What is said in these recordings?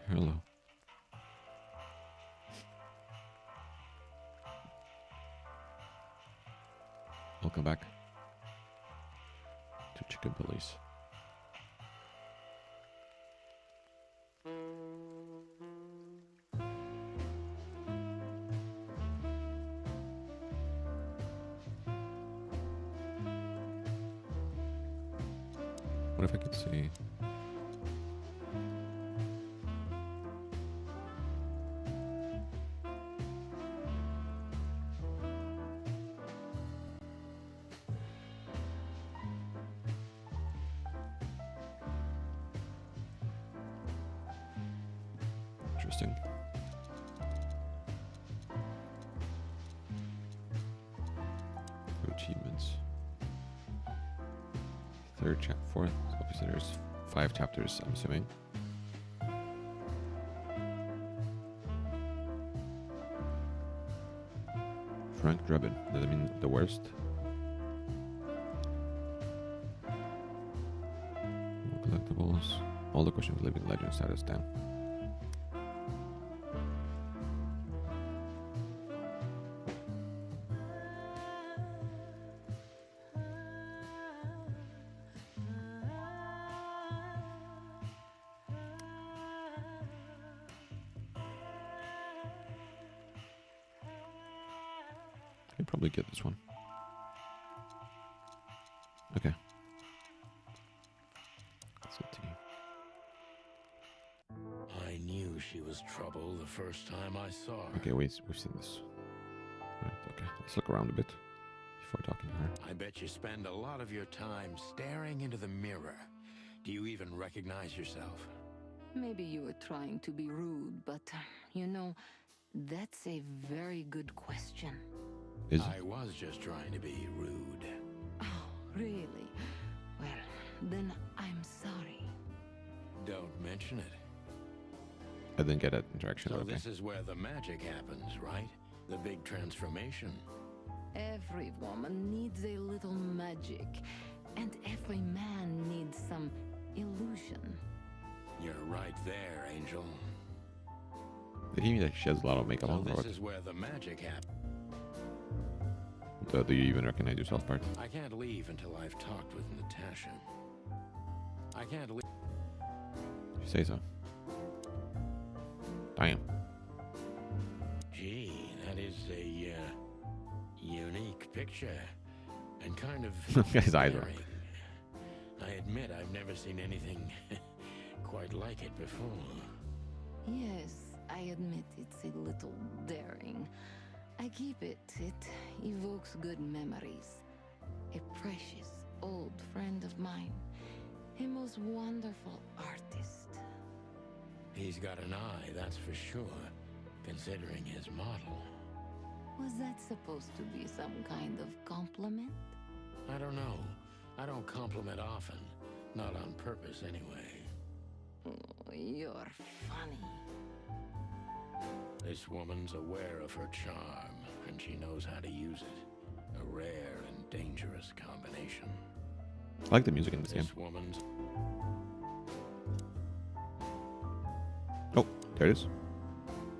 Hello. Welcome back to Chicken Police. What if I could see? Interesting. Achievements. Fourth. Obviously, there's 5 chapters, I'm assuming. Frank Drebin. Does that mean the worst? More collectibles. All the questions of living legend status down. I can probably get this one. Okay. That's it. I knew she was trouble the first time I saw her. Okay, we've seen this. Right, okay. Let's look around a bit before talking to her. I bet you spend a lot of your time staring into the mirror. Do you even recognize yourself? Maybe you were trying to be rude, but, you know, that's a very good question. Is I was just trying to be rude. Oh, really? Well, then I'm sorry. Don't mention it. I didn't get that interaction. So Okay. this is where the magic happens, right? The big transformation. Every woman needs a little magic, and every man needs some illusion. You're right there, Angel. Did he mean that she has a lot of makeup So on? Or this what? is where the magic happens. Do you even recognize yourself, part? I can't leave until I've talked with Natasha. I can't leave. If you say so. Damn. Gee, that is a unique picture, and kind of His eyes are. daring. I admit I've never seen anything quite like it before. Yes, I admit it's a little daring. I keep it. It evokes good memories. A precious old friend of mine. A most wonderful artist. He's got an eye, that's for sure, considering his model. Was that supposed to be some kind of compliment? I don't know. I don't compliment often. Not on purpose, anyway. Oh, you're funny. This woman's aware of her charm, and she knows how to use it. A rare and dangerous combination. I like the music in this game. This woman's... Oh, there it is.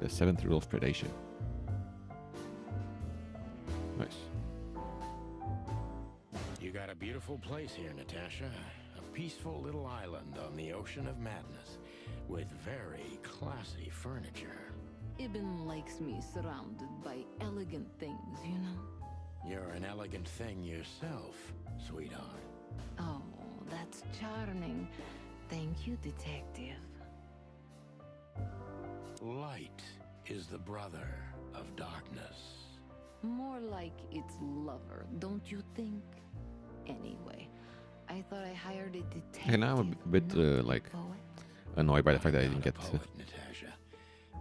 The 7th rule of predation. Nice. You got a beautiful place here, Natasha. A peaceful little island on the ocean of madness, with very classy furniture. Ibn likes me surrounded by elegant things, you know? You're an elegant thing yourself, sweetheart. Oh, that's charming. Thank you, detective. Light is the brother of darkness. More like its lover, don't you think? Anyway, I thought I hired a detective. And now I'm a bit, not a like, poet. annoyed by the fact that I I'm didn't not get a poet, Natasha.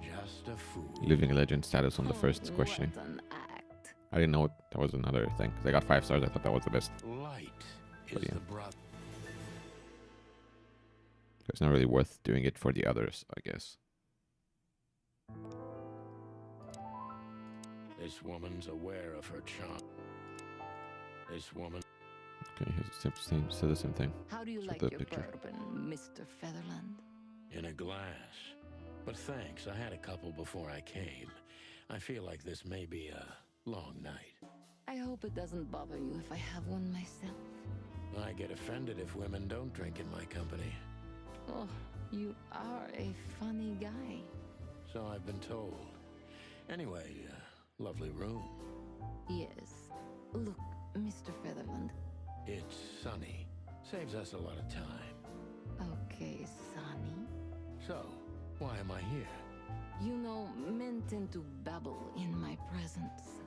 Just a fool. living legend status on the Oh, first questioning. What an act. I didn't know that was another thing. 'Cause I got 5 stars. I thought that was the best. Light is But yeah. the brother. It's not really worth doing it for the others, I guess. This woman's aware of her charm. This woman... Okay, said the same thing. How do you Show like the your picture. bourbon, Mr. Featherland? in a glass. But thanks, I had a couple before I came. I feel like this may be a long night. I hope it doesn't bother you if I have one myself. I get offended if women don't drink in my company. Oh, you are a funny guy. So I've been told. Anyway, lovely room. Yes. Look, Mr. Featherland. It's sunny. Saves us a lot of time. Okay, Sonny. So, why am I here? You know, men tend to babble in my presence.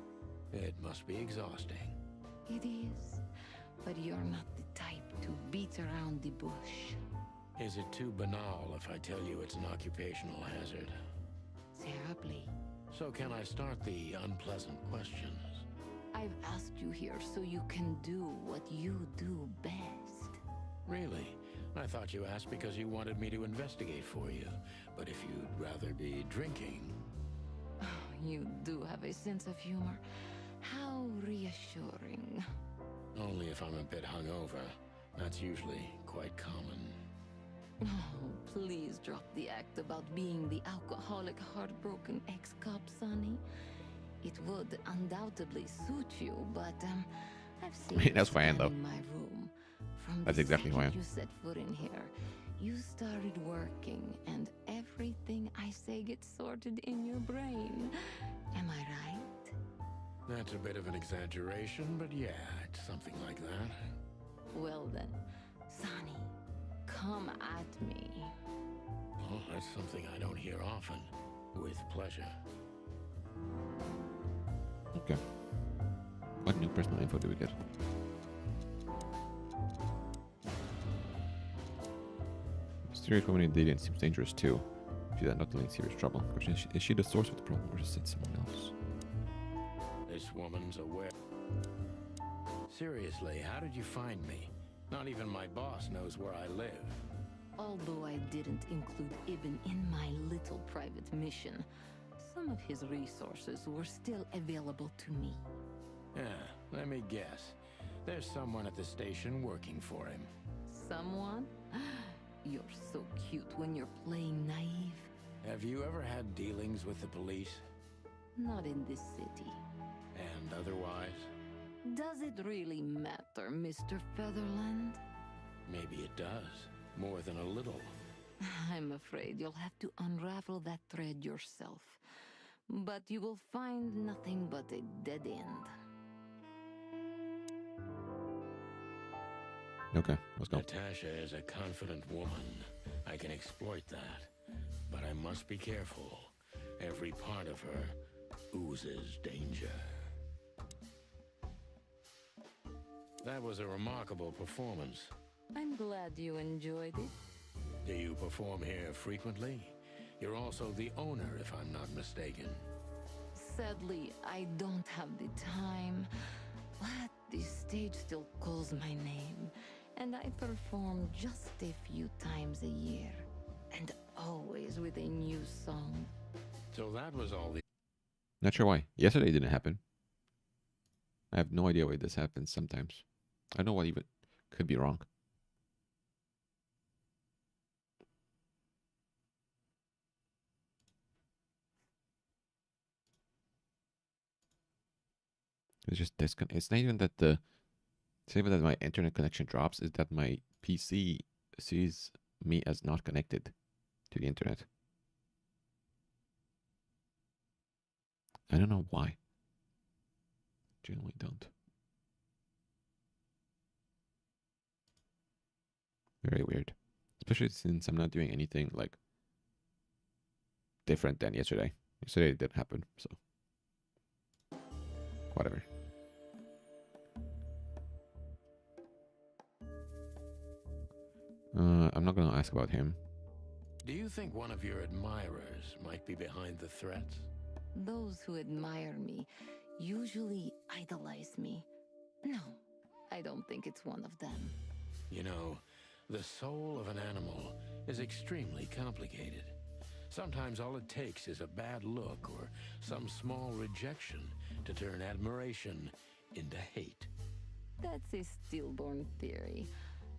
It must be exhausting. It is. But you're not the type to beat around the bush. Is it too banal if I tell you it's an occupational hazard? Terribly. So can I start the unpleasant questions? I've asked you here so you can do what you do best. Really? I thought you asked because you wanted me to investigate for you. But if you'd rather be drinking... You do have a sense of humor. How reassuring. Only if I'm a bit hungover. That's usually quite common. Oh, please drop the act about being the alcoholic, heartbroken ex-cop, Sonny. It would undoubtedly suit you, but I've seen you That's why I am, though. in my room. From That's the exactly who I am. second you set foot in here, you started working, and everything I say gets sorted in your brain. Am I right? That's a bit of an exaggeration, but yeah, it's something like that. Well then, Sonny, come at me. Well, that's something I don't hear often. With pleasure. Okay. What new personal info do we get? Mysterious woman in Deviant seems dangerous too. She's not only in serious trouble. Question is she the source of the problem, or is it someone else? This woman's aware. Seriously, how did you find me? Not even my boss knows where I live. Although I didn't include Ibn in my little private mission, some of his resources were still available to me. Yeah, let me guess. There's someone at the station working for him. Someone? You're so cute when you're playing naive. Have you ever had dealings with the police? Not in this city. And otherwise? Does it really matter, Mr. Featherland? Maybe it does. More than a little. I'm afraid you'll have to unravel that thread yourself. But you will find nothing but a dead end. Okay, let's go. Natasha is a confident woman. I can exploit that. But I must be careful. Every part of her oozes danger. That was a remarkable performance. I'm glad you enjoyed it. Do you perform here frequently? You're also the owner, if I'm not mistaken. Sadly, I don't have the time. But the stage still calls my name. And I perform just a few times a year. And always with a new song. So that was all the... Not sure why. Yesterday didn't happen. I have no idea why this happens sometimes. I don't know what even could be wrong. It's just disconnect. It's not even that it's not even that my internet connection drops. It's that my PC sees me as not connected to the internet. I don't know why. Generally don't. Very weird. Especially since I'm not doing anything like different than yesterday. Yesterday it didn't happen, so whatever. I'm not gonna ask about him. Do you think one of your admirers might be behind the threats? Those who admire me usually idolize me. No, I don't think it's one of them. You know, the soul of an animal is extremely complicated. Sometimes all it takes is a bad look or some small rejection to turn admiration into hate. That's a stillborn theory.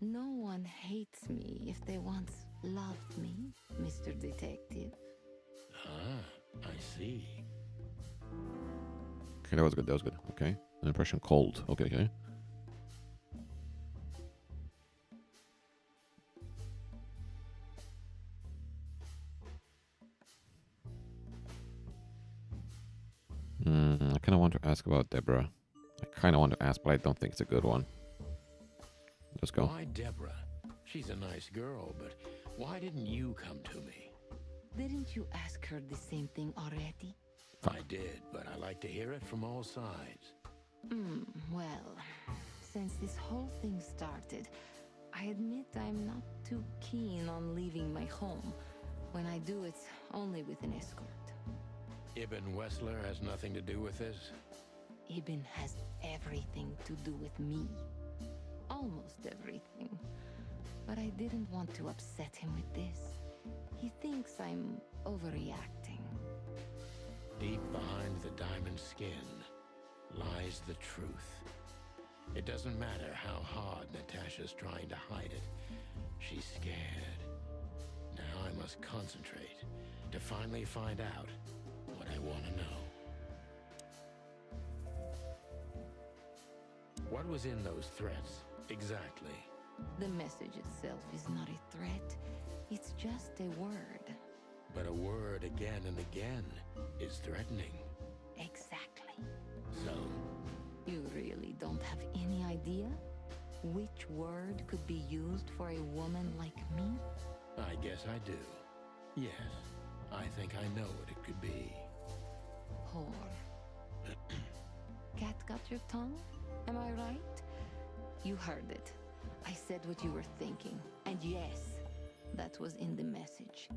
No one hates me if they once loved me, Mr. Detective. Ah, I see. Okay, that was good. That was good. Okay. An impression cold. Okay, okay. I kind of want to ask about Deborah. I kind of want to ask, but I don't think it's a good one. Let's go. Why Deborah? She's a nice girl, but why didn't you come to me? Didn't you ask her the same thing already? I did, but I like to hear it from all sides. Well, since this whole thing started, I admit I'm not too keen on leaving my home. When I do, it's only with an escort. Ibn Wessler has nothing to do with this? Ibn has everything to do with me. Almost everything. But I didn't want to upset him with this. He thinks I'm overreacting. Deep behind the diamond skin lies the truth. It doesn't matter how hard Natasha's trying to hide it. She's scared. Now I must concentrate to finally find out what I want to know. What was in those threats, exactly? The message itself is not a threat. It's just a word. But a word again and again is threatening. Exactly. So, You really don't have any idea which word could be used for a woman like me? I guess I do. Yes, I think I know what it could be. Whore. Cat got your tongue? Am I right? You heard it. I said what you were thinking. And yes, that was in the message.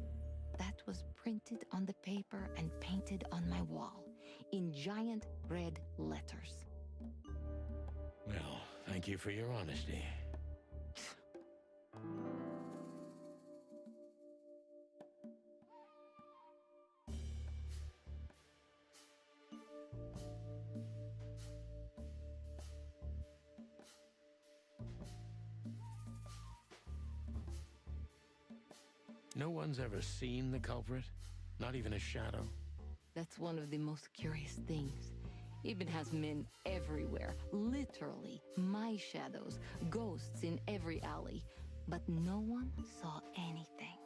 That was printed on the paper and painted on my wall in giant red letters. Well, thank you for your honesty. No one's ever seen the culprit? Not even a shadow? That's one of the most curious things. Ibn has men everywhere, literally, my shadows, ghosts in every alley. But no one saw anything.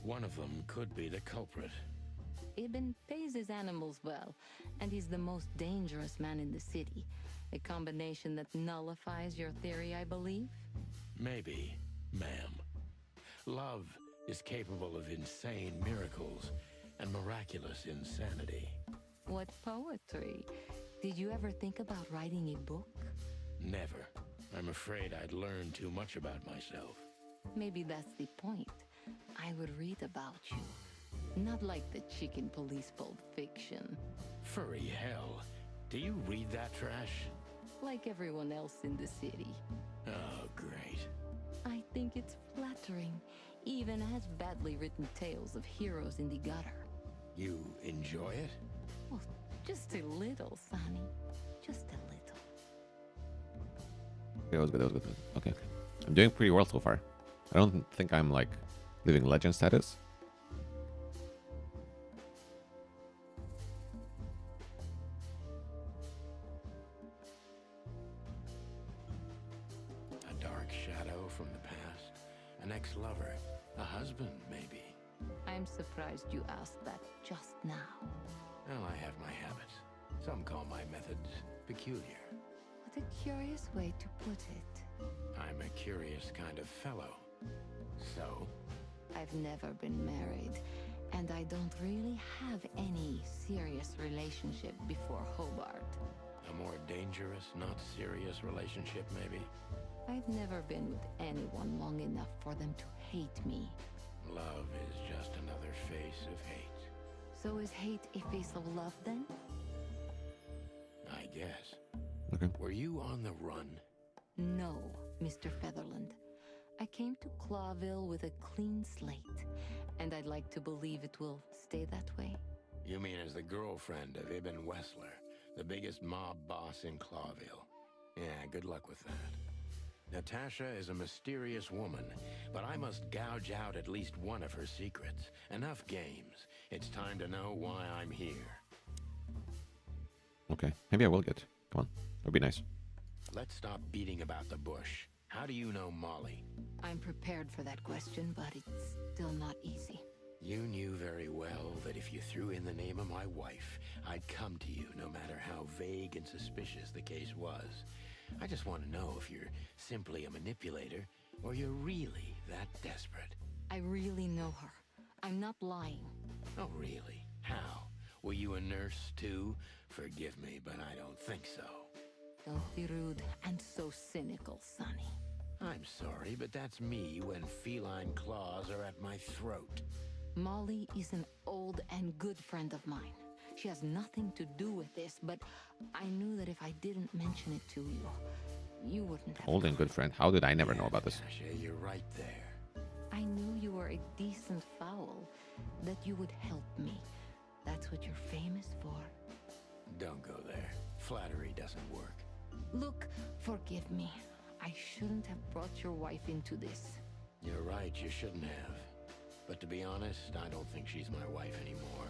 One of them could be the culprit. Ibn pays his animals well, and he's the most dangerous man in the city. A combination that nullifies your theory, I believe? Maybe, ma'am. Love is capable of insane miracles and miraculous insanity. What poetry! Did you ever think about writing a book? Never. I'm afraid I'd learn too much about myself. Maybe that's the point. I would read about you. Not like the chicken police Pulp Fiction. Furry hell. Do you read that trash? Like everyone else in the city. Oh, great. I think it's flattering, even as badly written tales of heroes in the gutter. You enjoy it? Well, just a little, Sonny. Just a little. Okay, that was good. That was good. Okay. I'm doing pretty well so far. I don't think I'm like living legend status. A dark shadow from the past? An ex-lover? A husband, maybe? I'm surprised you asked that just now. Well, I have my habits. Some call my methods peculiar. What a curious way to put it. I'm a curious kind of fellow. So, I've never been married, and I don't really have any serious relationship before Hobart. a more dangerous, not serious relationship, maybe? I've never been with anyone long enough for them to hate me. Love is just another face of hate. So is hate a face of love then? I guess. Okay. Were you on the run? No, Mr. Featherland. I came to Clawville with a clean slate, and I'd like to believe it will stay that way. You mean as the girlfriend of Ibn Wessler, the biggest mob boss in Clawville? Yeah, good luck with that. Natasha is a mysterious woman, but I must gouge out at least one of her secrets. Enough games. It's time to know why I'm here. Okay, maybe I will get. Come on, that'd be nice. Let's stop beating about the bush. How do you know Molly? I'm prepared for that question, but it's still not easy. You knew very well that if you threw in the name of my wife, I'd come to you no matter how vague and suspicious the case was. I just want to know if you're simply a manipulator or you're really that desperate. I really know her. I'm not lying. Oh, really? How? Were you a nurse, too? Forgive me, but I don't think so. Don't be rude and so cynical, Sonny. I'm sorry, but that's me when feline claws are at my throat. Molly is an old and good friend of mine. She has nothing to do with this, but I knew that if I didn't mention it to you, you wouldn't have. Old and good friend. How did I never know about this? Natasha, you're right there. I knew you were a decent fowl, that you would help me. That's what you're famous for. Don't go there. Flattery doesn't work. Look, forgive me. I shouldn't have brought your wife into this. You're right, you shouldn't have. But to be honest, I don't think she's my wife anymore.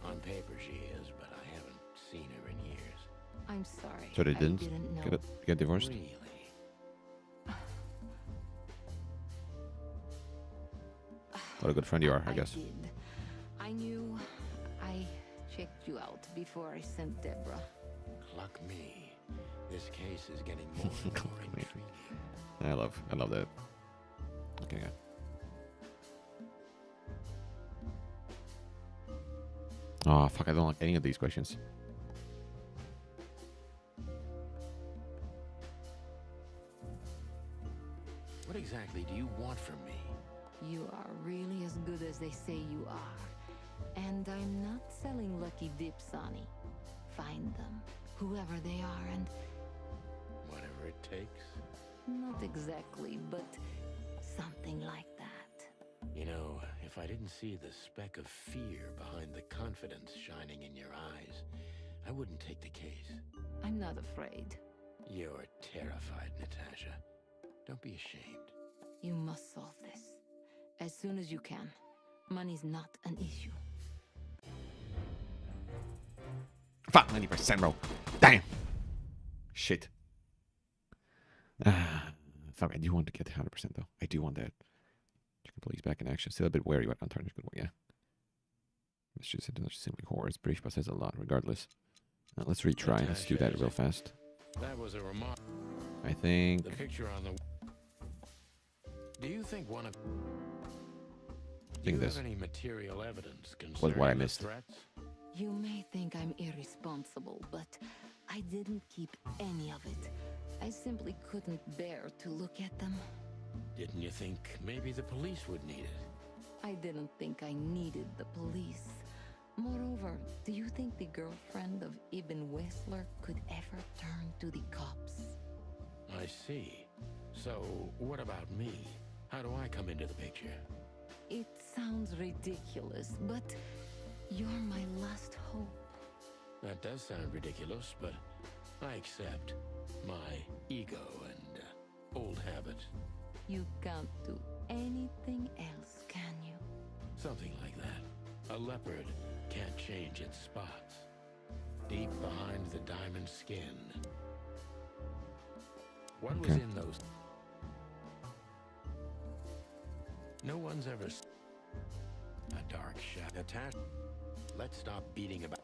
On paper she is, but I haven't seen her in years. I'm sorry. So they I didn't know. get divorced? Really? What a good friend you are, I guess. Did. I knew. I checked you out before I sent Deborah. Cluck me. This case is getting more and more Cluck me. intriguing. I love that. Okay, yeah. Oh, fuck, I don't like any of these questions. What exactly do you want from me? You are really as good as they say you are. And I'm not selling lucky dips, Sonny. Find them, whoever they are, and Whatever it takes. not exactly, but something like that. You know, if I didn't see the speck of fear behind the confidence shining in your eyes, I wouldn't take the case. I'm not afraid. You're terrified, Natasha. Don't be ashamed. You must solve this. As soon as you can. Money's not an issue. Fuck, 90%, bro. Damn. Shit. Fuck, I do want to get 100% though. I do want that. Chicken police back in action. Still a bit wary, but untarnished good one, yeah. Let's just simply horrors. British but says a lot, regardless. Let's retry. Let's do that real fast. That was a remark. I think. The picture on the... Do you think one of... Do you this have any material evidence was concerning what I the missed. threats? You may think I'm irresponsible, but I didn't keep any of it. I simply couldn't bear to look at them. Didn't you think maybe the police would need it? I didn't think I needed the police. Moreover, do you think the girlfriend of Ibn Wessler could ever turn to the cops? I see. So, what about me? How do I come into the picture? It sounds ridiculous, but you're my last hope. That does sound ridiculous, but I accept my ego and old habits. You can't do anything else, can you? Something like that. A leopard can't change its spots. Deep behind the diamond skin. What was Okay. in those? No one's ever a dark shadow. Natasha, let's stop beating about.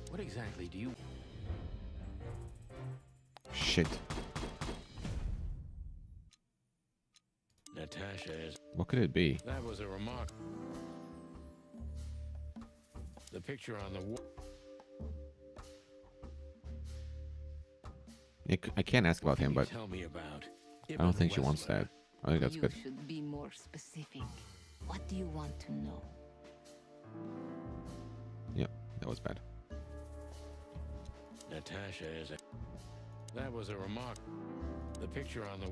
What exactly do you... Shit. Natasha is... What could it be? That was a remark. The picture on the wall. I can't ask about him, but Tell me about. I don't think she wants that. I think that's you good. should be more specific. What do you want to know? Yep, that was bad. Natasha is a... That was a remark. The picture on the...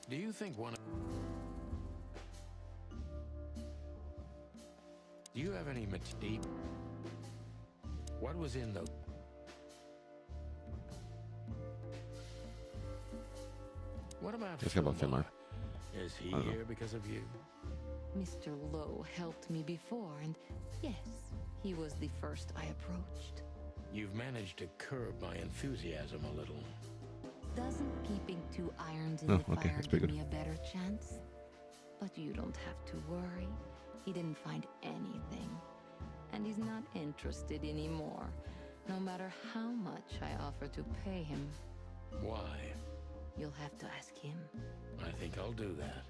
Do you think one of... Do you have any deep... What was in those... What about Let's go about Fillmore? Fillmore. Is he I don't know. here because of you? Mr. Lowe helped me before, and yes, he was the first I approached. You've managed to curb my enthusiasm a little. Doesn't keeping two irons in Oh, the okay, fire that's give pretty me a better chance? But you don't have to worry. He didn't find anything. And he's not interested anymore, no matter how much I offer to pay him. Why? You'll have to ask him. I think I'll do that.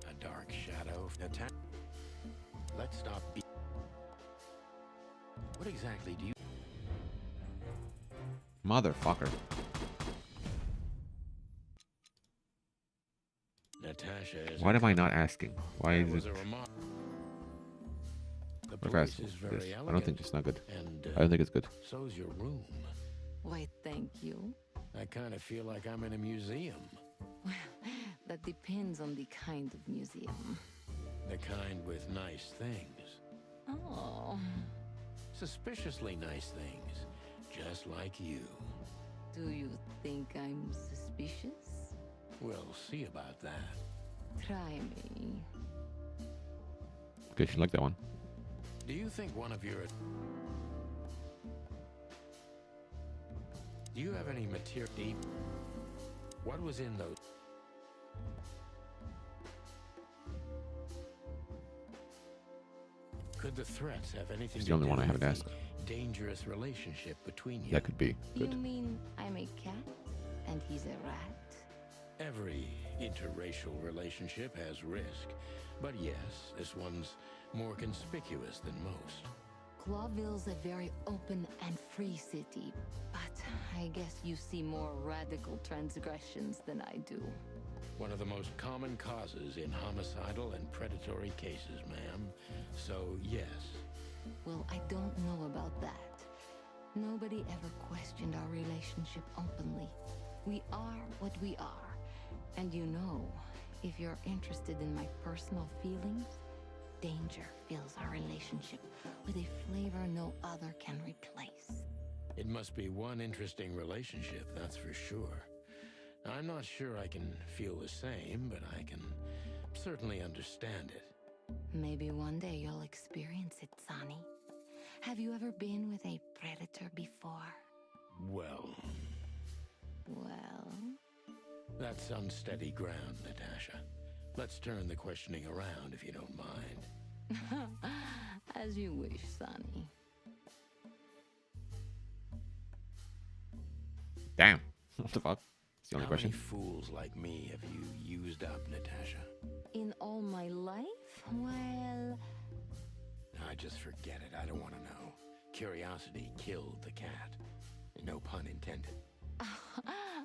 A dark shadow attack. Let's stop. What exactly do you? Motherfucker. Natasha is. What am I not asking? Why That is was it? a remark. The What place guys? is very Yes. elegant. I don't think it's not good. And I don't think it's good. so's your room. Why, thank you. I kind of feel like I'm in a museum. Well, that depends on the kind of museum. The kind with nice things. Oh, Suspiciously nice things. Just like you. do you think I'm suspicious? We'll see about that. Try me. Okay, she liked that one. Do you think one of your... Do you have any material deep? What was in those? Could the threats have anything It's to the only do one I with haven't the asked. dangerous relationship between you? That could be You good. mean I'm a cat and he's a rat? Every interracial relationship has risk. But yes, this one's more conspicuous than most. Clawville's a very open and free city, but I guess you see more radical transgressions than I do. One of the most common causes in homicidal and predatory cases, ma'am. So, yes. Well, I don't know about that. Nobody ever questioned our relationship openly. We are what we are. And you know, if you're interested in my personal feelings, danger fills our relationship with a flavor no other can replace. It must be one interesting relationship, that's for sure. I'm not sure I can feel the same, but I can certainly understand it. Maybe one day you'll experience it, Sonny. Have you ever been with a predator before? Well, Well, that's unsteady ground, Natasha. Let's turn the questioning around if you don't mind. as you wish, Sonny. Damn. What the fuck? It's the only How question. many fools like me have you used up, Natasha? In all my life? Well, I just forget it. I don't want to know. Curiosity killed the cat. No pun intended.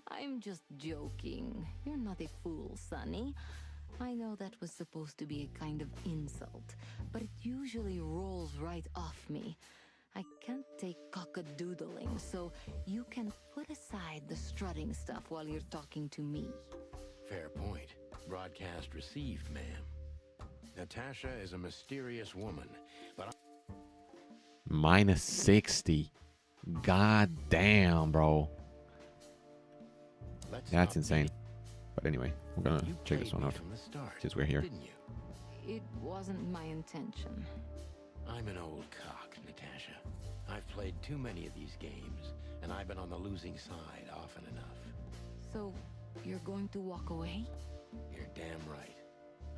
I'm just joking. You're not a fool, Sonny. I know that was supposed to be a kind of insult, but it usually rolls right off me. I can't take cockadoodling, so you can put aside the strutting stuff while you're talking to me. Fair point. Broadcast received, ma'am. Natasha is a mysterious woman, but Minus 60. God damn, bro. let's That's not insane. But anyway, we're gonna You check this played one me out from the start, since we're here. didn't you? It wasn't my intention. I'm an old cock, Natasha. I've played too many of these games, and I've been on the losing side often enough. So, you're going to walk away? You're damn right.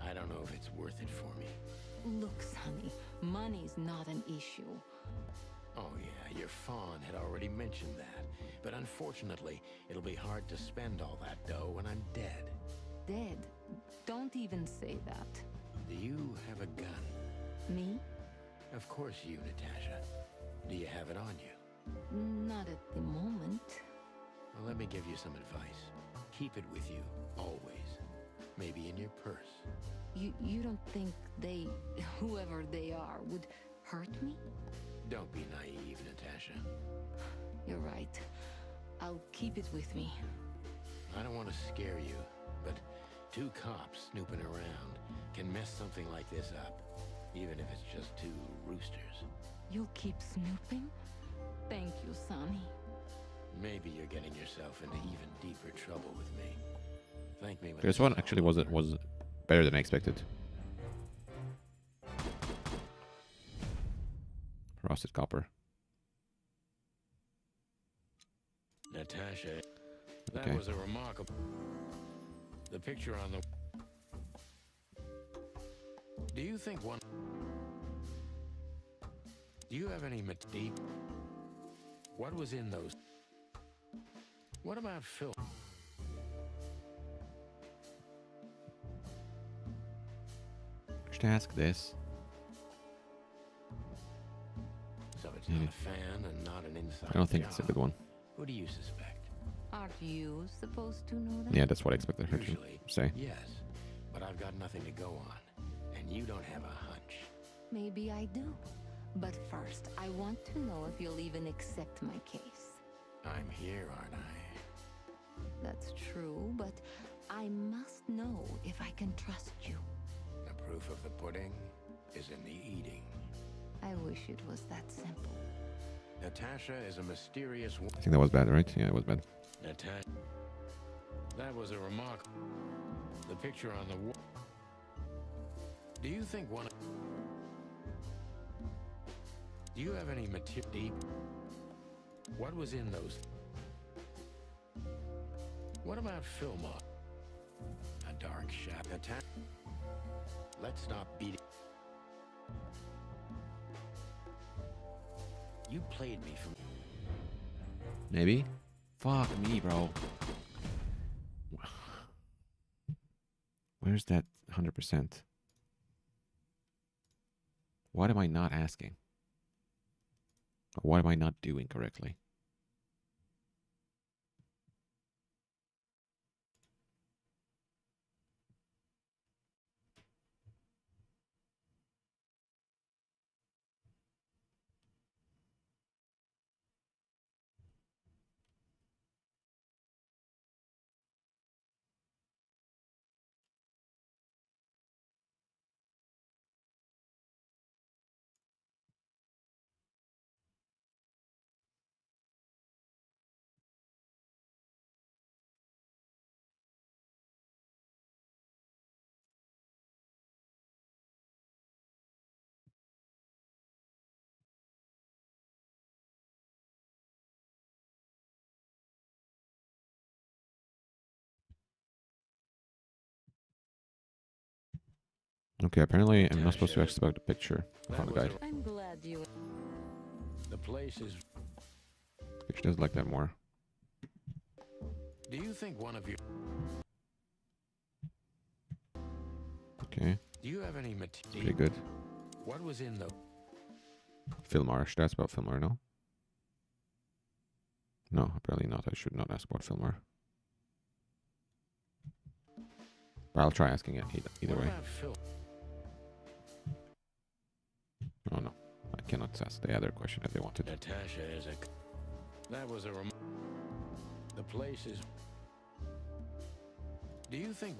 I don't know if it's worth it for me. Look, Sonny, money's not an issue. Oh yeah, your fawn had already mentioned that. But unfortunately, it'll be hard to spend all that dough when I'm dead. Dead? Don't even say that. Do you have a gun? Me? Of course you, Natasha. Do you have it on you? Not at the moment. Well, let me give you some advice. Keep it with you, always. Maybe in your purse. You don't think they, whoever they are, would hurt me? Don't be naive, Natasha. You're right. I'll keep it with me. I don't want to scare you, but two cops snooping around can mess something like this up, even if it's just two roosters. You'll keep snooping? Thank you, Sonny. Maybe you're getting yourself into even deeper trouble with me. Thank me when This this one is actually all was over. was better than I expected. Rusted copper. Natasha, that Okay. was a remarkable... The picture on the... Do you think one... Do you have any deep... What was in those? What about Phil? Should I ask this? So it's Maybe. not a fan and not an inside I don't think it's a job. good one. Who do you suspect? Aren't you supposed to know that? Yeah, that's what I expected her to Usually, say. yes, but I've got nothing to go on, and you don't have a hunch. Maybe I do. But first, I want to know if you'll even accept my case. I'm here, aren't I? That's true, but I must know if I can trust you. The proof of the pudding is in the eating. I wish it was that simple. Natasha is a mysterious I woman. think that was bad, right? Yeah, it was bad. Natasha. That was a remark. The picture on the wall. Do you think one... Do you have any material deep? What was in those? What about Philmont? A dark shadow attack? Let's stop beating. You played me from... Maybe? Fuck me, bro. Where's that 100%? What am I not asking? Or what am I not doing correctly? Okay, apparently I'm not supposed to ask about the picture That on the was guide. I'm glad you... The place is... Picture does like that more. Do you think one of you... Okay, Do you have any pretty material? good. What was in the... Filmar, should I ask about Filmar now? No, apparently not. I should not ask about Filmar. But I'll try asking it either What way. about Phil? Oh no, I cannot ask the other question if they wanted. Natasha is a... That was a... The place is... Do you think...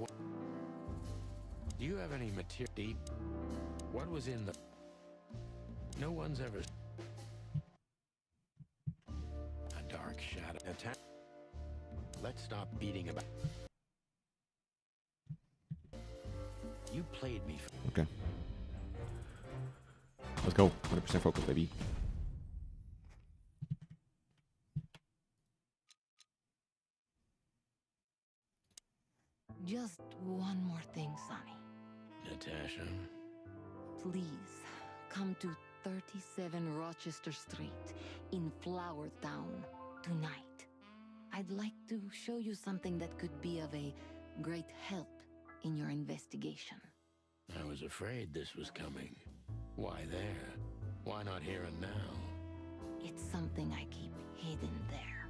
Do you have any material deep? What was in the... No one's ever... A dark shadow attack. Let's stop beating about... You played me for... Okay. Let's go. 100% focus, baby. Just one more thing, Sonny. Natasha. Please, come to 37 Rochester Street in Flower Town tonight. I'd like to show you something that could be of a great help in your investigation. I was afraid this was coming. Why there? Why not here and now? It's something I keep hidden there.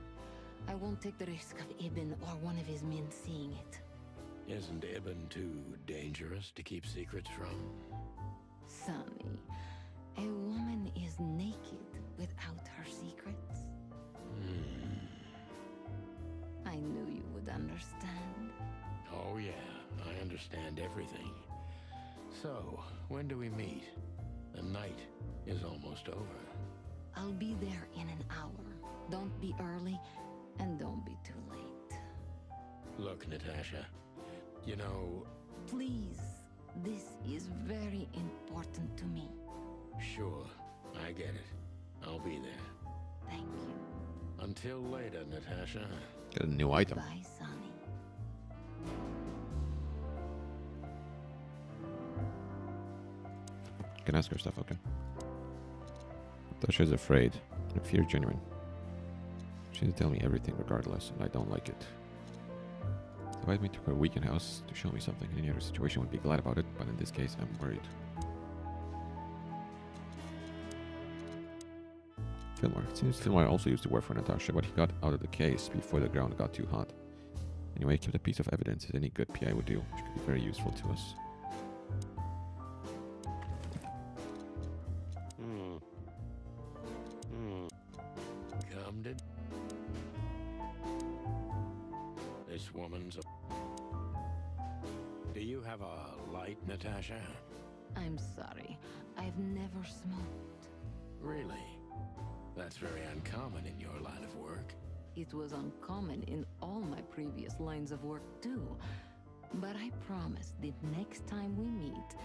I won't take the risk of Ibn or one of his men seeing it. Isn't Ibn too dangerous to keep secrets from? Sonny, a woman is naked without her secrets. I knew you would understand. Oh yeah, I understand everything. So, when do we meet? The night is almost over. I'll be there in an hour. Don't be early, look, Natasha. You know, Please, this is very important to me. sure, I get it. I'll be there. Thank you. Until later, Natasha. Get a new item. Bye, Sonny. You can ask her stuff, okay. Natasha's afraid. Her fear is genuine. She didn't tell me everything regardless, and I don't like it. Invite me to her weekend house to show me something. In any other situation would be glad about it, but in this case I'm worried. Fillmore. It seems Fillmore also used to work for Natasha, but he got out of the case before the ground got too hot. Anyway, kept a piece of evidence as any good PI would do, which could be very useful to us. Come to... This woman's a... Do you have a light, Natasha? I'm sorry. I've never smoked. Really? That's very uncommon in your line of work. It was uncommon in all my previous lines of work, too. But I promise that next time we meet,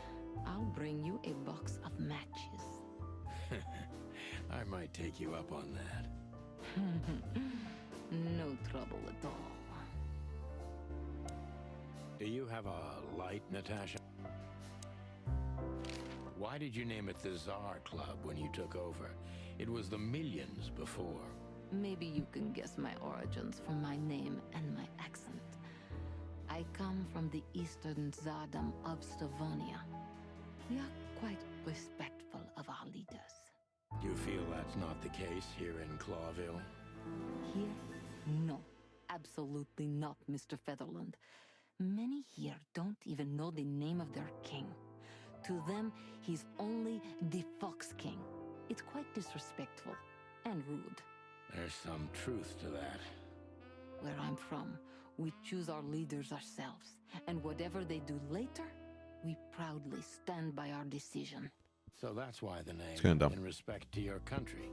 I'll bring you a box of matches. I might take you up on that. No trouble at all. Do you have a light, Natasha? Why did you name it the Tsar Club when you took over? It was the Millions before. Maybe you can guess my origins from my name and my accent. I come from the eastern Tsardom of Stavonia. We are quite respectful of our leaders. You feel that's not the case here in Clawville? Here? No. Absolutely not, Mr. Featherland. Many here don't even know the name of their king. To them, he's only the Fox King. It's quite disrespectful and rude. There's some truth to that. Where I'm from, we choose our leaders ourselves, and whatever they do later, we proudly stand by our decision. So that's why the name, kinda dumb. in respect to your country.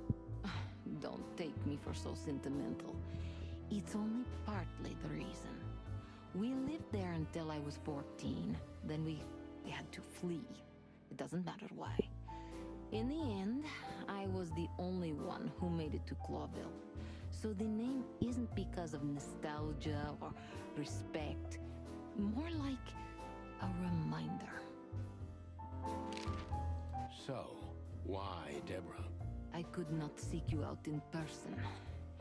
Don't take me for so sentimental. It's only partly the reason. We lived there until I was 14. Then we had to flee. It doesn't matter why. In the end, I was the only one who made it to Clawville. So the name isn't because of nostalgia or respect. More like a reminder. So, why Deborah? I could not seek you out in person.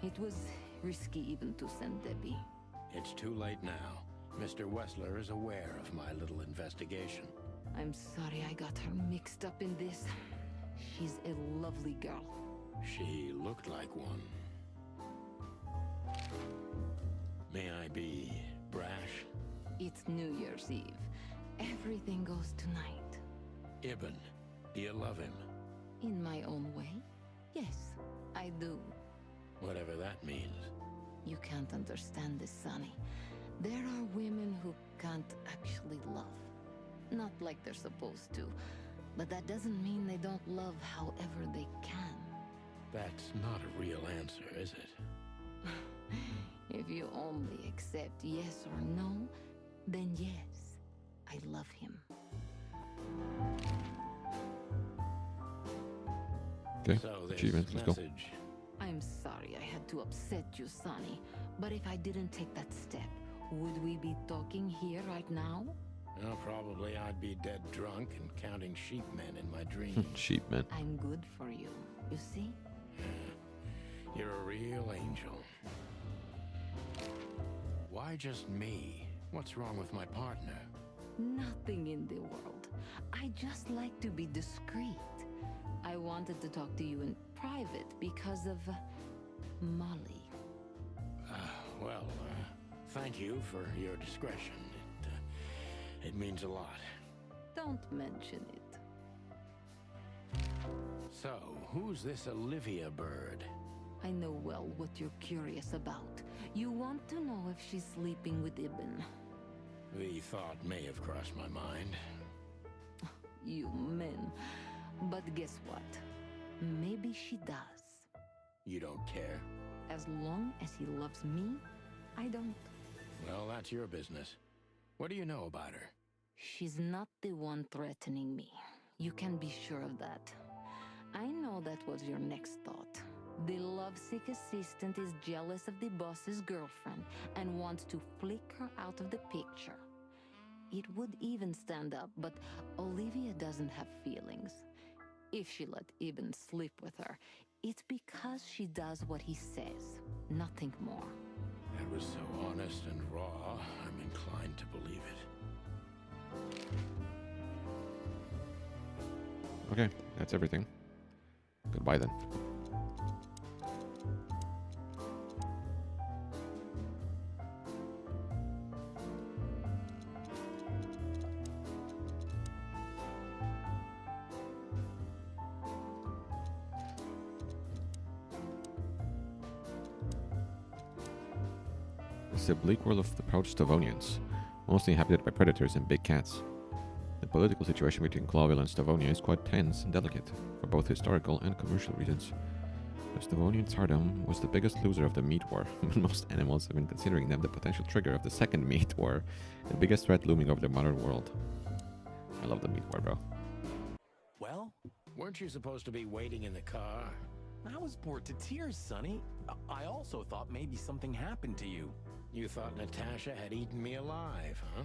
It was risky even to send Debbie. It's too late now. Mr. Wessler is aware of my little investigation. I'm sorry I got her mixed up in this. She's a lovely girl. She looked like one. May I be brash? It's New Year's Eve. Everything goes tonight. Ibn, do you love him? In my own way? Yes, I do. Whatever that means. You can't understand this, Sonny. There are women who can't actually love. Not like they're supposed to. But that doesn't mean they don't love however they can. That's not a real answer, is it? If you only accept yes or no, then yes, I love him. Okay, So this achievements, let's go. message. I'm sorry I had to upset you, Sonny. But if I didn't take that step, would we be talking here right now? Well, probably I'd be dead drunk and counting sheepmen in my dreams. Sheep, man. I'm good for you, you see? You're a real angel. Why just me? What's wrong with my partner? Nothing in the world. I just like to be discreet. I wanted to talk to you in private because of Molly. Well, thank you for your discretion. It means a lot. Don't mention it. So, who's this Olivia bird? I know well what you're curious about. You want to know if she's sleeping with Ibn. The thought may have crossed my mind. You men. But guess what? Maybe she does. You don't care? As long as he loves me, I don't. Well, that's your business. What do you know about her? She's not the one threatening me. You can be sure of that. I know that was your next thought. The lovesick assistant is jealous of the boss's girlfriend and wants to flick her out of the picture. It would even stand up, but Olivia doesn't have feelings. If she let Eben sleep with her, it's because she does what he says, nothing more. That was so honest and raw, I'm inclined to believe it. Okay, that's everything. Goodbye then. It's the bleak world of the proud Stavonians, mostly inhabited by predators and big cats. The political situation between Clawville and Stavonia is quite tense and delicate, for both historical and commercial reasons. The Stavonian tsardom was the biggest loser of the meat war, but most animals have been considering them the potential trigger of the second meat war, the biggest threat looming over the modern world. I love the meat war, bro. Well, Weren't you supposed to be waiting in the car? I was bored to tears, Sonny. I also thought maybe something happened to you. You thought Natasha had eaten me alive, huh?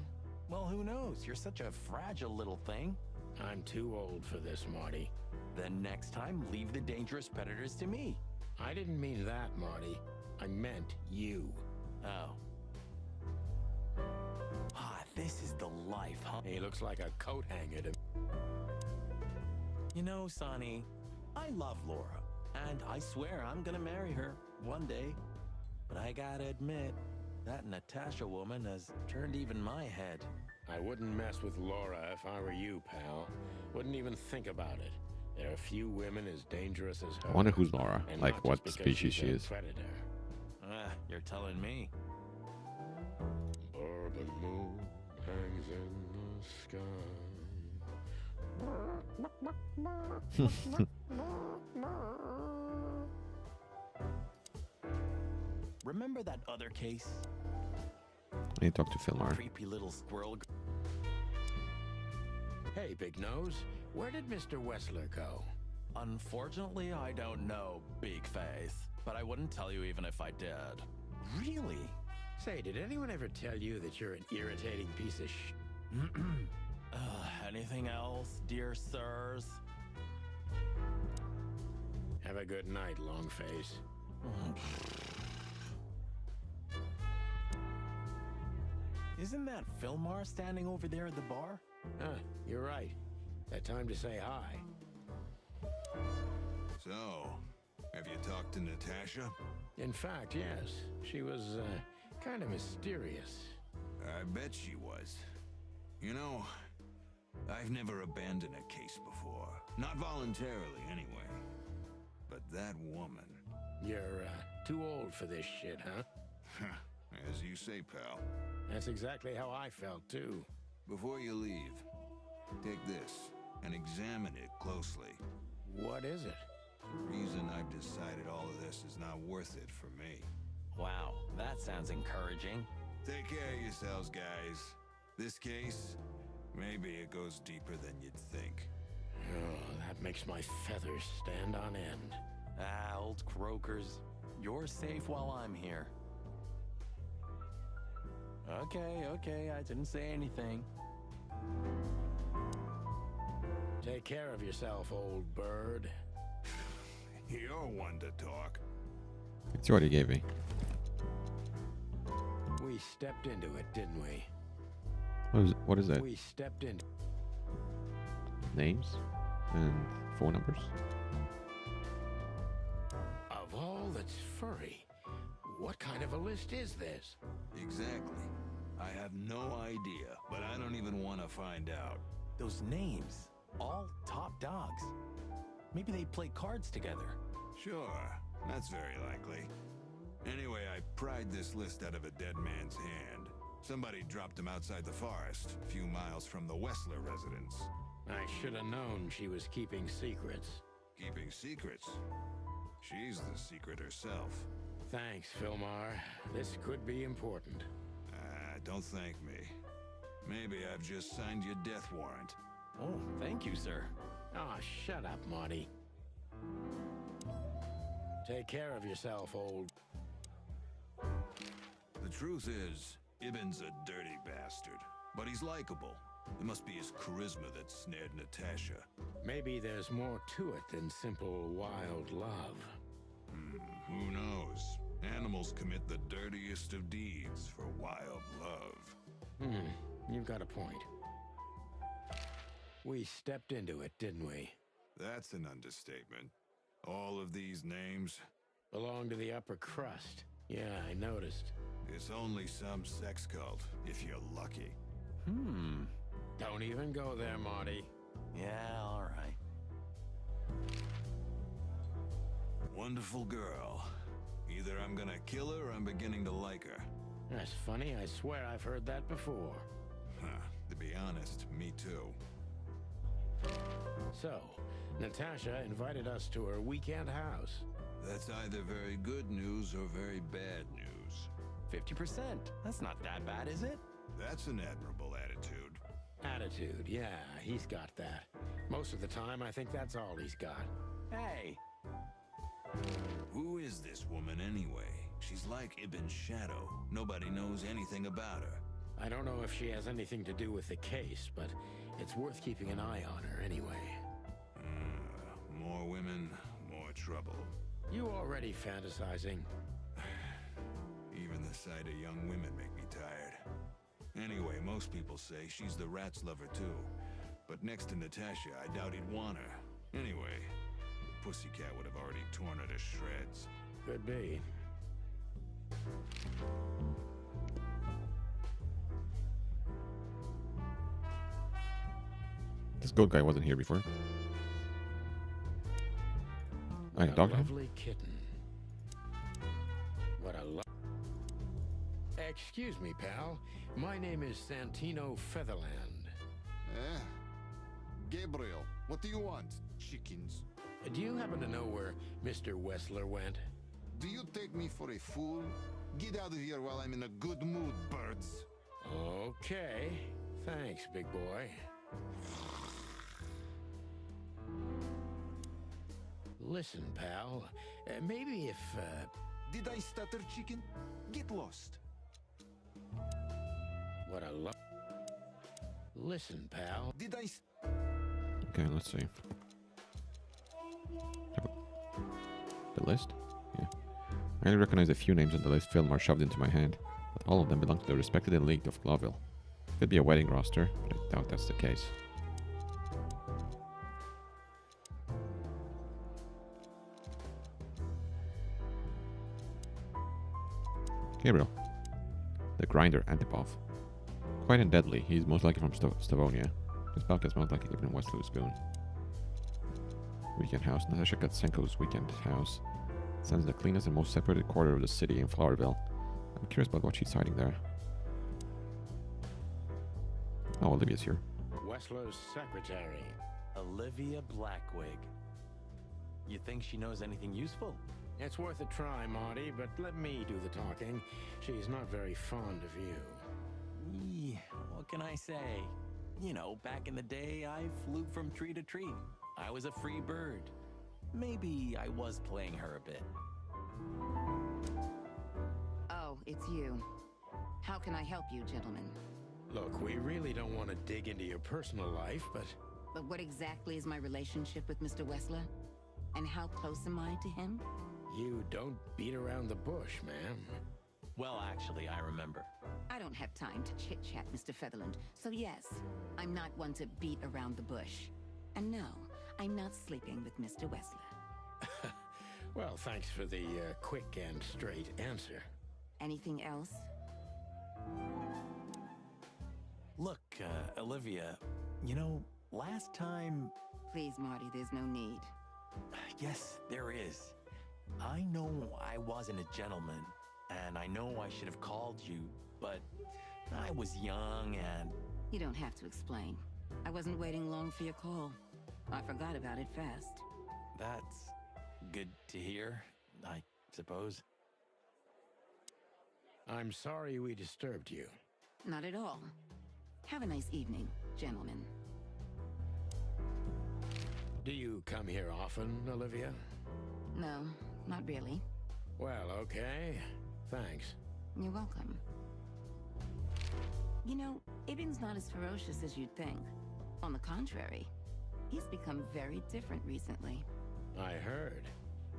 Well, who knows? You're such a fragile little thing. I'm too old for this, Marty. Then next time, leave the dangerous predators to me. I didn't mean that, Marty. I meant you. Oh. Ah, this is the life, huh? He looks like a coat hanger to me. You know, Sonny, I love Laura, and I swear I'm gonna marry her one day. But I gotta admit, that Natasha woman has turned even my head. I wouldn't mess with Laura if I were you, pal. Wouldn't even think about it. There are few women as dangerous as her. I wonder who's Laura, And like not what just because species she she's a is. Predator. You're telling me. Bourbon moon hangs in the sky. Remember that other case? I need to talk to Philmar. Creepy little squirrel. Hey, Big Nose, where did Mr. Wessler go? Unfortunately, I don't know, Big Face. But I wouldn't tell you even if I did. Really? Say, did anyone ever tell you that you're an irritating piece of sh... Anything else, dear sirs? Have a good night, Longface. Isn't that Philmar standing over there at the bar? Huh, you're right. That time to say hi. So, have you talked to Natasha? In fact, yes. She was, kind of mysterious. I bet she was. You know, I've never abandoned a case before. Not voluntarily, anyway. But that woman... You're, too old for this shit, huh? As you say, pal. That's exactly how I felt, too. Before you leave, take this and examine it closely. What is it? Reason I've decided all of this is not worth it for me. Wow, that sounds encouraging. Take care of yourselves, guys. This case, maybe it goes deeper than you'd think. Oh, that makes my feathers stand on end. Ah, old croakers. You're safe while I'm here. Okay, I didn't say anything. Take care of yourself, old bird. You're one to talk. It's what he gave me. We stepped into it, didn't we? What is that? We stepped into... Names? And phone numbers? Of all that's furry, what kind of a list is this? Exactly. I have no idea, but I don't even want to find out. Those names, all top dogs. Maybe they play cards together. Sure, that's very likely. Anyway, I pried this list out of a dead man's hand. Somebody dropped him outside the forest, a few miles from the Wessler residence. I should have known she was keeping secrets. Keeping secrets? She's the secret herself. Thanks, Philmar. This could be important. don't thank me. Maybe I've just signed your death warrant. Oh, thank you, sir. Oh, shut up, Marty. Take care of yourself, old... The truth is, Ibn's a dirty bastard, but he's likable. It must be his charisma that snared Natasha. Maybe there's more to it than simple wild love. Who knows? Animals commit the dirtiest of deeds for wild love. You've got a point. We stepped into it, didn't we? That's an understatement. All of these names, Belong to the upper crust. Yeah, I noticed. it's only some sex cult, if you're lucky. Don't even go there, Marty. Yeah, all right. Wonderful girl. Either I'm gonna kill her or I'm beginning to like her. That's funny. I swear I've heard that before. To be honest, me too. So, Natasha invited us to her weekend house. That's either very good news or very bad news. 50%. That's not that bad, is it? That's an admirable attitude. Attitude, yeah, he's got that. Most of the time, I think that's all he's got. Hey, Who is this woman anyway? She's like Ibn's shadow. Nobody knows anything about her. I don't know if she has anything to do with the case, but it's worth keeping an eye on her anyway. More women, more trouble. You already fantasizing? Even the sight of young women make me tired. Anyway, most people say she's the rat's lover too. But next to Natasha, I doubt he'd want her. Anyway, the pussycat would have already torn her to shreds. Could be. This goat guy wasn't here before. I A dogged him. lovely kitten. What a Excuse me, pal. My name is Santino Featherland. Gabriel, what do you want? Chickens. Do you happen to know where Mr. Wessler went? Do you take me for a fool? Get out of here while I'm in a good mood, birds. Okay. Thanks, big boy. Listen, pal. Maybe if, Did I stutter, chicken? Get lost. What a Listen, pal. Did I... Okay, let's see. The list? Yeah. I only recognize a few names on the list film are shoved into my hand, but all of them belong to the respected elite of Gloville. Could be a wedding roster, but I doubt that's the case. Gabriel. The Grinder Antipov. Quite and deadly, he's most likely from Stavonia. His belt is most likely given in West Spoon. Weekend house. Natasha Katsenko's weekend house. Sounds the cleanest and most separated quarter of the city in Flowerville. I'm curious about what she's hiding there. Oh, Olivia's here. Wessler's secretary. Olivia Blackwig. You think she knows anything useful? It's worth a try, Marty, but let me do the talking. She's not very fond of you. What can I say? You know, back in the day, I flew from tree to tree. I was a free bird. Maybe I was playing her a bit. Oh, it's you. How can I help you, gentlemen? Look, we really don't want to dig into your personal life, but But what exactly is my relationship with Mr. Wessler? And how close am I to him? you don't beat around the bush, ma'am. Well, actually, I remember. I don't have time to chit-chat, Mr. Featherland. So yes, I'm not one to beat around the bush. And no, I'm not sleeping with Mr. Wessler. Well, thanks for the quick and straight answer. Anything else? Look, Olivia, you know, last time... Please, Marty, there's no need. Yes, there is. I know I wasn't a gentleman, and I know I should have called you, but I was young and... You don't have to explain. I wasn't waiting long for your call. I forgot about it fast. That's good to hear, I suppose. I'm sorry we disturbed you. Not at all. Have a nice evening, gentlemen. Do you come here often, Olivia? No, not really. Well, okay. Thanks. You're welcome. You know, Ibn's not as ferocious as you'd think. On the contrary, he's become very different recently. I heard.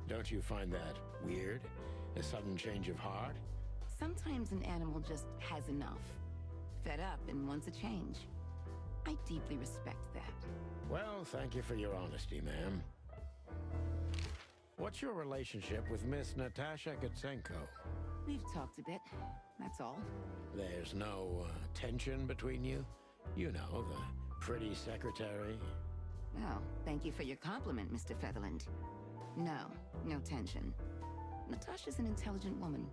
Don't you find that weird? A sudden change of heart? Sometimes an animal just has enough. Fed up and wants a change. I deeply respect that. Well, thank you for your honesty, ma'am. What's your relationship with Miss Natasha Gutsenko? We've talked a bit, that's all. There's no tension between you? You know, the pretty secretary. Oh, thank you for your compliment, Mr. Featherland. No, no tension. Natasha's an intelligent woman.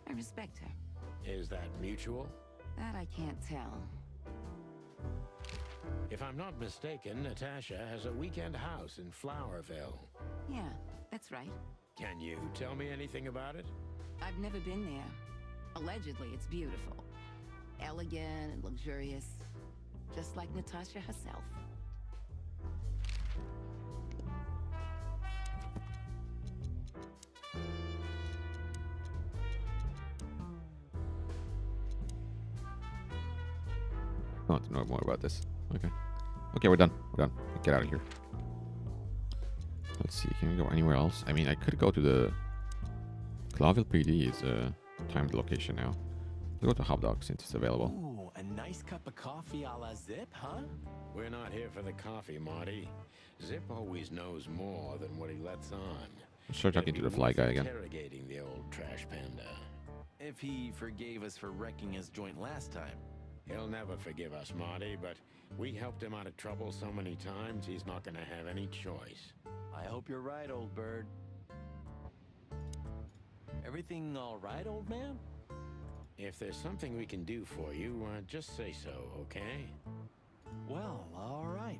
I respect her. Is that mutual? That I can't tell. If I'm not mistaken, Natasha has a weekend house in Flowerville. Yeah, that's right. Can you tell me anything about it? I've never been there. Allegedly, it's beautiful. Elegant and luxurious. Just like Natasha herself. I want to know more about this. Okay. Okay, we're done. We're done. Get out of here. Let's see. Can we go anywhere else? I mean, I could go to the Clawville PD. Is a timed location now. Let's go to Hobdog since it's available. Ooh, a nice cup of coffee a la Zip, huh? We're not here for the coffee, Marty. Zip always knows more than what he lets on. Start talking to the fly guy again. Interrogating the old trash panda. If he forgave us for wrecking his joint last time. He'll never forgive us, Marty, but we helped him out of trouble so many times, he's not gonna have any choice. I hope you're right, old bird. Everything all right, old man? If there's something we can do for you, just say so, okay? Well, all right.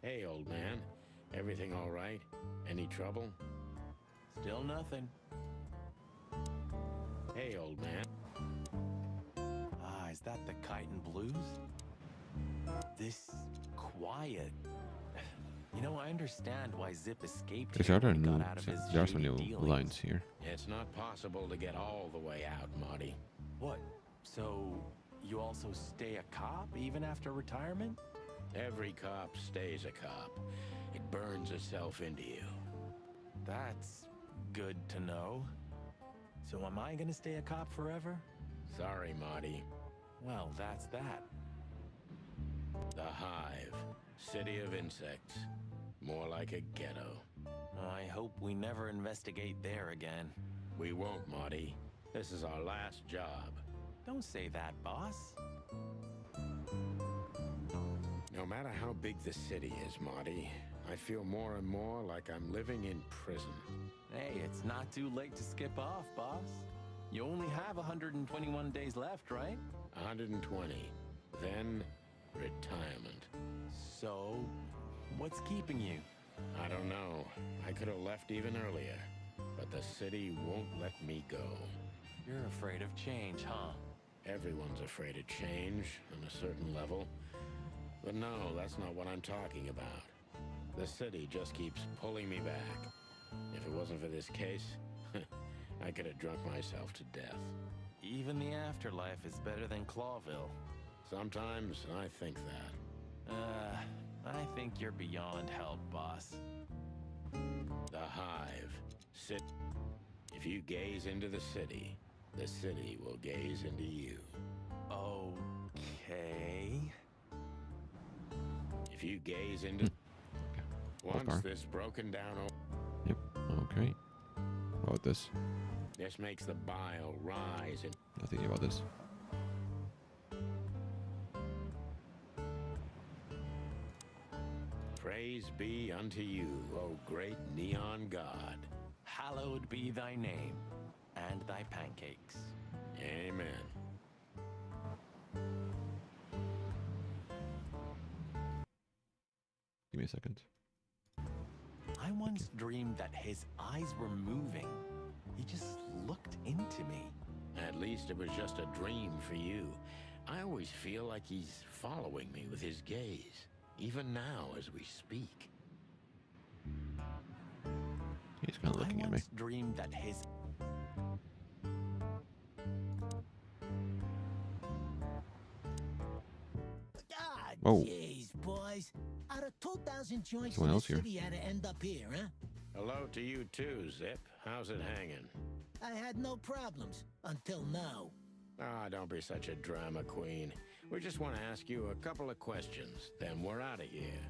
Hey, old man. Everything all right? Any trouble? Still nothing. Hey, old man. Ah, is that the Chitin Blues? This quiet. You know, I understand why Zip escaped There's here other when he new. got out of his There are some shady new dealings. lines here. It's not possible to get all the way out, Marty. What? So, you also stay a cop even after retirement? Every cop stays a cop. It burns itself into you. That's good to know. So am I gonna stay a cop forever? Sorry, Marty. Well, that's that. The Hive. City of insects. More like a ghetto. I hope we never investigate there again. We won't, Marty. This is our last job. Don't say that, boss. No matter how big the city is, Marty, I feel more and more like I'm living in prison. Hey, it's not too late to skip off, boss. You only have 121 days left, right? 120. Then, retirement. So, what's keeping you? I don't know. I could have left even earlier. But the city won't let me go. You're afraid of change, huh? Everyone's afraid of change on a certain level. But no, that's not what I'm talking about. The city just keeps pulling me back. If it wasn't for this case, I could have drunk myself to death. Even the afterlife is better than Clawville. Sometimes I think that. I think you're beyond help, boss. The Hive. If you gaze into the city will gaze into you. Okay. If you gaze into... Once this broken down... Yep. Okay. What about this? This makes the bile rise and... Not thinking about this. Praise be unto you, O great neon god. Hallowed be thy name, and thy pancakes. Amen. Give me a second. I once dreamed that his eyes were moving. He just looked into me. At least it was just a dream for you. I always feel like he's following me with his gaze, even now as we speak. He's kind of looking I at me. once dreamed that his... God, Whoa. jeez, boys. Out of 2,000 joints Someone in the else here. city had to end up here, huh? Hello to you too, Zip. How's it hanging? I had no problems until now. Ah, don't be such a drama queen. We just want to ask you a couple of questions, then we're out of here.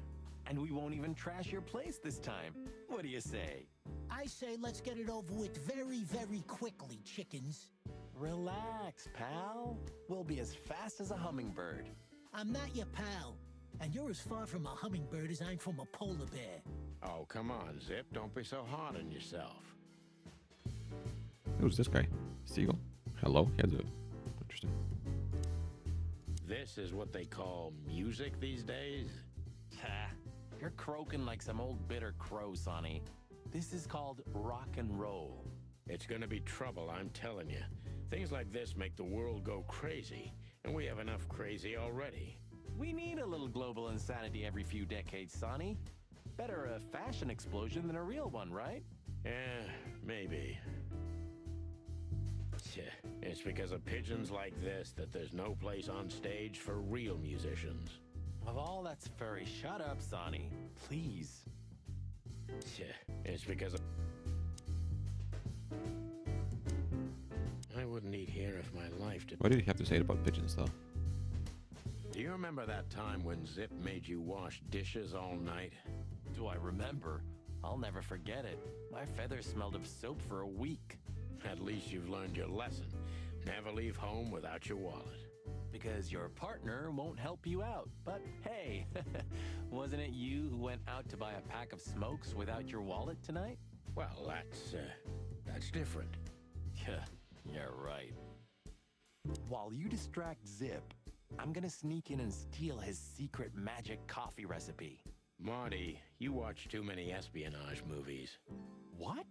And we won't even trash your place this time. What do you say? I say let's get it over with very, very quickly, chickens. Relax, pal. We'll be as fast as a hummingbird. I'm not your pal, and you're as far from a hummingbird as I'm from a polar bear. Oh, come on, Zip. Don't be so hard on yourself. Who's this guy? Siegel? Hello? He has a... Interesting. This is what they call music these days? Ha! You're croaking like some old bitter crow, Sonny. This is called rock and roll. It's gonna be trouble, I'm telling you. Things like this make the world go crazy, and we have enough crazy already. We need a little global insanity every few decades, Sonny. Better a fashion explosion than a real one, right? Yeah, maybe. It's because of pigeons like this that there's no place on stage for real musicians. Of all that's furry, shut up, Sonny. Please. It's because of... I wouldn't eat here if my life did... What did he have to say about pigeons, though? Do you remember that time when Zip made you wash dishes all night? Do I remember? I'll never forget it. My feathers smelled of soap for a week. At least you've learned your lesson. Never leave home without your wallet. Because your partner won't help you out. But hey, wasn't it you who went out to buy a pack of smokes without your wallet tonight? Well, that's different. Yeah, right. While you distract Zip, I'm gonna sneak in and steal his secret magic coffee recipe. Marty, you watch too many espionage movies. What?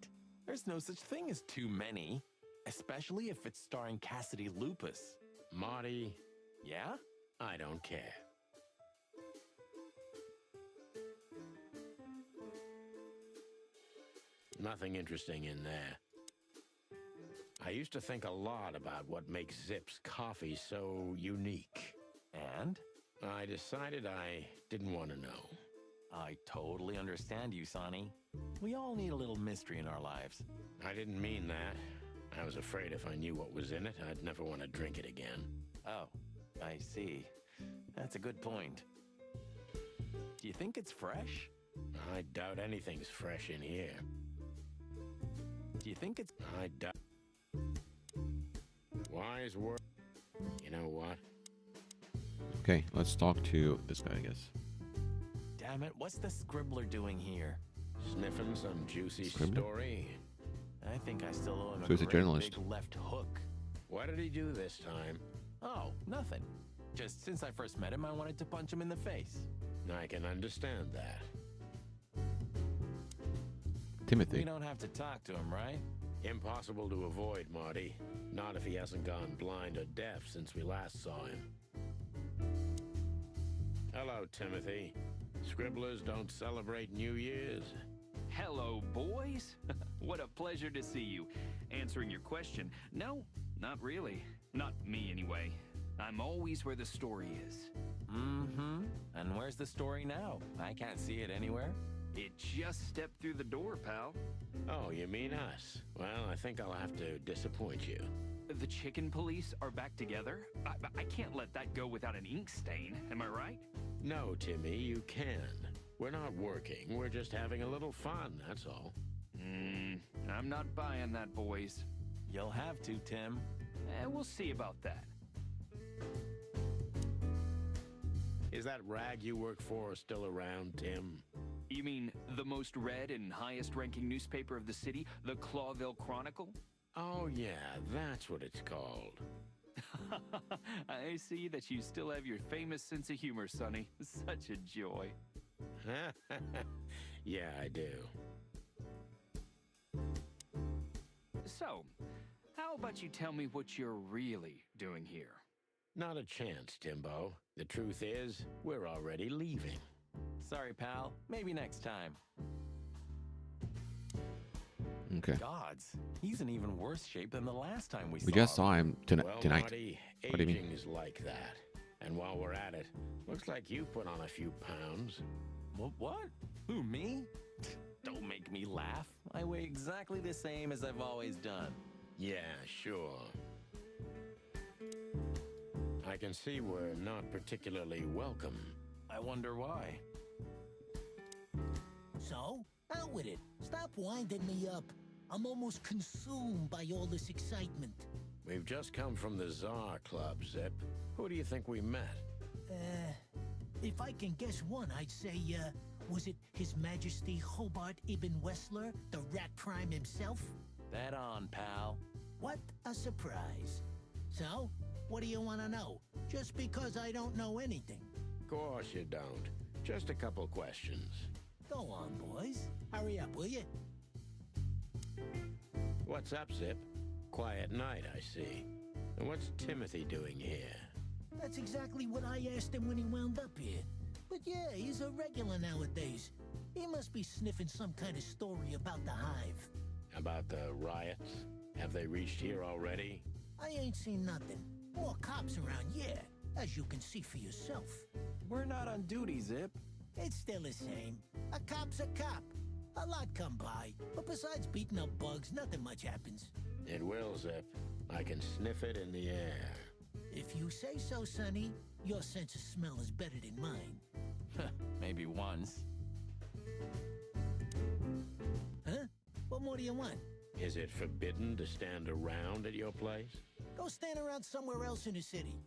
There's no such thing as too many. Especially if it's starring Cassidy Lupus. Marty, Yeah? I don't care. Nothing interesting in there. I used to think a lot about what makes Zip's coffee so unique. And? I decided I didn't want to know. I totally understand you, Sonny. We all need a little mystery in our lives. I didn't mean that. I was afraid if I knew what was in it, I'd never want to drink it again. Oh, I see. That's a good point. Do you think it's fresh? I doubt anything's fresh in here. Do you think it's... I doubt... Wise word. You know what? Okay, let's talk to this guy, I guess. Damn it, what's the scribbler doing here? Sniffing some juicy Scribbler? story. I think I still owe him So a he's a great journalist. big left hook. What did he do this time? Oh, nothing. Just since I first met him, I wanted to punch him in the face. I can understand that. Timothy. We don't have to talk to him, right? Impossible to avoid, Marty. Not if he hasn't gone blind or deaf since we last saw him. Hello, Timothy. Scribblers don't celebrate New Year's. Hello, boys. What a pleasure to see you. Answering your question, no, not really. Not me, anyway. I'm always where the story is. Mm-hmm. And where's the story now? I can't see it anywhere. It just stepped through the door, pal. Oh, you mean us? Well, I think I'll have to disappoint you. The chicken police are back together? I can't let that go without an ink stain, am I right? No, Timmy, you can. We're not working. We're just having a little fun, that's all. I'm not buying that, boys. You'll have to, Tim. We'll see about that. Is that rag you work for still around, Tim? You mean the most read and highest-ranking newspaper of the city, the Clawville Chronicle? Oh, yeah, that's what it's called. I see that you still have your famous sense of humor, Sonny. Such a joy. Yeah, I do. So, how about you tell me what you're really doing here? Not a chance, Timbo. The truth is, we're already leaving. Sorry, pal. Maybe next time. Okay. Gods, he's in even worse shape than the last time we saw We just him. saw him Well, tonight. Marty, What do you mean? aging is like that. And while we're at it, looks like you put on a few pounds. What? Who, me? Don't make me laugh. I weigh exactly the same as I've always done. Yeah, sure. I can see we're not particularly welcome. I wonder why. So, out with it. Stop winding me up. I'm almost consumed by all this excitement. We've just come from the Tsar Club, Zip. Who do you think we met? If I can guess one, I'd say, was it His Majesty Hobart Ibn Wessler, the Rat Prime himself? That on, pal. What a surprise. So, what do you want to know? Just because I don't know anything. Of course you don't. Just a couple questions. Go on, boys. Hurry up, will you? What's up, Zip? Quiet night, I see. And what's Timothy doing here? That's exactly what I asked him when he wound up here. But yeah, he's a regular nowadays. He must be sniffing some kind of story about the Hive. About the riots? Have they reached here already? I ain't seen nothing. More cops around, yeah, as you can see for yourself. We're not on duty, Zip. It's still the same. A cop's a cop. A lot come by, but besides beating up bugs, nothing much happens. It will, Zip. I can sniff it in the air. If you say so, Sonny, your sense of smell is better than mine. Maybe once. Huh? What more do you want? Is it forbidden to stand around at your place? Go stand around somewhere else in the city.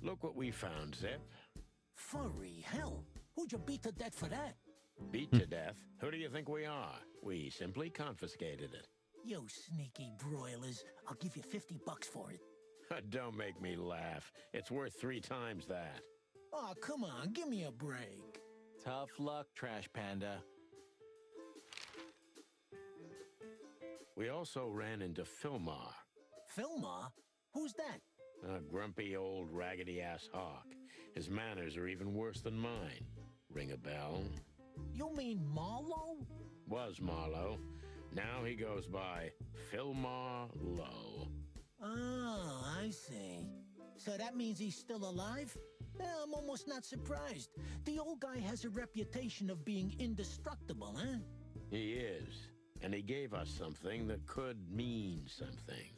Look what we found, Zip. Furry hell. Who'd you beat to death for that? Beat to death? Who do you think we are? We simply confiscated it. You sneaky broilers. I'll give you $50 for it. Don't make me laugh. It's worth 3 times that. Oh, come on. Give me a break. Tough luck, Trash Panda. We also ran into Filmar, Filmar? Who's that? a grumpy old raggedy-ass hawk. His manners are even worse than mine. Ring a bell? You mean Marlowe? Was Marlowe. Now he goes by Filmar Lowe. Oh, I see. So that means he's still alive? I'm almost not surprised. The old guy has a reputation of being indestructible, huh? He is. And he gave us something that could mean something.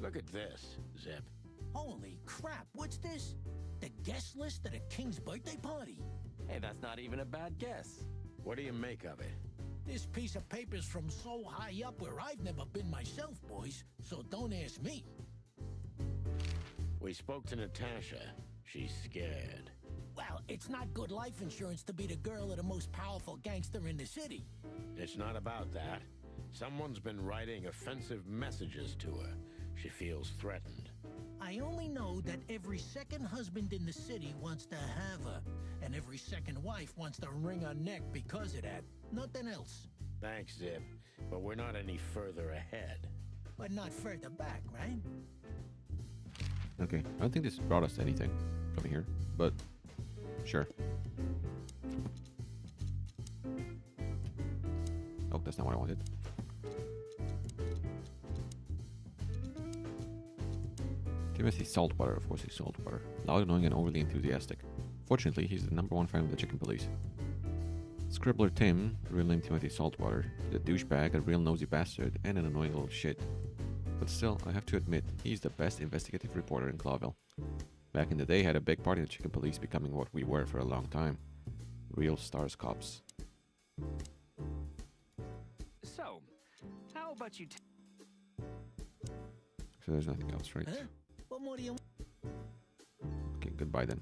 Look at this, Zip. Holy crap, what's this? The guest list at a king's birthday party? Hey, that's not even a bad guess. What do you make of it? This piece of paper's from so high up where I've never been myself, boys, so don't ask me. We spoke to Natasha. She's scared. Well, it's not good life insurance to be the girl of the most powerful gangster in the city. It's not about that. Someone's been writing offensive messages to her. She feels threatened. I only know that every second husband in the city wants to have her, and every second wife wants to wring her neck because of that. Nothing else. Thanks, Zip, but we're not any further ahead. But not further back, right? Okay, I don't think this brought us to anything from here, but sure. Oh, that's not what I wanted. Timothy Saltwater, of course he's Saltwater. Loud, annoying, and overly enthusiastic. Fortunately, he's the #1 fan of the chicken police. Scribbler Tim, real name Timothy Saltwater, is a douchebag, a real nosy bastard, and an annoying little shit. But still, I have to admit, he's the best investigative reporter in Clawville. Back in the day, had a big part in the chicken police becoming what we were for a long time. Real stars cops. So, how about you So there's nothing else, right? Huh? What more do you want? Okay, goodbye then.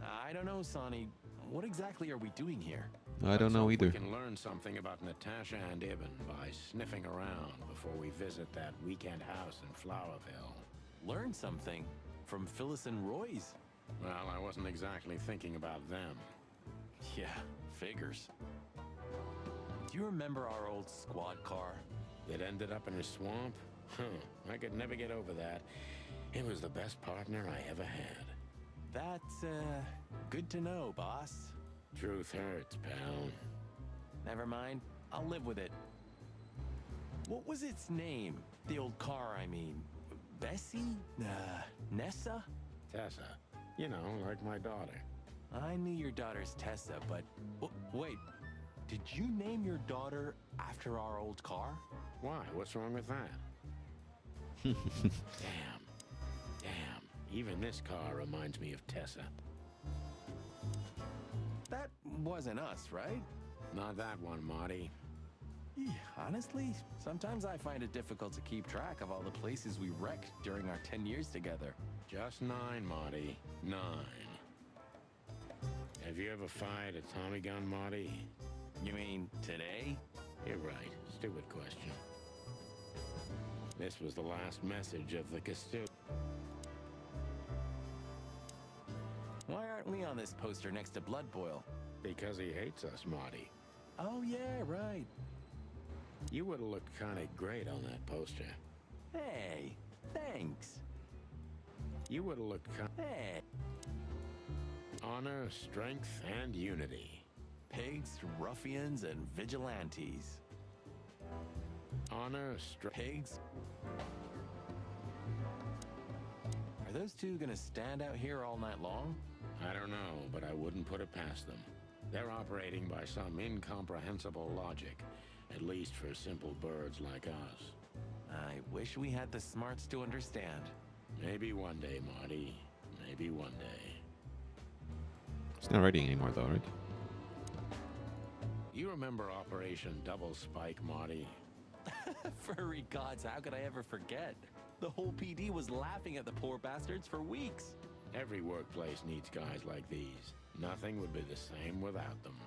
I don't know, Sonny. What exactly are we doing here? I don't Let's know hope either. We can learn something about Natasha and Ibn by sniffing around before we visit that weekend house in Flowerville. Learn something from Phyllis and Roy's. Well, I wasn't exactly thinking about them. Yeah, figures. Do you remember our old squad car? It ended up in a swamp? Huh, I could never get over that. It was the best partner I ever had. That's, good to know, boss. Truth hurts, pal. Never mind. I'll live with it. What was its name? The old car, I mean. Bessie? Nessa? Tessa. You know, like my daughter. I knew your daughter's Tessa, but... wait. Did you name your daughter after our old car? Why? What's wrong with that? Damn. Even this car reminds me of Tessa. That wasn't us, right? Not that one, Marty. Honestly, sometimes I find it difficult to keep track of all the places we wrecked during our 10 years together. Just 9, Marty. 9. Have you ever fired a Tommy gun, Marty? You mean today? You're right. Stupid question. This was the last message of the custodian. Why aren't we on this poster next to Blood Boil? Because he hates us, Marty. Oh, yeah, right. You would have looked kind of great on that poster. Hey, thanks. You would have looked kind Hey. Honor, strength, and unity. Pigs, ruffians, and vigilantes. Honor, strength. Pigs? Are those two gonna stand out here all night long? I don't know, but I wouldn't put it past them. They're operating by some incomprehensible logic, at least for simple birds like us. I wish we had the smarts to understand. Maybe one day, Marty. Maybe one day. It's not writing anymore, though, right? You remember Operation Double Spike, Marty? Furry gods, how could I ever forget? The whole PD was laughing at the poor bastards for weeks. Every workplace needs guys like these. Nothing would be the same without them.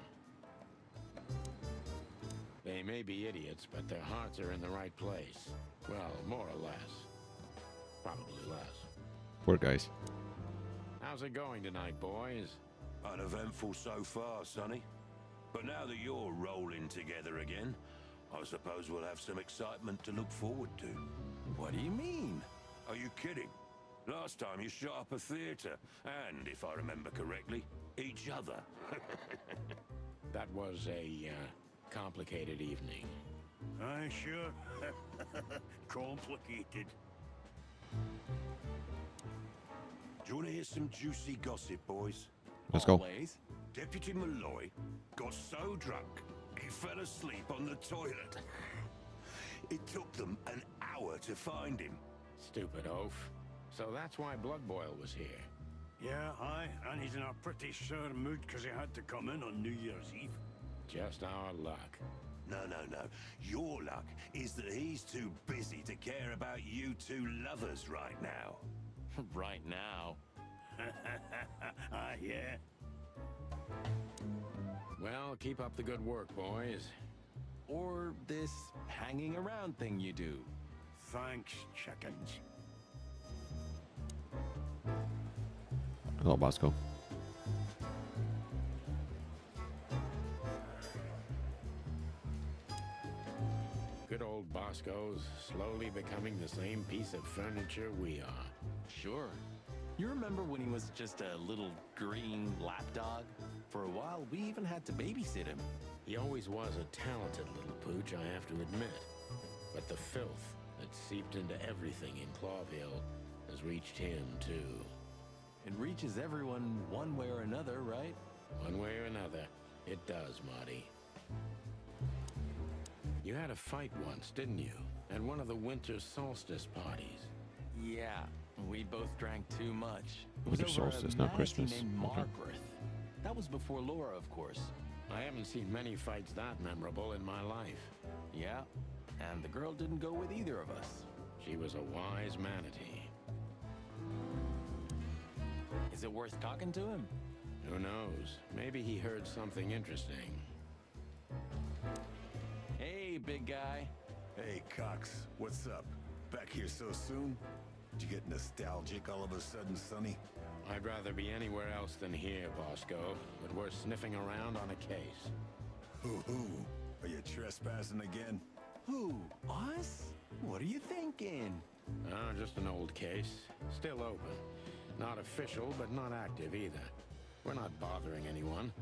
They may be idiots, but their hearts are in the right place. Well, more or less. Probably less. Poor guys. How's it going tonight, boys? Uneventful so far, Sonny. But now that you're rolling together again, I suppose we'll have some excitement to look forward to. What do you mean? Are you kidding? Last time you shot up a theater, and, if I remember correctly, each other. That was a, complicated evening. Aye, sure. Complicated. Do you want to hear some juicy gossip, boys? Let's go. Always. Deputy Malloy got so drunk, he fell asleep on the toilet. It took them an hour to find him. Stupid oaf. So that's why Blood Boil was here. Yeah, aye, and he's in a pretty sour mood because he had to come in on New Year's Eve. Just our luck. No. Your luck is that he's too busy to care about you two lovers right now. Right now. Ah, yeah. Well, keep up the good work, boys. Or this hanging around thing you do. Thanks, chickens. Hello, Bosco. Good old Bosco's slowly becoming the same piece of furniture we are. Sure. You remember when he was just a little green lapdog? For a while, we even had to babysit him. He always was a talented little pooch, I have to admit. But the filth that seeped into everything in Clawville has reached him, too. It reaches everyone one way or another, right? One way or another, it does, Marty. You had a fight once, didn't you? At one of the winter solstice parties. Yeah, we both drank too much. It Winter was over solstice, a not manatee Christmas. named Okay. Margaret. That was before Laura, of course. I haven't seen many fights that memorable in my life. Yeah, and the girl didn't go with either of us. She was a wise manatee. Is it worth talking to him? Who knows? Maybe he heard something interesting. big guy. Hey, Cox, what's up? Back here so soon? Did you get nostalgic all of a sudden, Sonny? I'd rather be anywhere else than here, Bosco, but we're sniffing around on a case. Hoo-hoo. Are you trespassing again? Who? Us? What are you thinking? Just an old case. Still open. Not official, but not active either. We're not bothering anyone.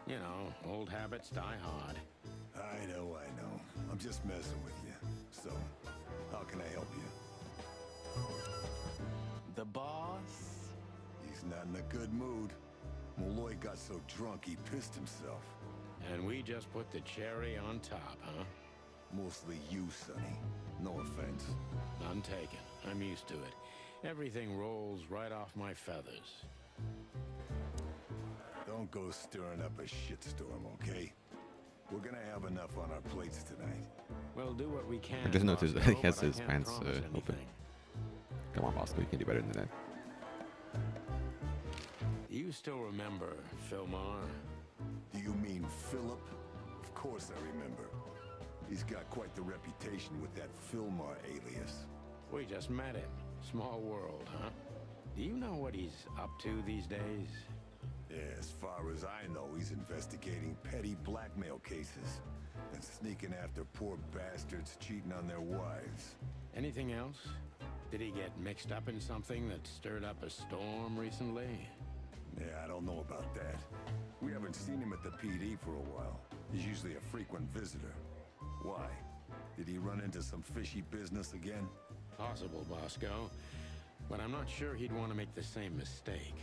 You know, old habits die hard. I know. I'm just messing with you. So, how can I help you? The boss? He's not in a good mood. Molloy got so drunk he pissed himself. And we just put the cherry on top, huh? Mostly you, Sonny. No offense. None taken. I'm used to it. Everything rolls right off my feathers. Don't go stirring up a shitstorm, okay? We're gonna have enough on our plates tonight. We'll do what we can. I just noticed that Bosco, he has but I his can't pants promise open. anything. Come on, Bosco, you can do better than that. You still remember Philmar? Do you mean Philip? Of course I remember. He's got quite the reputation with that Philmar alias. We just met him. Small world, huh? Do you know what he's up to these days? Yeah, as far as I know, he's investigating petty blackmail cases and sneaking after poor bastards cheating on their wives. Anything else? Did he get mixed up in something that stirred up a storm recently? Yeah, I don't know about that. We haven't seen him at the PD for a while. He's usually a frequent visitor. Why? Did he run into some fishy business again? Possible, Bosco. But I'm not sure he'd want to make the same mistake.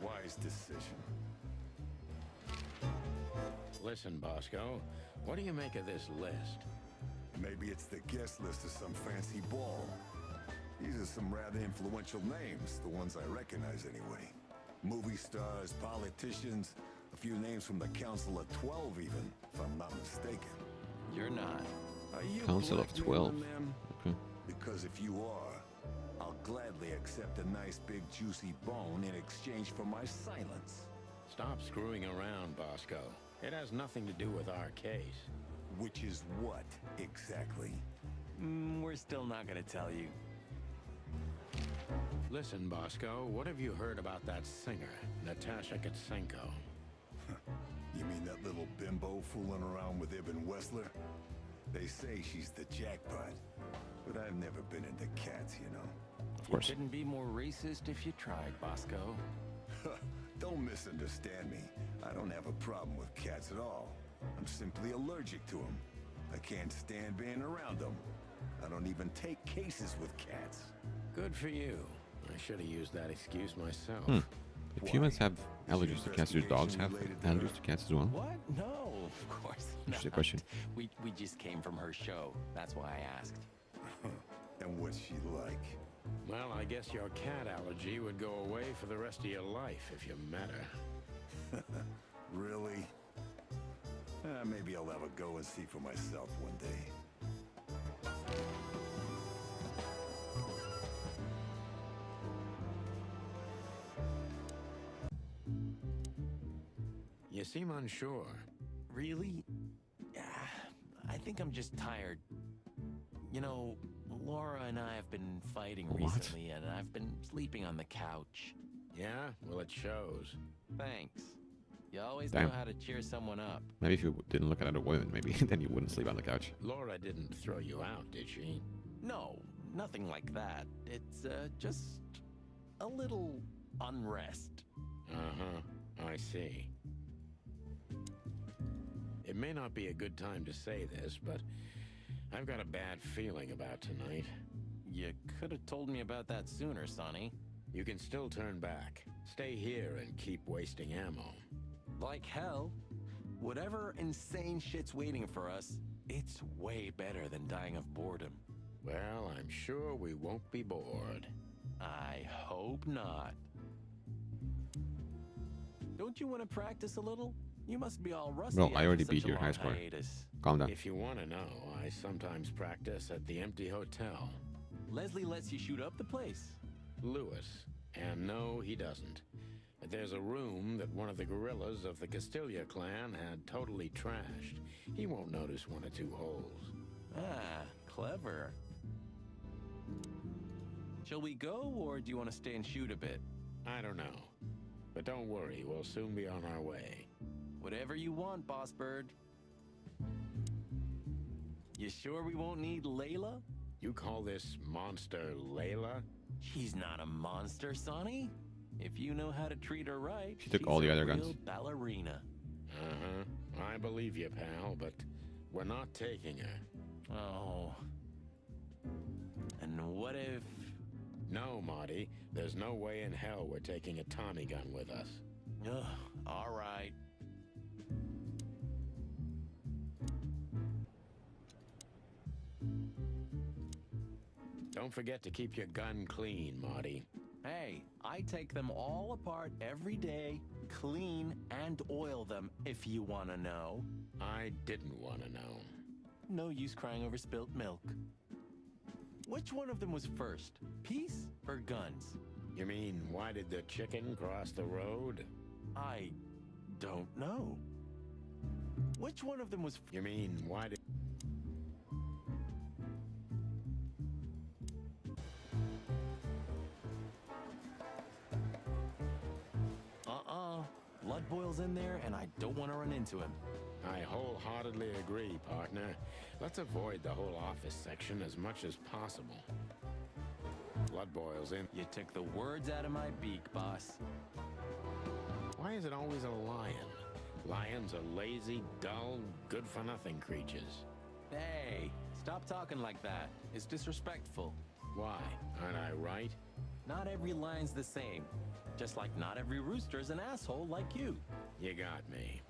Wise decision. Listen, Bosco, what do you make of this list? Maybe it's the guest list of some fancy ball. These are some rather influential names, the ones I recognize anyway. Movie stars, politicians, a few names from the Council of 12 even, if I'm not mistaken. You're not. Are you Council of blackmailing 12. them? Okay. Because if you are, I'll gladly accept a nice big juicy bone in exchange for my silence. Stop screwing around, Bosco. It has nothing to do with our case. Which is what, exactly? We're still not gonna tell you. Listen, Bosco, what have you heard about that singer, Natasha Katsenko? You mean that little bimbo fooling around with Ibn Wessler? They say she's the jackpot, but I've never been into cats, you know. Of course. You couldn't be more racist if you tried, Bosco. Don't misunderstand me. I don't have a problem with cats at all. I'm simply allergic to them. I can't stand being around them. I don't even take cases with cats. Good for you. I should have used that excuse myself. If Why? humans have Is your allergies to cats, do dogs have investigation related to her? allergies to cats as well? What? No, of course not. Interesting question. We just came from her show. That's why I asked. And what's she like? Well, I guess your cat allergy would go away for the rest of your life if you met her. Really? Maybe I'll have a go and see for myself one day. You seem unsure. Really? I think I'm just tired. You know, Laura and I have been fighting What? recently, and I've been sleeping on the couch. Yeah? Well, it shows. Thanks. You always Damn. know how to cheer someone up. Maybe if you didn't look at other women, maybe then you wouldn't sleep on the couch. Laura didn't throw you out, did she? No, nothing like that. It's just a little unrest. Uh-huh. I see. It may not be a good time to say this, but I've got a bad feeling about tonight. You could have told me about that sooner, Sonny. You can still turn back. Stay here and keep wasting ammo. Like hell. Whatever insane shit's waiting for us, it's way better than dying of boredom. Well, I'm sure we won't be bored. I hope not. Don't you want to practice a little? You must be all rusty. Bro, I after already such beat a your high long score. hiatus. Calm down. If you want to know, I sometimes practice at the empty hotel. Leslie lets you shoot up the place. Lewis. And no, he doesn't. There's a room that one of the guerrillas of the Castilla clan had totally trashed. He won't notice one or two holes. clever. Shall we go, or do you want to stay and shoot a bit? I don't know. But don't worry, we'll soon be on our way. Whatever you want, Boss Bird. You sure we won't need Layla? You call this monster Layla? She's not a monster, Sonny. If you know how to treat her right, She took she's all the a other real guns. ballerina. Uh-huh. I believe you, pal, but we're not taking her. Oh. And what if... No, Marty. There's no way in hell we're taking a Tommy gun with us. Ugh, all right. Don't forget to keep your gun clean, Marty. Hey, I take them all apart every day, clean and oil them, if you want to know. I didn't want to know. No use crying over spilt milk. Which one of them was first, peace or guns? You mean, why did the chicken cross the road? I don't know. Which one of them was... You mean, why did... Blood boils in there, and I don't want to run into him. I wholeheartedly agree, partner. Let's avoid the whole office section as much as possible. Blood boils in. You took the words out of my beak, boss. Why is it always a lion? Lions are lazy, dull, good-for-nothing creatures. Hey, stop talking like that. It's disrespectful. Why? Aren't I right? Not every lion's the same. Just like not every rooster's an asshole like you. You got me.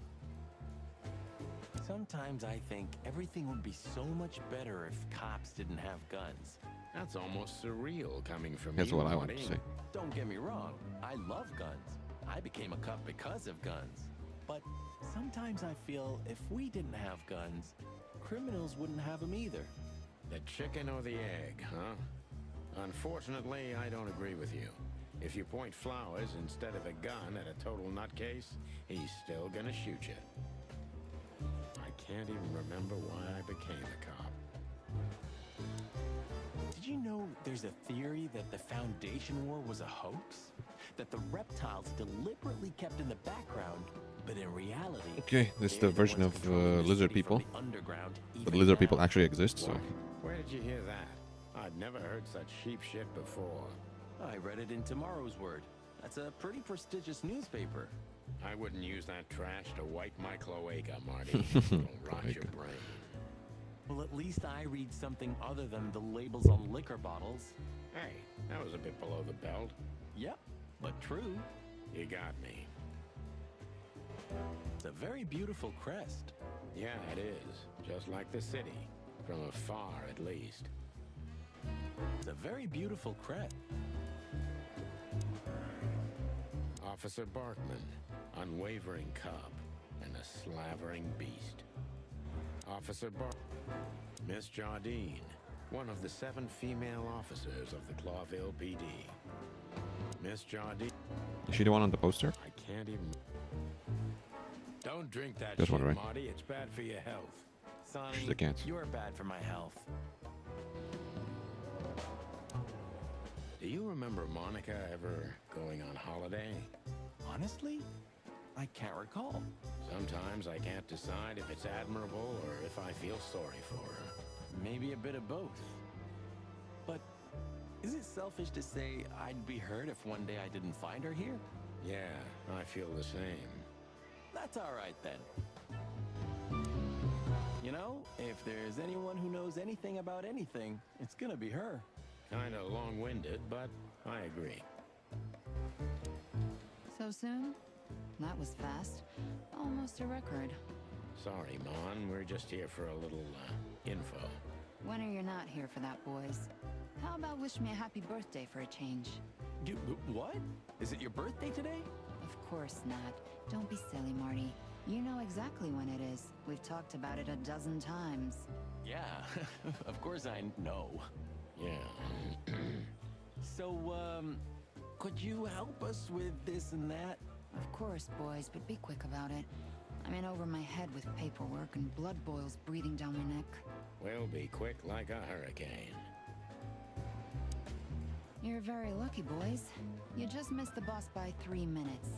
Sometimes I think everything would be so much better if cops didn't have guns. That's almost surreal coming from That's you, what I want to Marty. say. Don't get me wrong, I love guns. I became a cop because of guns. But sometimes I feel if we didn't have guns, criminals wouldn't have them either. The chicken or the egg, huh? Unfortunately, I don't agree with you. If you point flowers instead of a gun at a total nutcase, he's still gonna shoot you. I can't even remember why I became a cop. Did you know there's a theory that the Foundation War was a hoax? That the reptiles deliberately kept in the background, but in reality... Okay, this is they're the version ones of controlling the lizard city from people. the underground But even lizard now. people actually exist, so... What? Where did you hear that? I've never heard such sheep shit before. I read it in Tomorrow's Word. That's a pretty prestigious newspaper. I wouldn't use that trash to wipe my cloaca, Marty. It'll rot your brain. Well, at least I read something other than the labels on liquor bottles. Hey, that was a bit below the belt. Yep, but true. You got me. It's a very beautiful crest. Yeah, it is. Just like the city. From afar, at least. It's a very beautiful crest. Officer Barkman, unwavering cop, and a slavering beast. Officer Miss Jardine, one of the 7 female officers of the Clawville PD. Miss Jardine... Is she the one on the poster? I can't even... Don't drink that Just shit, wondering. Marty. It's bad for your health. Sonny, She's a cat. you're bad for my health. Do you remember Monica ever going on holiday? Honestly, I can't recall. Sometimes I can't decide if it's admirable or if I feel sorry for her. Maybe a bit of both. But is it selfish to say I'd be hurt if one day I didn't find her here? Yeah, I feel the same. That's all right then. You know, if there's anyone who knows anything about anything, it's gonna be her. Kinda long-winded, but I agree. So soon? That was fast. Almost a record. Sorry, Mon. We're just here for a little, info. When are you not here for that, boys? How about wish me a happy birthday for a change? What? Is it your birthday today? Of course not. Don't be silly, Marty. You know exactly when it is. We've talked about it a dozen times. Yeah, of course I know. Yeah. So, could you help us with this and that? Of course, boys, but be quick about it. I'm in over my head with paperwork and blood boils breathing down my neck. We'll be quick like a hurricane. You're very lucky, boys. You just missed the boss by 3 minutes.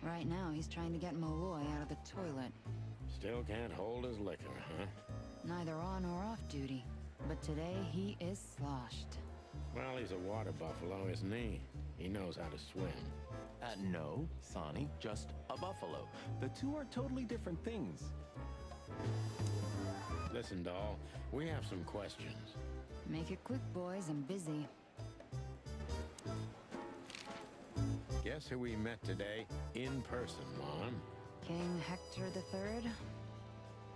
Right now, he's trying to get Malloy out of the toilet. Still can't hold his liquor, huh? Neither on or off duty. But today, he is sloshed. Well, he's a water buffalo, isn't he? He knows how to swim. No, Sonny, just a buffalo. The two are totally different things. Listen, doll, we have some questions. Make it quick, boys. I'm busy. Guess who we met today in person, Mom? King Hector III?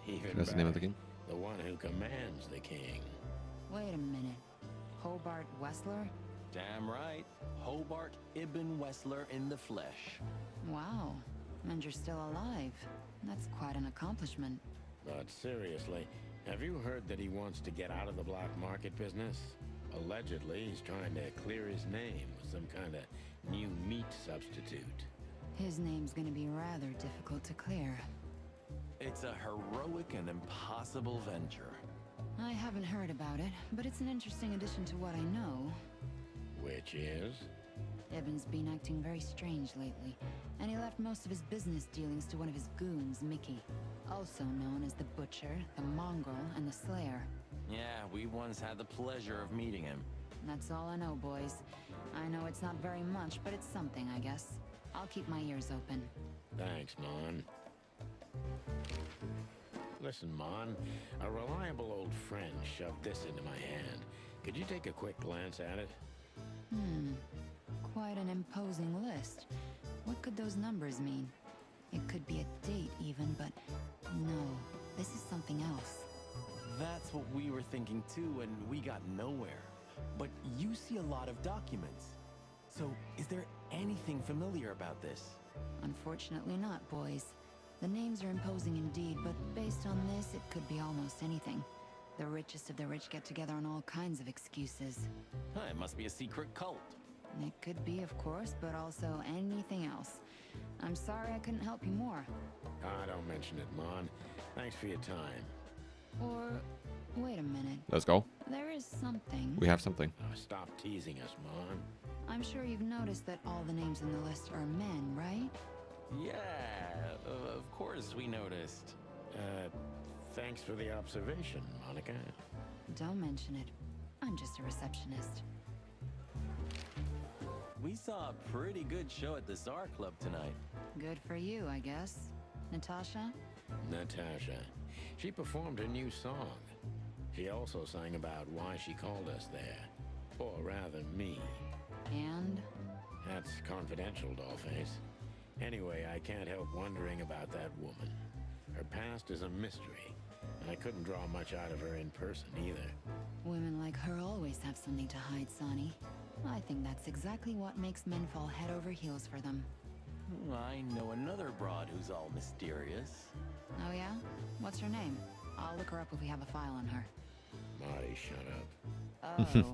Even That's the name of the better, king? the one who commands the king. Wait a minute. Hobart Wessler? Damn right. Hobart Ibn Wessler in the flesh. Wow. And you're still alive. That's quite an accomplishment. But seriously, have you heard that he wants to get out of the black market business? Allegedly, he's trying to clear his name with some kind of new meat substitute. His name's gonna be rather difficult to clear. It's a heroic and impossible venture. I haven't heard about it, but it's an interesting addition to what I know. Which is? Ibn's been acting very strange lately, and he left most of his business dealings to one of his goons, Mickey. Also known as the Butcher, the Mongrel, and the Slayer. Yeah, we once had the pleasure of meeting him. That's all I know, boys. I know it's not very much, but it's something, I guess. I'll keep my ears open. Thanks, Mon. Listen, Mon, a reliable old friend shoved this into my hand. Could you take a quick glance at it? Quite an imposing list. What could those numbers mean? It could be a date even, but no, this is something else. That's what we were thinking too, and we got nowhere. But you see a lot of documents. So, is there anything familiar about this? Unfortunately not, boys. The names are imposing indeed, but based on this, it could be almost anything. The richest of the rich get together on all kinds of excuses. It must be a secret cult. It could be, of course, but also anything else. I'm sorry I couldn't help you more. Ah, don't mention it, Mon. Thanks for your time. Or, wait a minute. Let's go. There is something. We have something. Oh, stop teasing us, Mon. I'm sure you've noticed that all the names in the list are men, right? Yeah, of course we noticed. Thanks for the observation, Monica. Don't mention it. I'm just a receptionist. We saw a pretty good show at the Tsar Club tonight. Good for you, I guess. Natasha? Natasha. She performed a new song. She also sang about why she called us there. Or rather, me. And? That's confidential, Dollface. Anyway, I can't help wondering about that woman. Her past is a mystery, and I couldn't draw much out of her in person either. Women like her always have something to hide, Sonny. I think that's exactly what makes men fall head over heels for them. I know another broad who's all mysterious. Oh yeah? What's her name? I'll look her up if we have a file on her. Marty, shut up. Oh,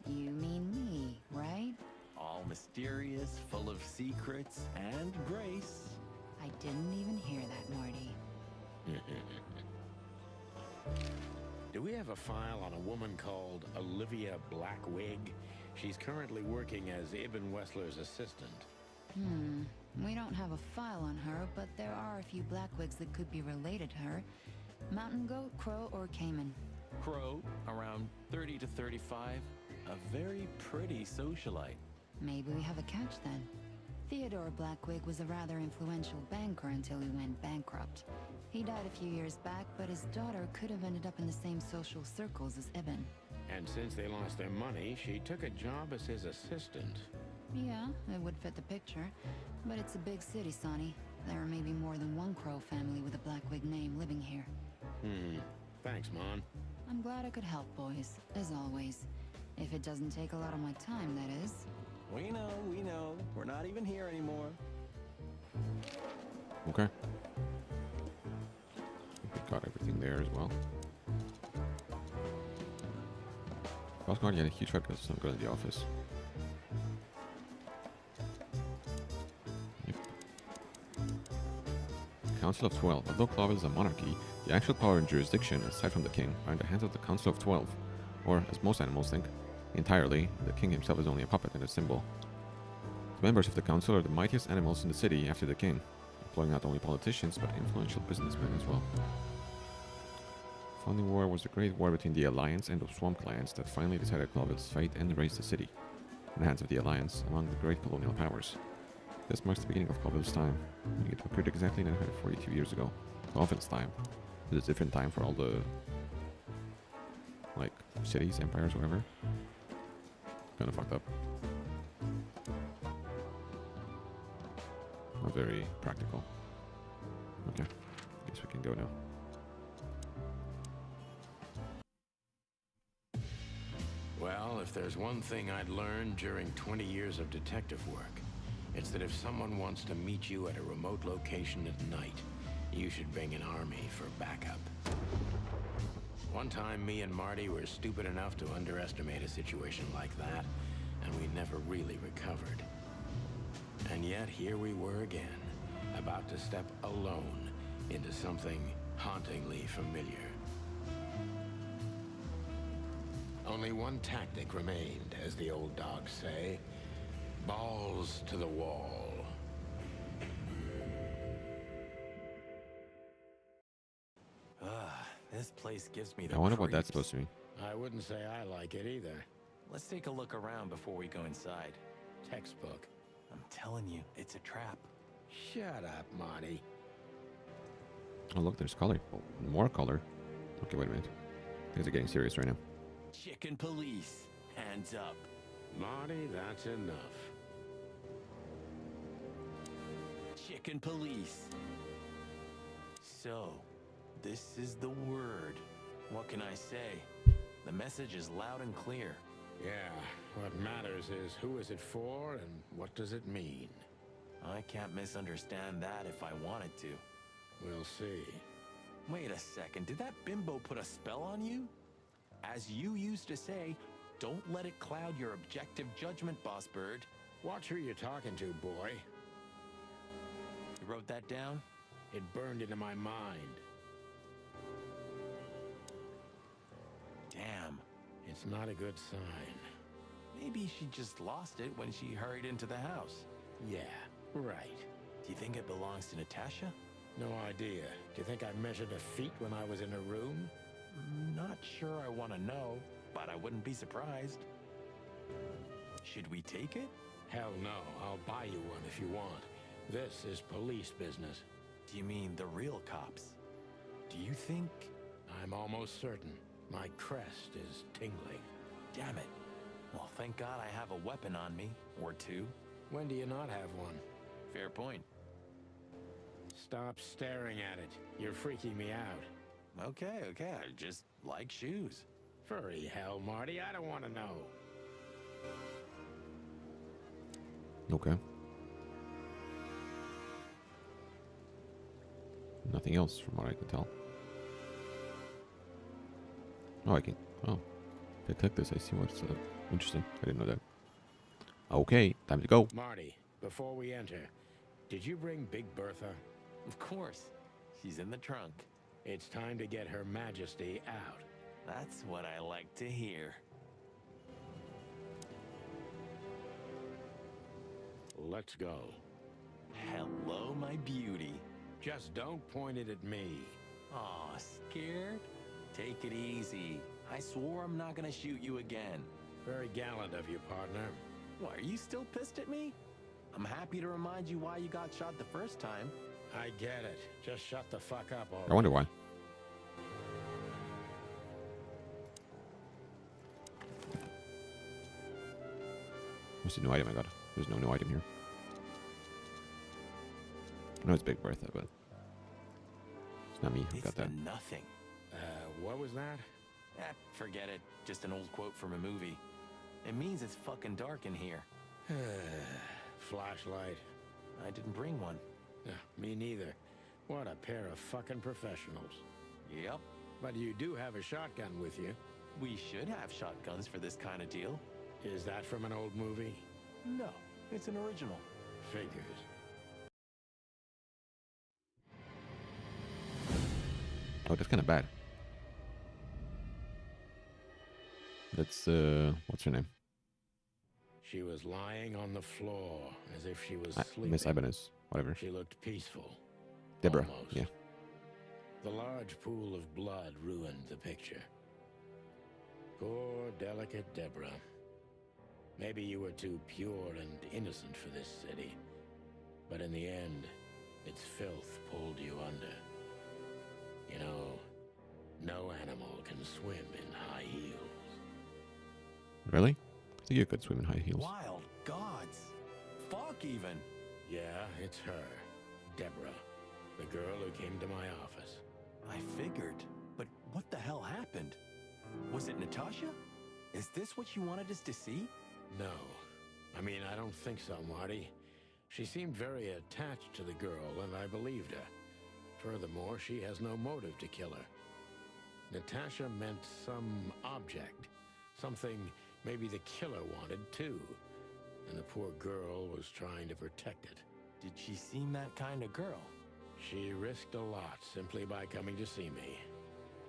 you mean me, right? All mysterious, full of secrets, and grace. I didn't even hear that, Marty. Do we have a file on a woman called Olivia Blackwig? She's currently working as Ibn Wessler's assistant. We don't have a file on her, but there are a few Blackwigs that could be related to her. Mountain Goat, Crow, or Cayman. Crow, around 30 to 35. A very pretty socialite. Maybe we have a catch then. Theodore Blackwig was a rather influential banker until he went bankrupt. He died a few years back, but his daughter could have ended up in the same social circles as Ibn. And since they lost their money, she took a job as his assistant. Yeah, it would fit the picture. But it's a big city, Sonny. There are maybe more than one Crow family with a Blackwig name living here. Thanks, Mon. I'm glad I could help, boys, as always. If it doesn't take a lot of my time, that is. We know. We're not even here anymore. Okay. We got everything there as well. Boss Guard, yeah, a huge fight because it's not good in the office. Yep. Council of 12. Although Clovis is a monarchy, The actual power and jurisdiction, aside from the king, are in the hands of the Council of 12, or, as most animals think, entirely, the king himself is only a puppet and a symbol. The members of the council are the mightiest animals in the city after the king, employing not only politicians but influential businessmen as well. Founding War was a great war between the Alliance and the Swamp Clans that finally decided Clawville's fate and raised the city, in the hands of the Alliance, among the great colonial powers. This marks the beginning of Clawville's time, when it appeared exactly 942 years ago. Clawville's time. It's a different time for all the, like, cities, empires, whatever. Kinda fucked up. Not very practical. Okay, guess we can go now. Well, if there's one thing I'd learned during 20 years of detective work, it's that if someone wants to meet you at a remote location at night, you should bring an army for backup. One time, me and Marty were stupid enough to underestimate a situation like that, and we never really recovered. And yet, here we were again, about to step alone into something hauntingly familiar. Only one tactic remained, as the old dogs say. Balls to the wall. This place gives me the I wonder what creeps. that's supposed to mean. I wouldn't say I like it either. Let's take a look around before we go inside. Textbook. I'm telling you, it's a trap. Shut up, Marty. Oh look, there's color. Oh, more color. Okay, wait a minute. Things are getting serious right now. Chicken police, hands up. Marty, that's enough. Chicken police. So, this is the word. What can I say? The message is loud and clear. Yeah, what matters is who is it for and what does it mean? I can't misunderstand that if I wanted to. We'll see. Wait a second, did that bimbo put a spell on you? As you used to say, don't let it cloud your objective judgment, Boss Bird. Watch who you're talking to, boy. You wrote that down? It burned into my mind. Damn. It's not a good sign. Maybe she just lost it when she hurried into the house. Yeah, right. Do you think it belongs to Natasha? No idea. Do you think I measured her feet when I was in her room? Not sure I want to know, but I wouldn't be surprised. Should we take it? Hell no. I'll buy you one if you want. This is police business. Do you mean the real cops? Do you think... I'm almost certain. My crest is tingling. Damn it. Well, thank God I have a weapon on me. Or two. When do you not have one? Fair point. Stop staring at it. You're freaking me out. Okay. I just like shoes. Furry hell, Marty. I don't want to know. Okay. Nothing else from what I can tell. Oh, I can... Oh. If I click this, I see what's interesting. I didn't know that. Okay, time to go. Marty, before we enter, did you bring Big Bertha? Of course. She's in the trunk. It's time to get Her Majesty out. That's what I like to hear. Let's go. Hello, my beauty. Just don't point it at me. Aw, scared? Take it easy. I swore I'm not gonna shoot you again. Very gallant of you, partner. What, are you still pissed at me? I'm happy to remind you why you got shot the first time. I get it. Just shut the fuck up already. I wonder why. What's the new item I got? There's no new item here. I know it's Big Bertha, but it's not me who got that. It's nothing. What was that? Forget it. Just an old quote from a movie. It means it's fucking dark in here. Flashlight. I didn't bring one. Me neither. What a pair of fucking professionals. Yep. But you do have a shotgun with you. We should have shotguns for this kind of deal. Is that from an old movie? No, it's an original. Figures. Oh, that's kind of bad. That's, what's her name? She was lying on the floor as if she was sleeping. Miss Ibanez, whatever. She looked peaceful. Deborah, Almost. yeah. The large pool of blood ruined the picture. Poor, delicate Deborah. Maybe you were too pure and innocent for this city. But in the end, its filth pulled you under. You know, no animal can swim in high heels. Really? I think you could swim in high heels. Wild gods. Fuck even. Yeah, it's her. Deborah. The girl who came to my office. I figured. But what the hell happened? Was it Natasha? Is this what you wanted us to see? No. I mean, I don't think so, Marty. She seemed very attached to the girl, and I believed her. Furthermore, she has no motive to kill her. Natasha meant some object. Something maybe the killer wanted, too. And the poor girl was trying to protect it. Did she seem that kind of girl? She risked a lot simply by coming to see me.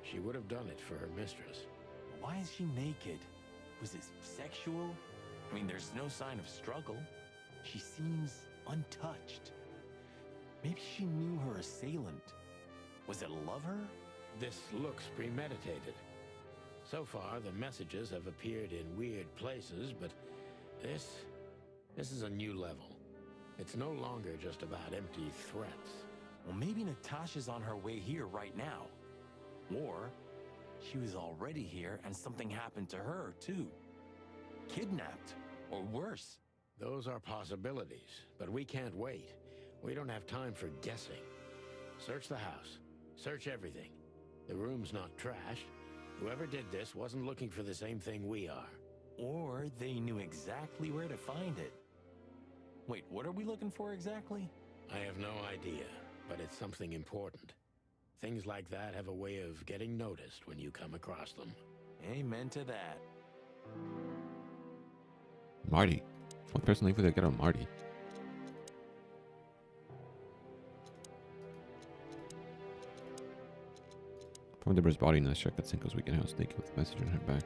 She would have done it for her mistress. Why is she naked? Was it sexual? I mean, there's no sign of struggle. She seems untouched. Maybe she knew her assailant. Was it a lover? This looks premeditated. So far, the messages have appeared in weird places, but this is a new level. It's no longer just about empty threats. Well, maybe Natasha's on her way here right now. Or she was already here and something happened to her, too. Kidnapped, or worse. Those are possibilities, but we can't wait. We don't have time for guessing. Search the house. Search everything. The room's not trashed. Whoever did this wasn't looking for the same thing we are. Or they knew exactly where to find it. Wait, what are we looking for exactly? I have no idea, but it's something important. Things like that have a way of getting noticed when you come across them. Amen to that. Marty. What person name would they get on Marty? From Deborah's body, let's check that Cinco's weekend house naked with a message on her back.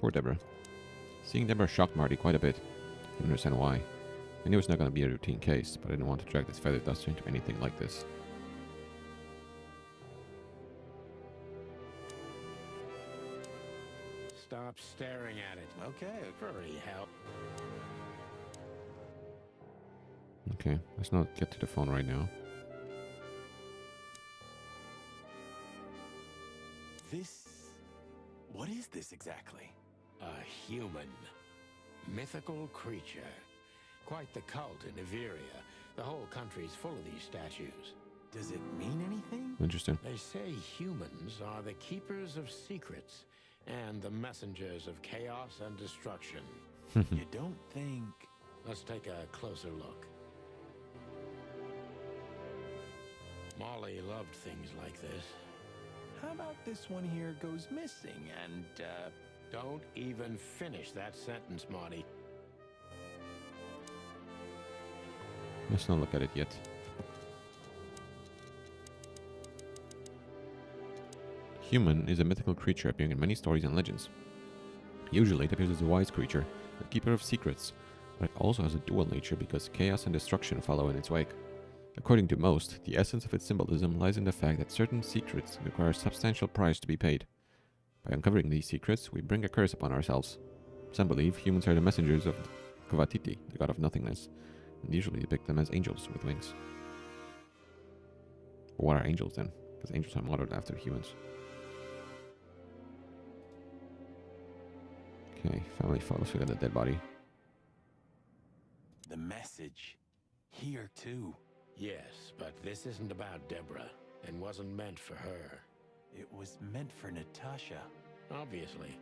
Poor Deborah. Seeing Deborah shocked Marty quite a bit. I didn't understand why. I knew it was not going to be a routine case, but I didn't want to drag this feather duster into anything like this. Stop staring at it. Okay. Hurry, hell. Okay, let's not get to the phone right now. What is this exactly? A human. Mythical creature. Quite the cult in Iveria. The whole country's full of these statues. Does it mean anything? Interesting. They say humans are the keepers of secrets and the messengers of chaos and destruction. You don't think... Let's take a closer look. Molly loved things like this. How about this one here goes missing and, Don't even finish that sentence, Marty. Let's not look at it yet. Human is a mythical creature appearing in many stories and legends. Usually it appears as a wise creature, a keeper of secrets, but it also has a dual nature because chaos and destruction follow in its wake. According to most, the essence of its symbolism lies in the fact that certain secrets require a substantial price to be paid. By uncovering these secrets, we bring a curse upon ourselves. Some believe humans are the messengers of Kvatiti, the god of nothingness, and usually depict them as angels with wings. But what are angels then? Because angels are modeled after humans. Okay, family photos, we got the dead body. the message. Here, too. Yes, but this isn't about Deborah, and wasn't meant for her. It was meant for Natasha. Obviously.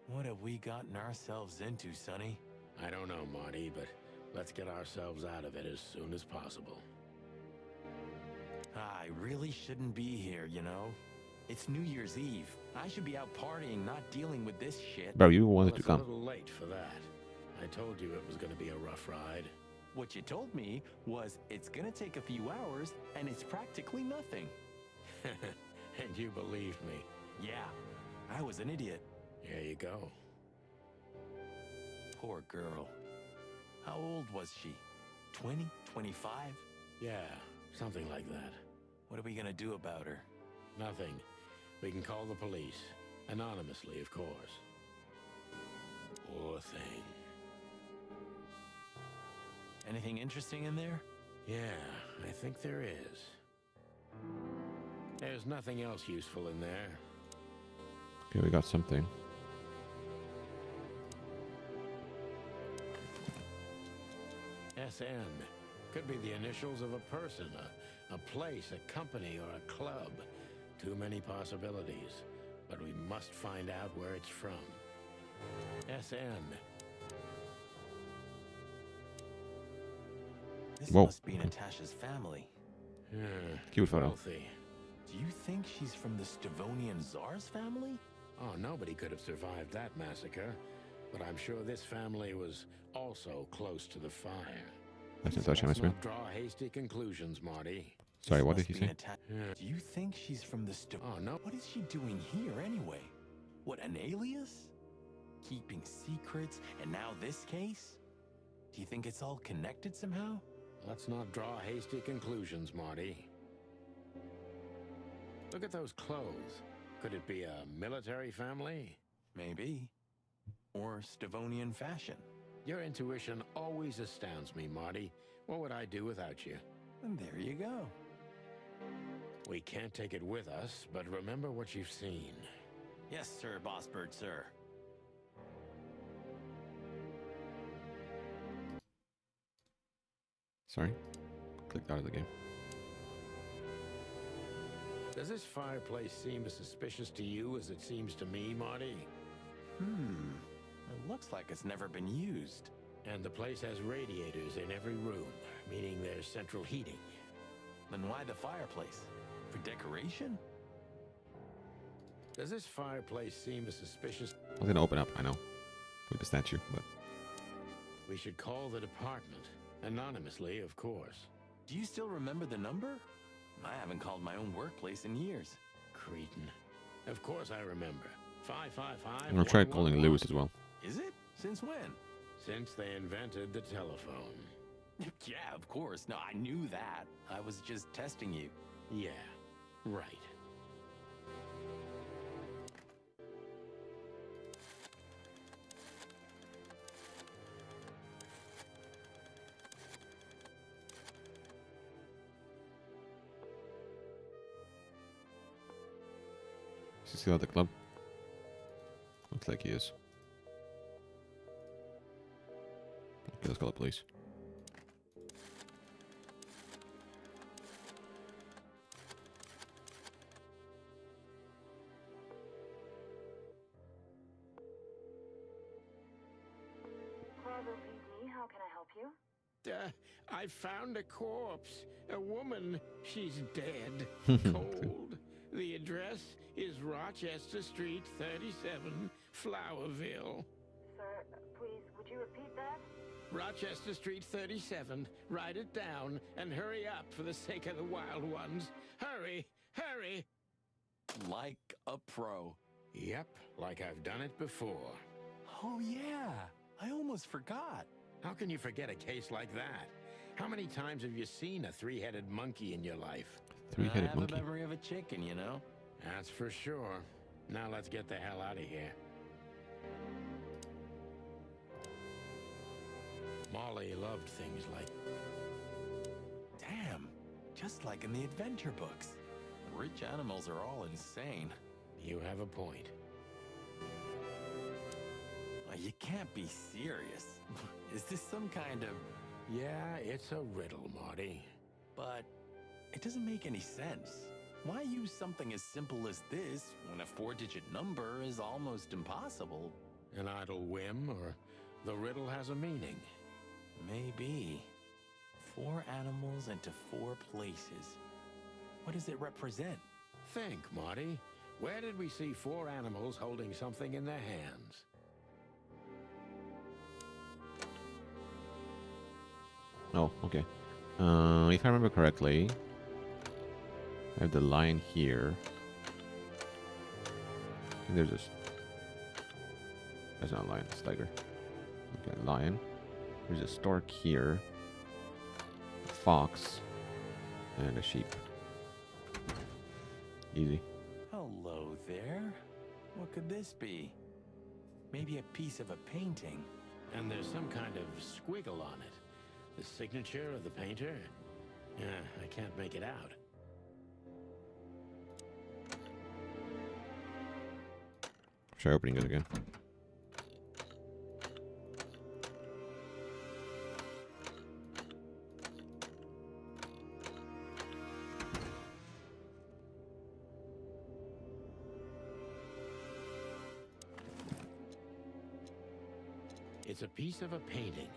What have we gotten ourselves into, Sonny? I don't know, Marty, but let's get ourselves out of it as soon as possible. I really shouldn't be here, you know? It's New Year's Eve. I should be out partying, not dealing with this shit. Bro, you wanted to It's come. a little late for that. I told you it was going to be a rough ride. What you told me was it's gonna take a few hours and it's practically nothing. And you believed me. Yeah, I was an idiot. Here you go. Poor girl. How old was she? 20? 25? Yeah, something like that. What are we gonna do about her? Nothing. We can call the police. Anonymously, of course. Poor thing. Anything interesting in there? Yeah, I think there is. There's nothing else useful in there. Okay, we got something. SN. Could be the initials of a person, a place, a company, or a club. Too many possibilities. But we must find out where it's from. SN. This Whoa. must be Natasha's family. Cute photo. Wealthy. Do you think she's from the Stavonian Tsar's family? Oh, nobody could have survived that massacre. But I'm sure this family was also close to the fire. That's Natasha, Let's man. not draw hasty conclusions, Marty. Sorry, This what must did he be say? Do you think she's from the Oh, no. What is she doing here anyway? What, an alias? Keeping secrets, and now this case? Do you think it's all connected somehow? Let's not draw hasty conclusions, Marty. Look at those clothes. Could it be a military family? Maybe. Or Stavonian fashion. Your intuition always astounds me, Marty. What would I do without you? And there you go. We can't take it with us, but remember what you've seen. Yes, sir, Boss Bird, sir. Sorry. Clicked out of the game. Does this fireplace seem as suspicious to you as it seems to me, Marty? It looks like it's never been used. And the place has radiators in every room, meaning there's central heating. Then why the fireplace? For decoration? Does this fireplace seem as suspicious? I was gonna open up, I know. With the statue, but We should call the department. Anonymously, of course. Do you still remember the number? I haven't called my own workplace in years. Cretin. Of course I remember. 555. I'm gonna try calling Lewis as well. Is it? Since when? Since they invented the telephone. Yeah, of course. No, I knew that. I was just testing you. Yeah, right. Is he still at the club? Looks like he is. Okay, let's call the police. Bravo PD, how can I help you? I found a corpse. A woman. She's dead. Cold. The address is Rochester Street, 37, Flowerville. Sir, please, would you repeat that? Rochester Street, 37. Write it down and hurry up for the sake of the wild ones. Hurry! Hurry! Like a pro. Yep, like I've done it before. Oh, yeah. I almost forgot. How can you forget a case like that? How many times have you seen a three-headed monkey in your life? I Three-headed have monkey. a memory of a chicken, you know? That's for sure. Now let's get the hell out of here. Molly loved things like... Damn. Just like in the adventure books. The rich animals are all insane. You have a point. You can't be serious. Is this some kind of... Yeah, it's a riddle, Marty. But it doesn't make any sense. Why use something as simple as this when a 4-digit number is almost impossible? An idle whim, or the riddle has a meaning. Maybe. 4 animals into 4 places. What does it represent? Think, Marty. Where did we see 4 animals holding something in their hands? Oh, okay. If I remember correctly, I have the lion here. And there's this. That's not a lion, it's a tiger. Okay, lion. There's a stork here. A fox. And a sheep. Easy. Hello there. What could this be? Maybe a piece of a painting. And there's some kind of squiggle on it. The signature of the painter? Yeah, I can't make it out. Try opening it again. It's a piece of a painting.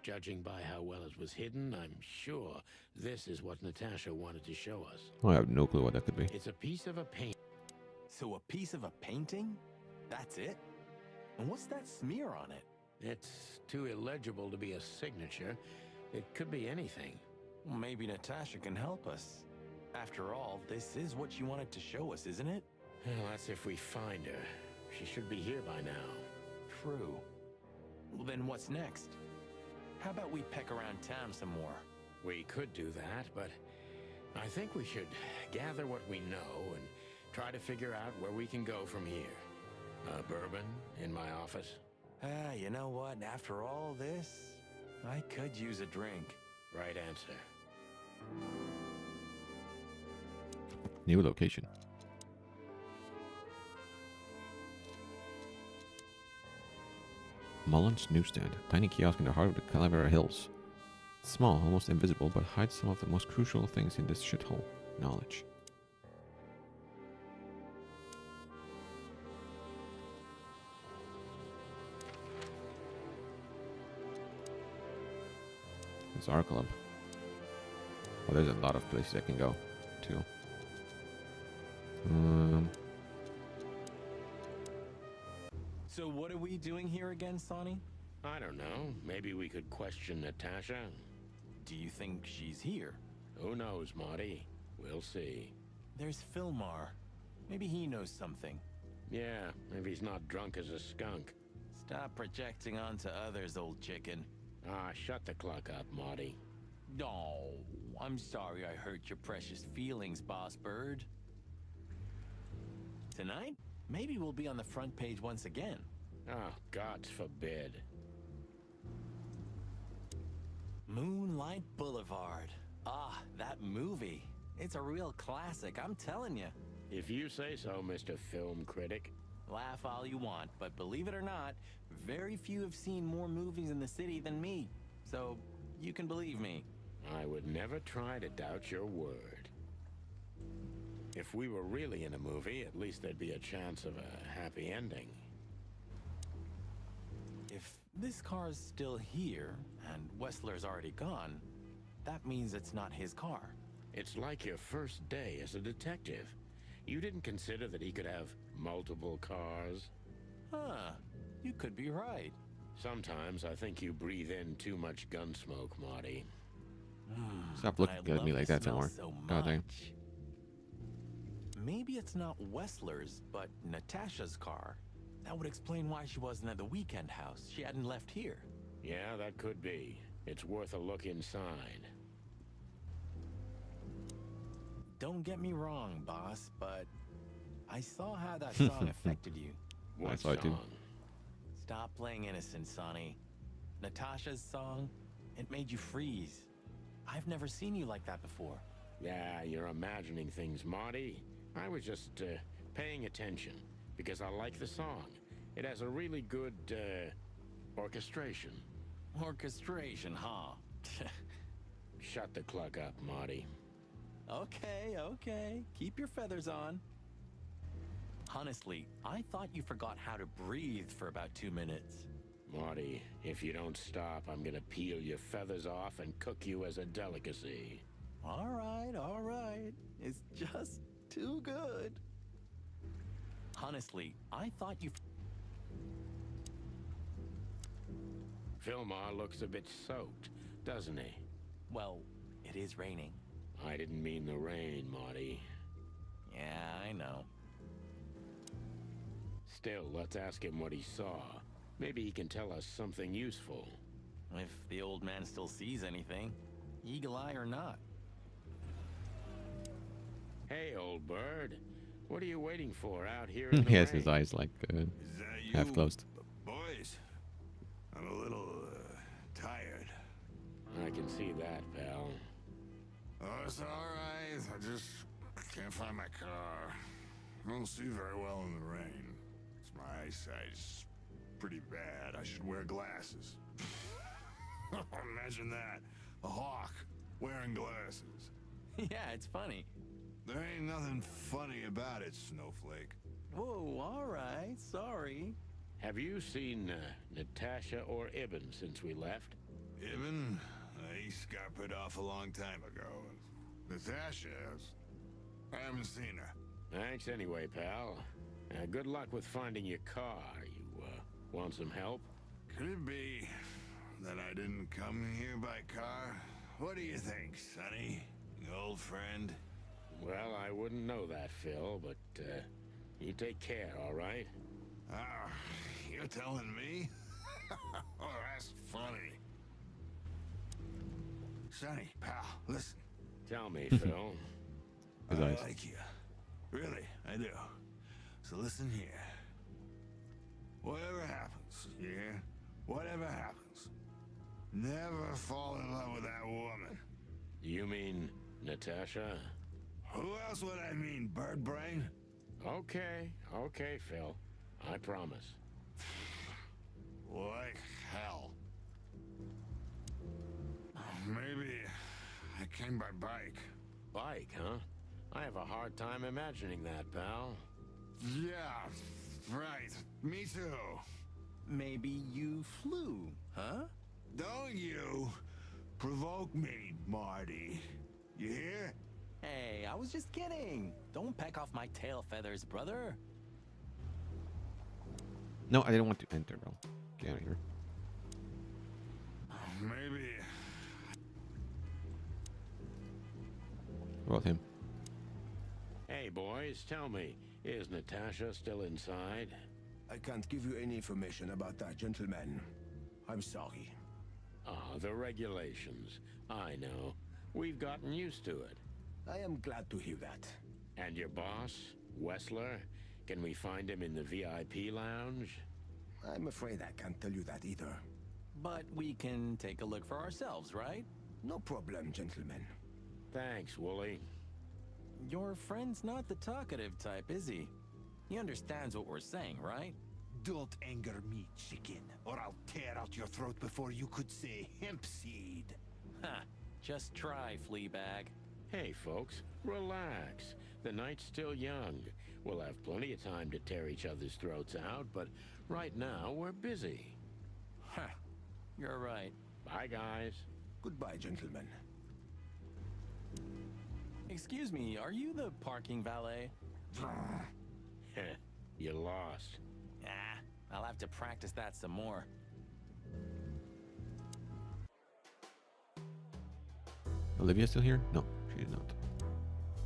Judging by how well it was hidden, I'm sure this is what Natasha wanted to show us. Oh, I have no clue what that could be. It's a piece of a paint. So a piece of a painting? That's it? And what's that smear on it? It's too illegible to be a signature. It could be anything. Well, maybe Natasha can help us. After all, this is what she wanted to show us, isn't it? Well, that's if we find her. She should be here by now. True. Well, then what's next? How about we peck around town some more? We could do that, but I think we should gather what we know and try to figure out where we can go from here. Bourbon in my office? You know what? After all this, I could use a drink. Right answer. New location. Mullen's Newsstand, tiny kiosk in the heart of the Calavera Hills. It's small, almost invisible, but hides some of the most crucial things in this shithole. Knowledge. It's our club. Oh, there's a lot of places I can go to. So what are we doing here again, Sonny? I don't know. Maybe we could question Natasha. Do you think she's here? Who knows, Marty? We'll see. There's Philmar. Maybe he knows something. Yeah, maybe he's not drunk as a skunk. Stop projecting onto others, old chicken. Ah, shut the clock up, Marty. No, I'm sorry I hurt your precious feelings, Boss Bird. Tonight, maybe we'll be on the front page once again. Oh, God forbid. Moonlight Boulevard. Ah, that movie. It's a real classic, I'm telling you. If you say so, Mr. Film Critic. Laugh all you want, but believe it or not, very few have seen more movies in the city than me. So, you can believe me. I would never try to doubt your word. If we were really in a movie, at least there'd be a chance of a happy ending. If this car's still here, and Wessler's already gone, that means it's not his car. It's like your first day as a detective. You didn't consider that he could have multiple cars? Huh, you could be right. Sometimes I think you breathe in too much gun smoke, Marty. Stop looking at me like that anymore. God dang. Maybe it's not Wessler's, but Natasha's car. That would explain why she wasn't at the weekend house. She hadn't left here. Yeah, that could be. It's worth a look inside. Don't get me wrong, boss, but I saw how that song affected you. What saw it too. song? Stop playing innocent, Sonny. Natasha's song, it made you freeze. I've never seen you like that before. Yeah, you're imagining things, Marty. I was just paying attention because I like the song. It has a really good orchestration. Orchestration, huh? Shut the clock up, Marty. Okay, okay. Keep your feathers on. Honestly, I thought you forgot how to breathe for about 2 minutes. Marty, if you don't stop, I'm gonna peel your feathers off and cook you as a delicacy. All right. It's just too good. Honestly, I thought you... Philmar looks a bit soaked, doesn't he? Well, it is raining. I didn't mean the rain, Marty. Yeah, I know. Still, let's ask him what he saw. Maybe he can tell us something useful. If the old man still sees anything, eagle eye or not. Hey, old bird. What are you waiting for out here in the He has rain? his eyes like Is that half you, closed. boys? I'm a little tired. I can see that, pal. Oh, it's all right. I just can't find my car. I don't see very well in the rain. It's my eyesight's pretty bad. I should wear glasses. Imagine that. A hawk wearing glasses. Yeah, it's funny. There ain't nothing funny about it, Snowflake. Whoa, all right, sorry. Have you seen Natasha or Ibn since we left? Ibn? He scuppered off a long time ago. Natasha, I haven't seen her. Thanks anyway, pal. Good luck with finding your car. You want some help? Could it be that I didn't come here by car? What do you think, Sonny? Old friend? Well, I wouldn't know that, Phil, but you take care, all right? Ah, you're telling me? Oh, that's funny. Sonny, pal, listen. Tell me, Phil. His I eyes. like you. Really, I do. So listen here. Whatever happens, you hear? Whatever happens, never fall in love with that woman. You mean Natasha? Who else would I mean, bird brain? Okay, Phil. I promise. Like hell. Maybe I came by bike. Bike, huh? I have a hard time imagining that, pal. Yeah, right. Me too. Maybe you flew, huh? Don't you provoke me, Marty. You hear? Hey, I was just kidding. Don't peck off my tail feathers, brother. No, I didn't want to enter, bro. Get out of here. Maybe. What about him? Hey, boys, tell me, is Natasha still inside? I can't give you any information about that, gentleman. I'm sorry. Ah, the regulations. I know. We've gotten used to it. I am glad to hear that. And your boss, Wessler? Can we find him in the VIP lounge? I'm afraid I can't tell you that either. But we can take a look for ourselves, right? No problem, gentlemen. Thanks, Wooly. Your friend's not the talkative type, is he? He understands what we're saying, right? Don't anger me, chicken, or I'll tear out your throat before you could say hemp seed. Ha! Just try, Fleabag. Hey, folks, relax. The night's still young. We'll have plenty of time to tear each other's throats out, but right now we're busy. Huh. You're right. Bye, guys. Goodbye, gentlemen. Excuse me, are you the parking valet? You lost. Ah, I'll have to practice that some more. Olivia still here? No, she's not.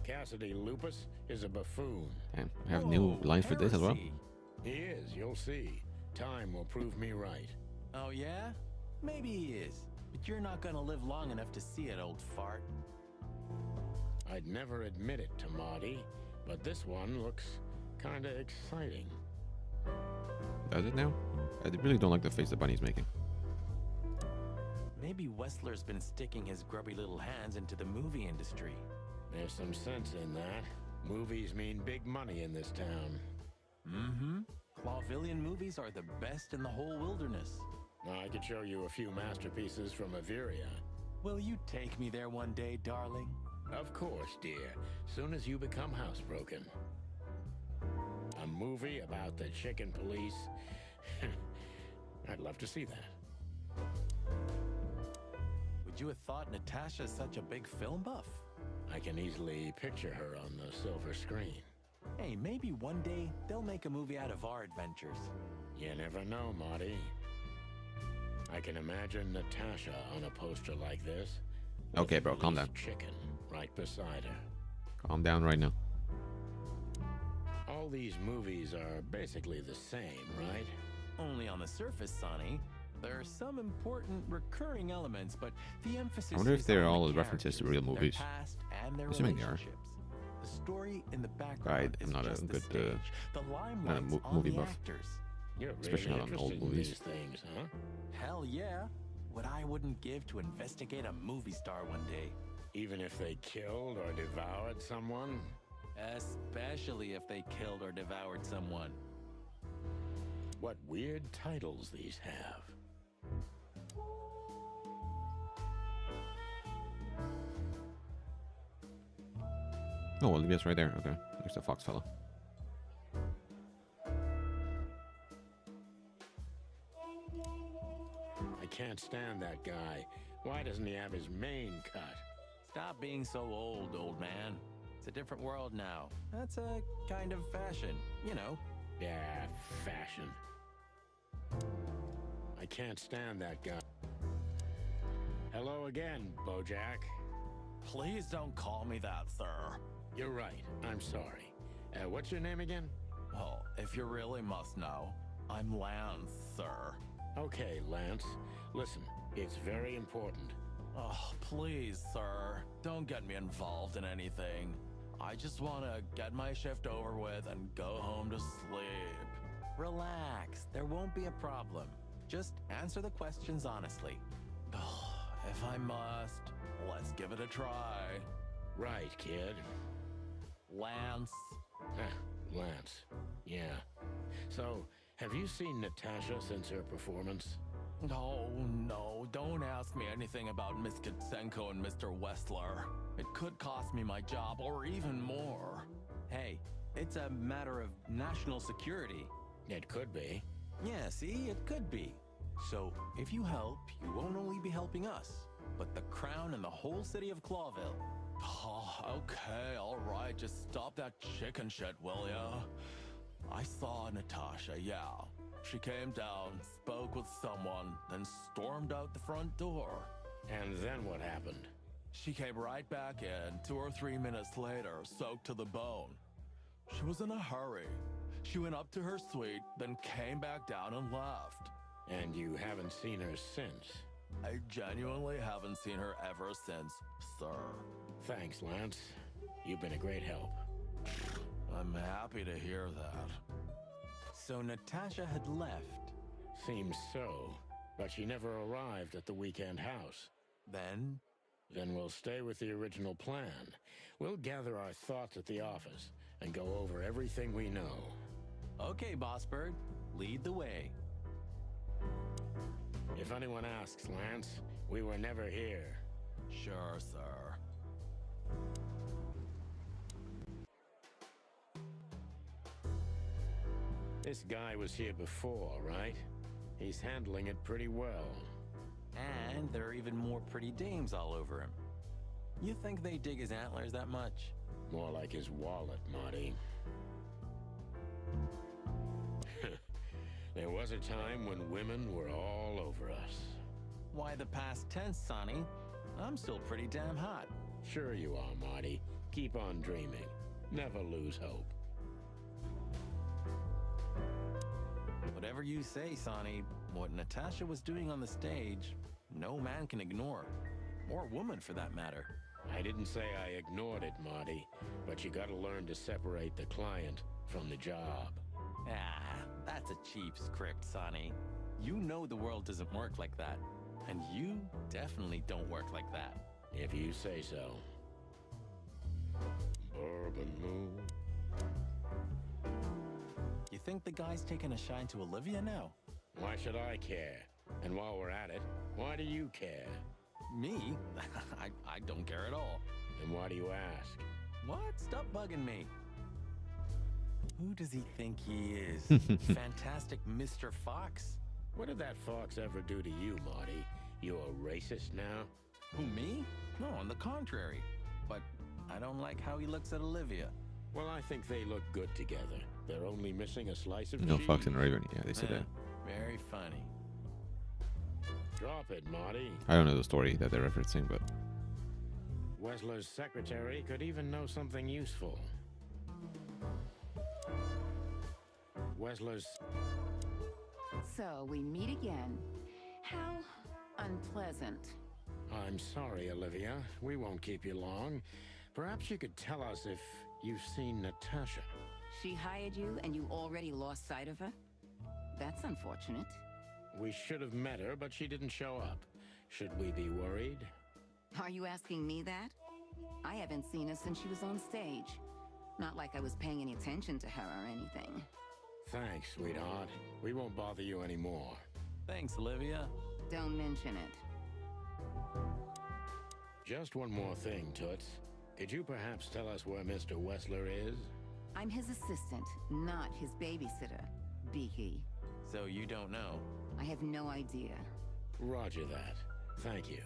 Cassidy Lupus is a buffoon. Damn, I have new lines for this as well. He is, you'll see. Time will prove me right. Oh yeah? Maybe he is. But you're not gonna live long enough to see it, old fart. I'd never admit it to Marty, but this one looks kinda exciting. Does it now? I really don't like the face the bunny's making. Maybe Wessler's been sticking his grubby little hands into the movie industry. There's some sense in that. Movies mean big money in this town. Mm-hmm. Clawvillian movies are the best in the whole wilderness. I could show you a few masterpieces from Averia. Will you take me there one day, darling? Of course, dear. Soon as you become housebroken. A movie about the chicken police? I'd love to see that. Would you have thought Natasha's such a big film buff? I can easily picture her on the silver screen. Hey, maybe one day they'll make a movie out of our adventures. You never know, Marty. I can imagine Natasha on a poster like this. Okay, bro, calm down. Chicken right beside her. Calm down right now. all these movies are basically the same, right? Only on the surface, Sonny. There are some important recurring elements, but the emphasis I wonder if is they're on all the references to characters, real movies. their past and their Assuming they are. relationships. The story in the background I'm is not a just the good, stage. The not a limelight's on movie the buff. actors. You're Especially really not on interested old in movies. these things, huh? Hell yeah. What I wouldn't give to investigate a movie star one day. Even if they killed or devoured someone? Especially if they killed or devoured someone. What weird titles these have. Oh, Olivia's right there. Okay, there's the fox fella. I can't stand that guy. Why doesn't he have his mane cut? Stop being so old man. It's a different world now. That's a kind of fashion, you know. Yeah, fashion. I can't stand that guy. Hello again, Bojack. Please don't call me that, sir. You're right. I'm sorry. What's your name again? Well, if you really must know, I'm Lance, sir. Okay, Lance. Listen, it's very important. Oh, please, sir. Don't get me involved in anything. I just want to get my shift over with and go home to sleep. Relax. There won't be a problem. Just answer the questions honestly. If I must, let's give it a try. Right, kid. Lance. Lance. Yeah. So, have you seen Natasha since her performance? Oh, no. Don't ask me anything about Miss Kitsenko and Mr. Wessler. It could cost me my job or even more. Hey, it's a matter of national security. It could be. Yeah, see? It could be. So, if you help, you won't only be helping us, but the Crown and the whole city of Clawville. Oh, okay, all right. Just stop that chicken shit, will ya? I saw Natasha, yeah. She came down, spoke with someone, then stormed out the front door. And then what happened? She came right back in 2 or 3 minutes later, soaked to the bone. She was in a hurry. She went up to her suite, then came back down and left. And you haven't seen her since? I genuinely haven't seen her ever since, sir. Thanks, Lance. You've been a great help. I'm happy to hear that. So Natasha had left? Seems so, but she never arrived at the weekend house. Then? Then we'll stay with the original plan. We'll gather our thoughts at the office and go over everything we know. Okay, Boss Bird. Lead the way. If anyone asks, Lance, we were never here. Sure, sir. This guy was here before, right? He's handling it pretty well. And there are even more pretty dames all over him. You think they dig his antlers that much? More like his wallet, Marty. There was a time when women were all over us. Why the past tense, Sonny? I'm still pretty damn hot. Sure you are, Marty. Keep on dreaming. Never lose hope. Whatever you say, Sonny, what Natasha was doing on the stage, no man can ignore. Or woman, for that matter. I didn't say I ignored it, Marty, but you gotta learn to separate the client from the job. Ah, that's a cheap script, Sonny. You know the world doesn't work like that. And you definitely don't work like that. If you say so. Bourbon Moon. You think the guy's taking a shine to Olivia now? Why should I care? And while we're at it, why do you care? Me? I don't care at all. And why do you ask? What? Stop bugging me. Who does he think he is? Fantastic Mr. Fox? What did that fox ever do to you, Marty? You a racist now? Who, me? No, on the contrary. But I don't like how he looks at Olivia. Well, I think they look good together. They're only missing a slice of No, cheese. Fox and Raven. Yeah, they said that. Very funny. Drop it, Marty. I don't know the story that they're referencing, but Wessler's secretary could even know something useful. Wessler's... So, we meet again. How unpleasant. I'm sorry, Olivia. We won't keep you long. Perhaps you could tell us if you've seen Natasha. She hired you and you already lost sight of her? That's unfortunate. We should have met her, but she didn't show up. Should we be worried? Are you asking me that? I haven't seen her since she was on stage. Not like I was paying any attention to her or anything. Thanks, sweetheart. We won't bother you anymore. Thanks, Olivia. Don't mention it. Just one more thing, Toots. Could you perhaps tell us where Mr. Wessler is? I'm his assistant, not his babysitter, Beaky. So you don't know? I have no idea. Roger that. Thank you.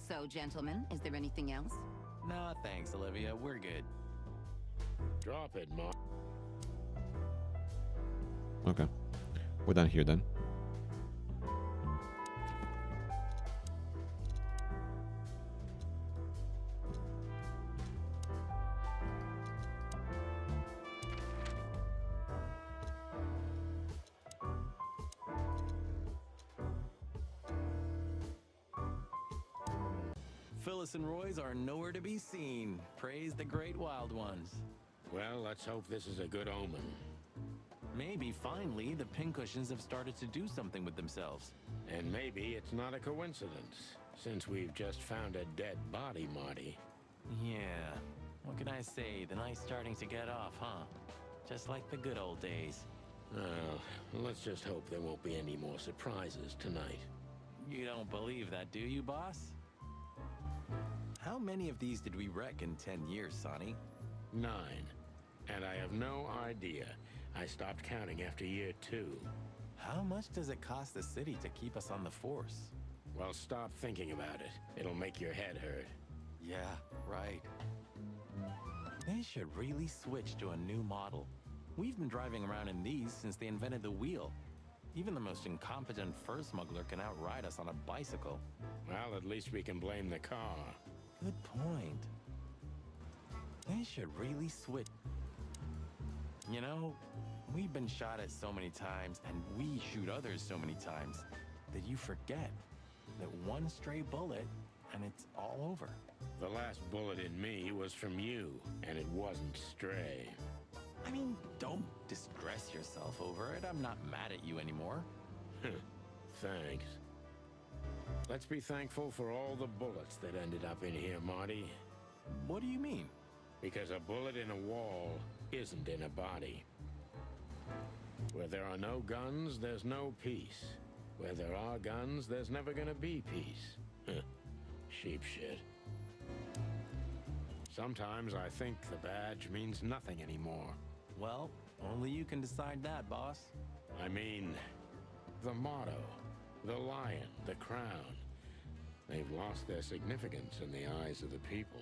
So, gentlemen, is there anything else? Nah, thanks, Olivia. We're good. Drop it, Ma. Okay. We're done here then. Phyllis and Roy's are nowhere to be seen. Praise the great wild ones. Well, let's hope this is a good omen. Maybe finally the pincushions have started to do something with themselves. And maybe it's not a coincidence, since we've just found a dead body, Marty. Yeah. What can I say? The night's starting to get off, huh? Just like the good old days. Well, let's just hope there won't be any more surprises tonight. You don't believe that, do you, boss? How many of these did we wreck in 10 years, Sonny? 9. And I have no idea. I stopped counting after year 2. How much does it cost the city to keep us on the force? Well, stop thinking about it. It'll make your head hurt. Yeah, right. They should really switch to a new model. We've been driving around in these since they invented the wheel. Even the most incompetent fur smuggler can outride us on a bicycle. Well, at least we can blame the car. Good point. They should really switch. You know, we've been shot at so many times, and we shoot others so many times, that you forget that one stray bullet, and it's all over. The last bullet in me was from you, and it wasn't stray. I mean, don't distress yourself over it. I'm not mad at you anymore. Thanks. Let's be thankful for all the bullets that ended up in here, Marty. What do you mean? Because a bullet in a wall isn't in a body. Where there are no guns, there's no peace. Where there are guns, there's never gonna be peace. Sheep shit. Sometimes I think the badge means nothing anymore. Well, only you can decide that, boss. I mean, the motto, the lion, the crown. They've lost their significance in the eyes of the people.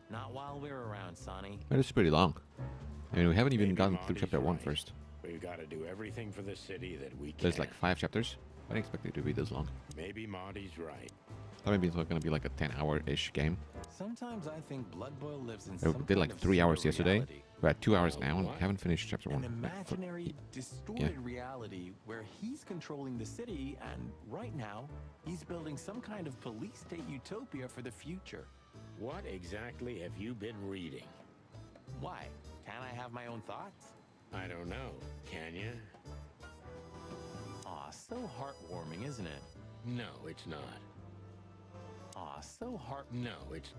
Not while we're around, Sonny. That is pretty long. I mean, we haven't even Maybe gotten through Marty's chapter 1 right. first. We've got to do everything for the city that we can. There's like 5 chapters. I didn't expect it to be this long. Maybe Marty's right. I thought maybe it's going to be like a 10-hour-ish game. Sometimes I think Blood Boil lives in We some did like kind of 3 hours yesterday. pseudo-reality. We're at 2 hours now and what? haven't finished chapter 1. An imaginary, distorted reality where he's controlling the city, and right now, he's building some kind of police state utopia for the future. What exactly have you been reading? Why? Can't I have my own thoughts? I don't know. Can you? Aw, so heartwarming, isn't it? No, it's not. Aw, so No, it's...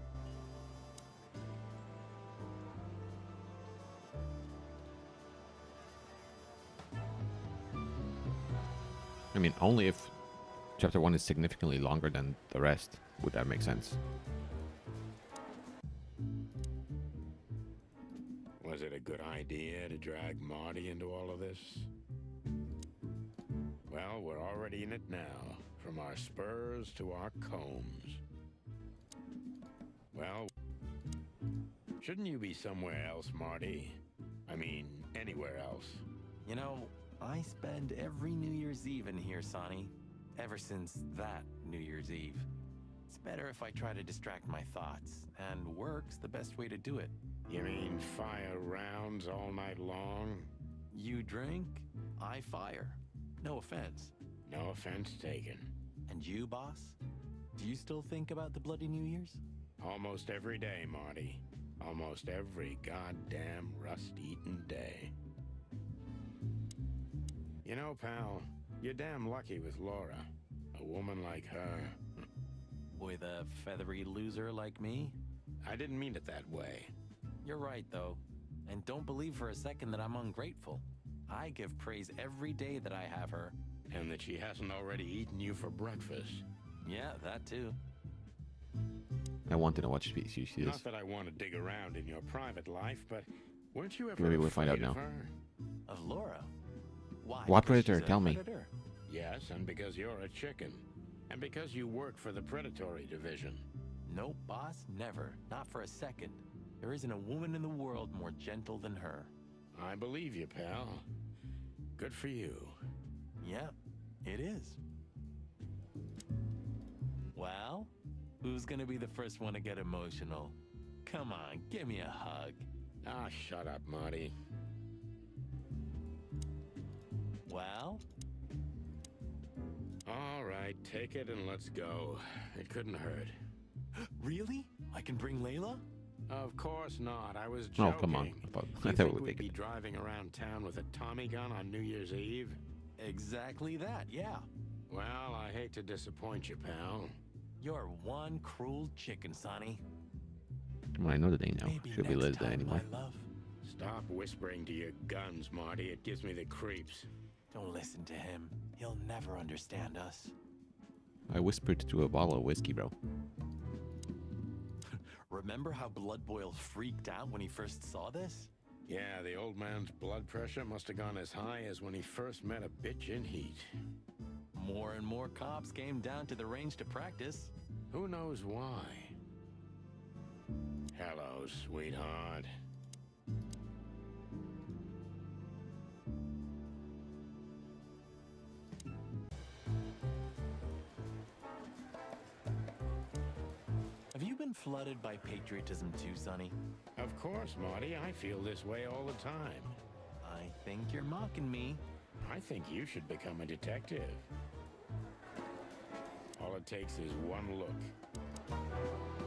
I mean, only if chapter 1 is significantly longer than the rest would that make sense. Was it a good idea to drag Marty into all of this? Well, we're already in it now, from our spurs to our combs. Well, shouldn't you be somewhere else, Marty? I mean, anywhere else. You know, I spend every New Year's Eve in here, Sonny. Ever since that New Year's Eve. It's better if I try to distract my thoughts, and work's the best way to do it. You mean fire rounds all night long? You drink, I fire. No offense. No offense taken. And you, boss? Do you still think about the Bloody New Year's? Almost every day, Marty. Almost every goddamn rust-eaten day. You know, pal, you're damn lucky with Laura. A woman like her. With a feathery loser like me? I didn't mean it that way. You're right, though. And don't believe for a second that I'm ungrateful. I give praise every day that I have her. And that she hasn't already eaten you for breakfast. Yeah, that too. I want to know what species she is. Not that I want to dig around in your private life, but weren't you ever Maybe we'll find out afraid of now. her? Of Laura? Why? What Because predator? she's a Tell me. predator? Yes, and because you're a chicken. And because you work for the predatory division. Nope, boss, never. Not for a second. There isn't a woman in the world more gentle than her. I believe you, pal. Good for you. Yeah, it is. Well, who's gonna be the first one to get emotional? Come on, give me a hug. Ah, shut up, Marty. Well? All right, take it and let's go. It couldn't hurt. Really? I can bring Layla? Of course not. I was Oh, joking. come on. I You thought think we would we'd take be it. driving around town with a Tommy gun on New Year's Eve? Exactly that, yeah. Well, I hate to disappoint you, pal. You're one cruel chicken, Sonny. Come on, I know the name now. Maybe Should be next Liz Day time, anymore. my love. Stop whispering to your guns, Marty. It gives me the creeps. Don't listen to him. He'll never understand us. I whispered to a bottle of whiskey, bro. Remember how Blood Boil freaked out when he first saw this? Yeah, the old man's blood pressure must have gone as high as when he first met a bitch in heat. More and more cops came down to the range to practice. Who knows why? Hello, sweetheart. Have you been flooded by patriotism too, Sonny? Of course, Marty. I feel this way all the time. I think you're mocking me. I think you should become a detective. All it takes is one look.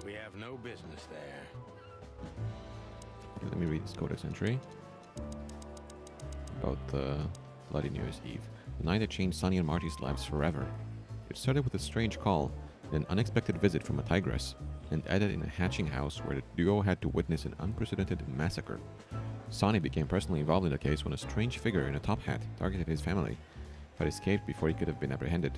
We have no business there. Let me read this codex entry about the Bloody New Year's Eve. The night that changed Sonny and Marty's lives forever. It started with a strange call, then an unexpected visit from a tigress, and ended in a hatching house where the duo had to witness an unprecedented massacre. Sonny became personally involved in the case when a strange figure in a top hat targeted his family, but escaped before he could have been apprehended.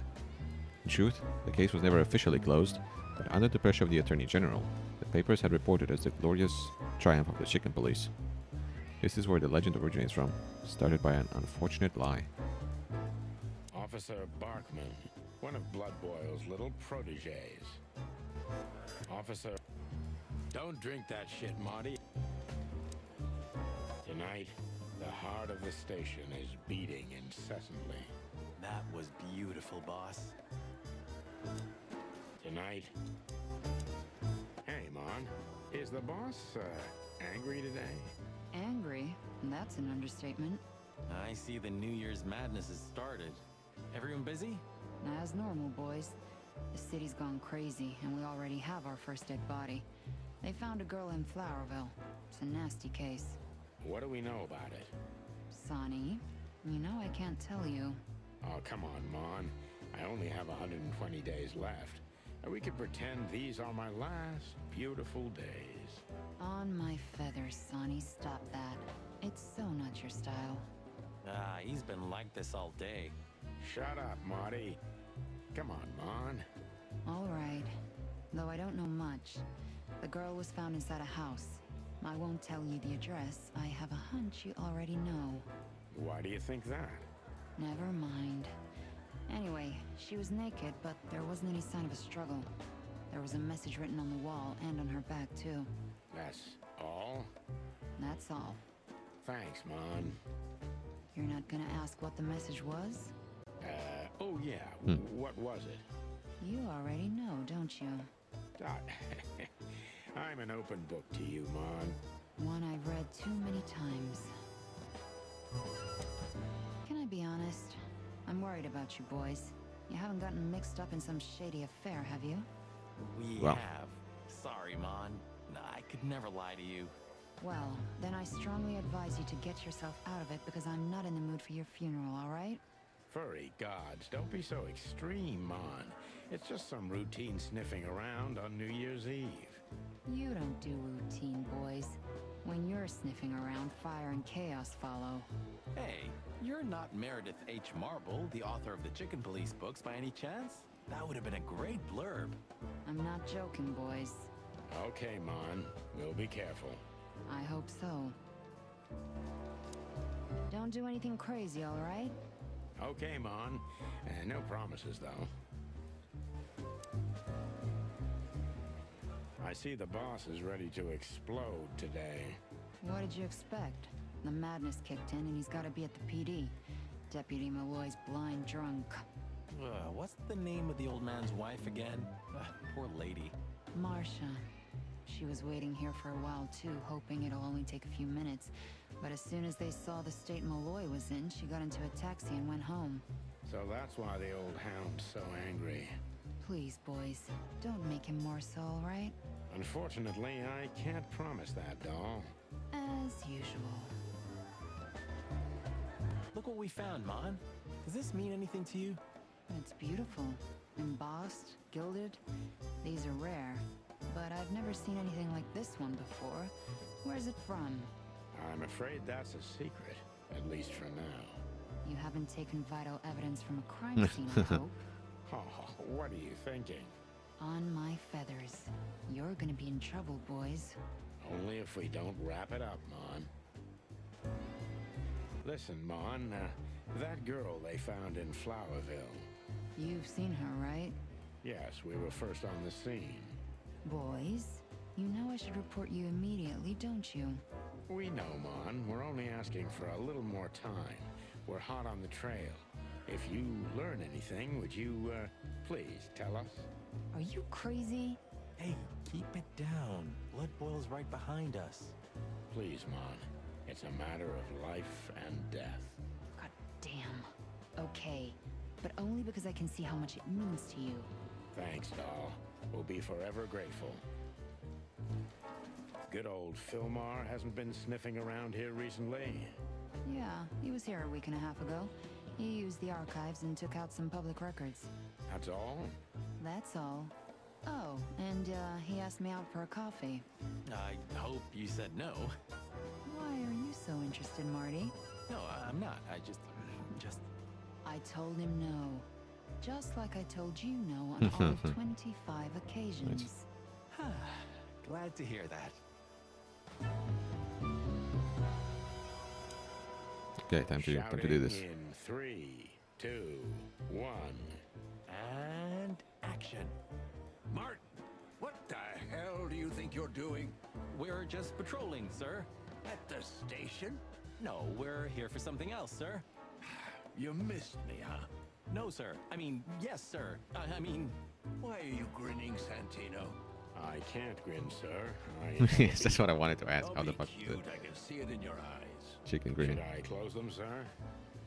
In truth, the case was never officially closed, but under the pressure of the Attorney General, the papers had reported as the glorious triumph of the chicken police. This is where the legend originates from, started by an unfortunate lie. Officer Barkman, one of Blood Boil's little proteges. Officer, don't drink that shit, Marty. Tonight, the heart of the station is beating incessantly. That was beautiful, boss. Tonight... Hey, Mon, is the boss, angry today? Angry? That's an understatement. I see the New Year's madness has started. Everyone busy? As normal, boys. The city's gone crazy, and we already have our first dead body. They found a girl in Flowerville. It's a nasty case. What do we know about it? Sonny, you know I can't tell you. Oh, come on, Mon. I only have 120 days left. And we could pretend these are my last beautiful days. On my feathers, Sonny, stop that. It's so not your style. Ah, he's been like this all day. Shut up, Marty. Come on, Mon. All right. Though I don't know much. The girl was found inside a house. I won't tell you the address. I have a hunch you already know. Why do you think that? Never mind. Anyway, she was naked, but there wasn't any sign of a struggle. There was a message written on the wall and on her back, too. That's all? That's all. Thanks, Mon. You're not gonna ask what the message was? Oh yeah, what was it? You already know, don't you? I'm an open book to you, Mon. One I've read too many times. Can I be honest? I'm worried about you boys. You haven't gotten mixed up in some shady affair, have you? We Well. have. Sorry, Mon. I could never lie to you. Well, then I strongly advise you to get yourself out of it because I'm not in the mood for your funeral, all right? Furry gods, don't be so extreme, Mon. It's just some routine sniffing around on New Year's Eve. You don't do routine, boys. When you're sniffing around, fire and chaos follow. Hey, you're not Meredith H. Marble, the author of the Chicken Police books, by any chance? That would have been a great blurb. I'm not joking, boys. Okay, Mon. We'll be careful. I hope so. Don't do anything crazy, all right? Okay, Mon. No promises, though. I see the boss is ready to explode today. What did you expect? The madness kicked in and he's got to be at the PD. Deputy Malloy's blind drunk. What's the name of the old man's wife again? Poor lady. Marcia. She was waiting here for a while too, hoping it'll only take a few minutes. But as soon as they saw the state Malloy was in, she got into a taxi and went home. So that's why the old hound's so angry. Please, boys, don't make him more so, all right? Unfortunately, I can't promise that, doll. As usual. Look what we found, Mon. Does this mean anything to you? It's beautiful. Embossed, gilded. These are rare. But I've never seen anything like this one before. Where's it from? I'm afraid that's a secret, at least for now. You haven't taken vital evidence from a crime scene, I hope. Oh, what are you thinking? On my feathers. You're gonna be in trouble, boys. Only if we don't wrap it up, Mon. Listen, Mon, that girl they found in Flowerville. You've seen her, right? Yes, we were first on the scene. Boys, you know I should report you immediately, don't you? We know, Mon. We're only asking for a little more time. We're hot on the trail. If you learn anything, would you, please tell us? Are you crazy? Hey, keep it down. Blood boils right behind us. Please, Mon. It's a matter of life and death. God damn. Okay, but only because I can see how much it means to you. Thanks, doll. We'll be forever grateful. Good old Philmar hasn't been sniffing around here recently. Yeah, he was here a week and a half ago. He used the archives and took out some public records. That's all? That's all. Oh, and he asked me out for a coffee. I hope you said no. Why are you so interested, Marty? No, I'm not. I just... I told him no. Just like I told you no on all 25 occasions. Glad to hear that. Okay, time to do this. In 3, 2, 1. And action. Martin, what the hell do you think you're doing? We're just patrolling, sir. At the station? No, we're here for something else, sir. You missed me, huh? No, sir. I mean, yes, sir. I mean... Why are you grinning, Santino? I can't grin, sir. Yes, that's what I wanted to ask. How the fuck is cute. it? I can see it in your eyes. Chicken grin. Should I close them, sir?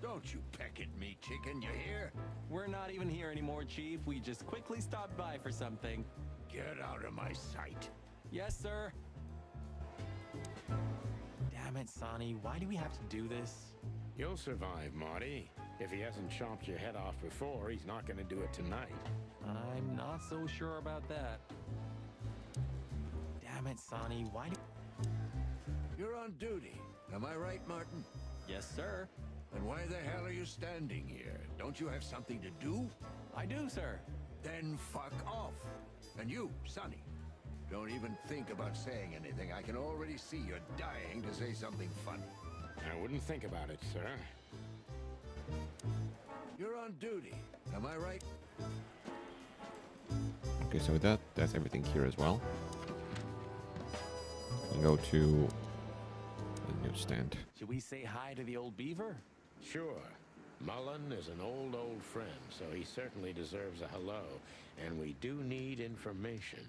Don't you peck at me, chicken, you hear? We're not even here anymore, Chief. We just quickly stopped by for something. Get out of my sight. Yes, sir. Damn it, Sonny. Why do we have to do this? You'll survive, Marty. If he hasn't chomped your head off before, he's not going to do it tonight. I'm not so sure about that. Damn it, Sonny. Why do... You're on duty. Am I right, Martin? Yes, sir. Then why the hell are you standing here? Don't you have something to do? I do, sir. Then fuck off. And you, Sonny, don't even think about saying anything. I can already see you're dying to say something funny. I wouldn't think about it, sir. You're on duty. Am I right? Okay, so with that, that's everything here as well. We go to the newsstand. Should we say hi to the old beaver? Sure. Mullen is an old friend, so he certainly deserves a hello. And we do need information.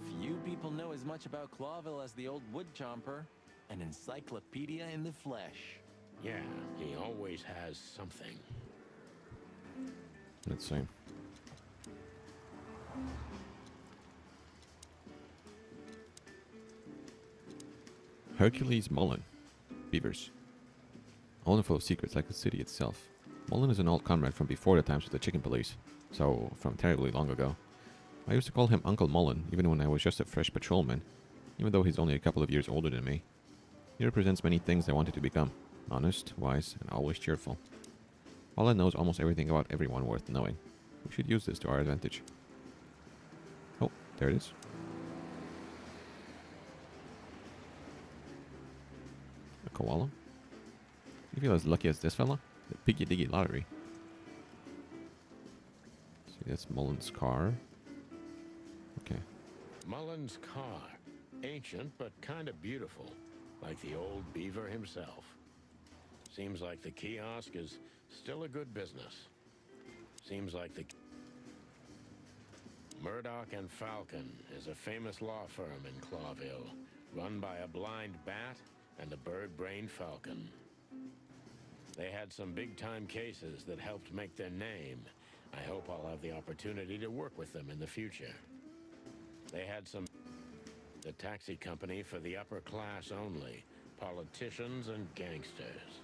Few people know as much about Clawville as the old wood chomper. An encyclopedia in the flesh. Yeah, he always has something. Let's see. Hercules Mullen. Beavers. All full of secrets like the city itself. Mullen is an old comrade from before the times of the chicken police. So, from terribly long ago. I used to call him Uncle Mullen, even when I was just a fresh patrolman. Even though he's only a couple of years older than me. He represents many things I wanted to become. Honest, wise, and always cheerful. Mullen knows almost everything about everyone worth knowing. We should use this to our advantage. Oh, there it is. A koala? You feel as lucky as this fella? The Piggy Diggy Lottery. See, that's Mullen's car. Okay. Mullen's car. Ancient, but kind of beautiful. Like the old beaver himself. Seems like the kiosk is still a good business. Seems like the... Murdoch and Falcon is a famous law firm in Clawville, run by a blind bat and a bird-brained falcon. They had some big-time cases that helped make their name. I hope I'll have the opportunity to work with them in the future. They had some... The taxi company for the upper class only, politicians and gangsters.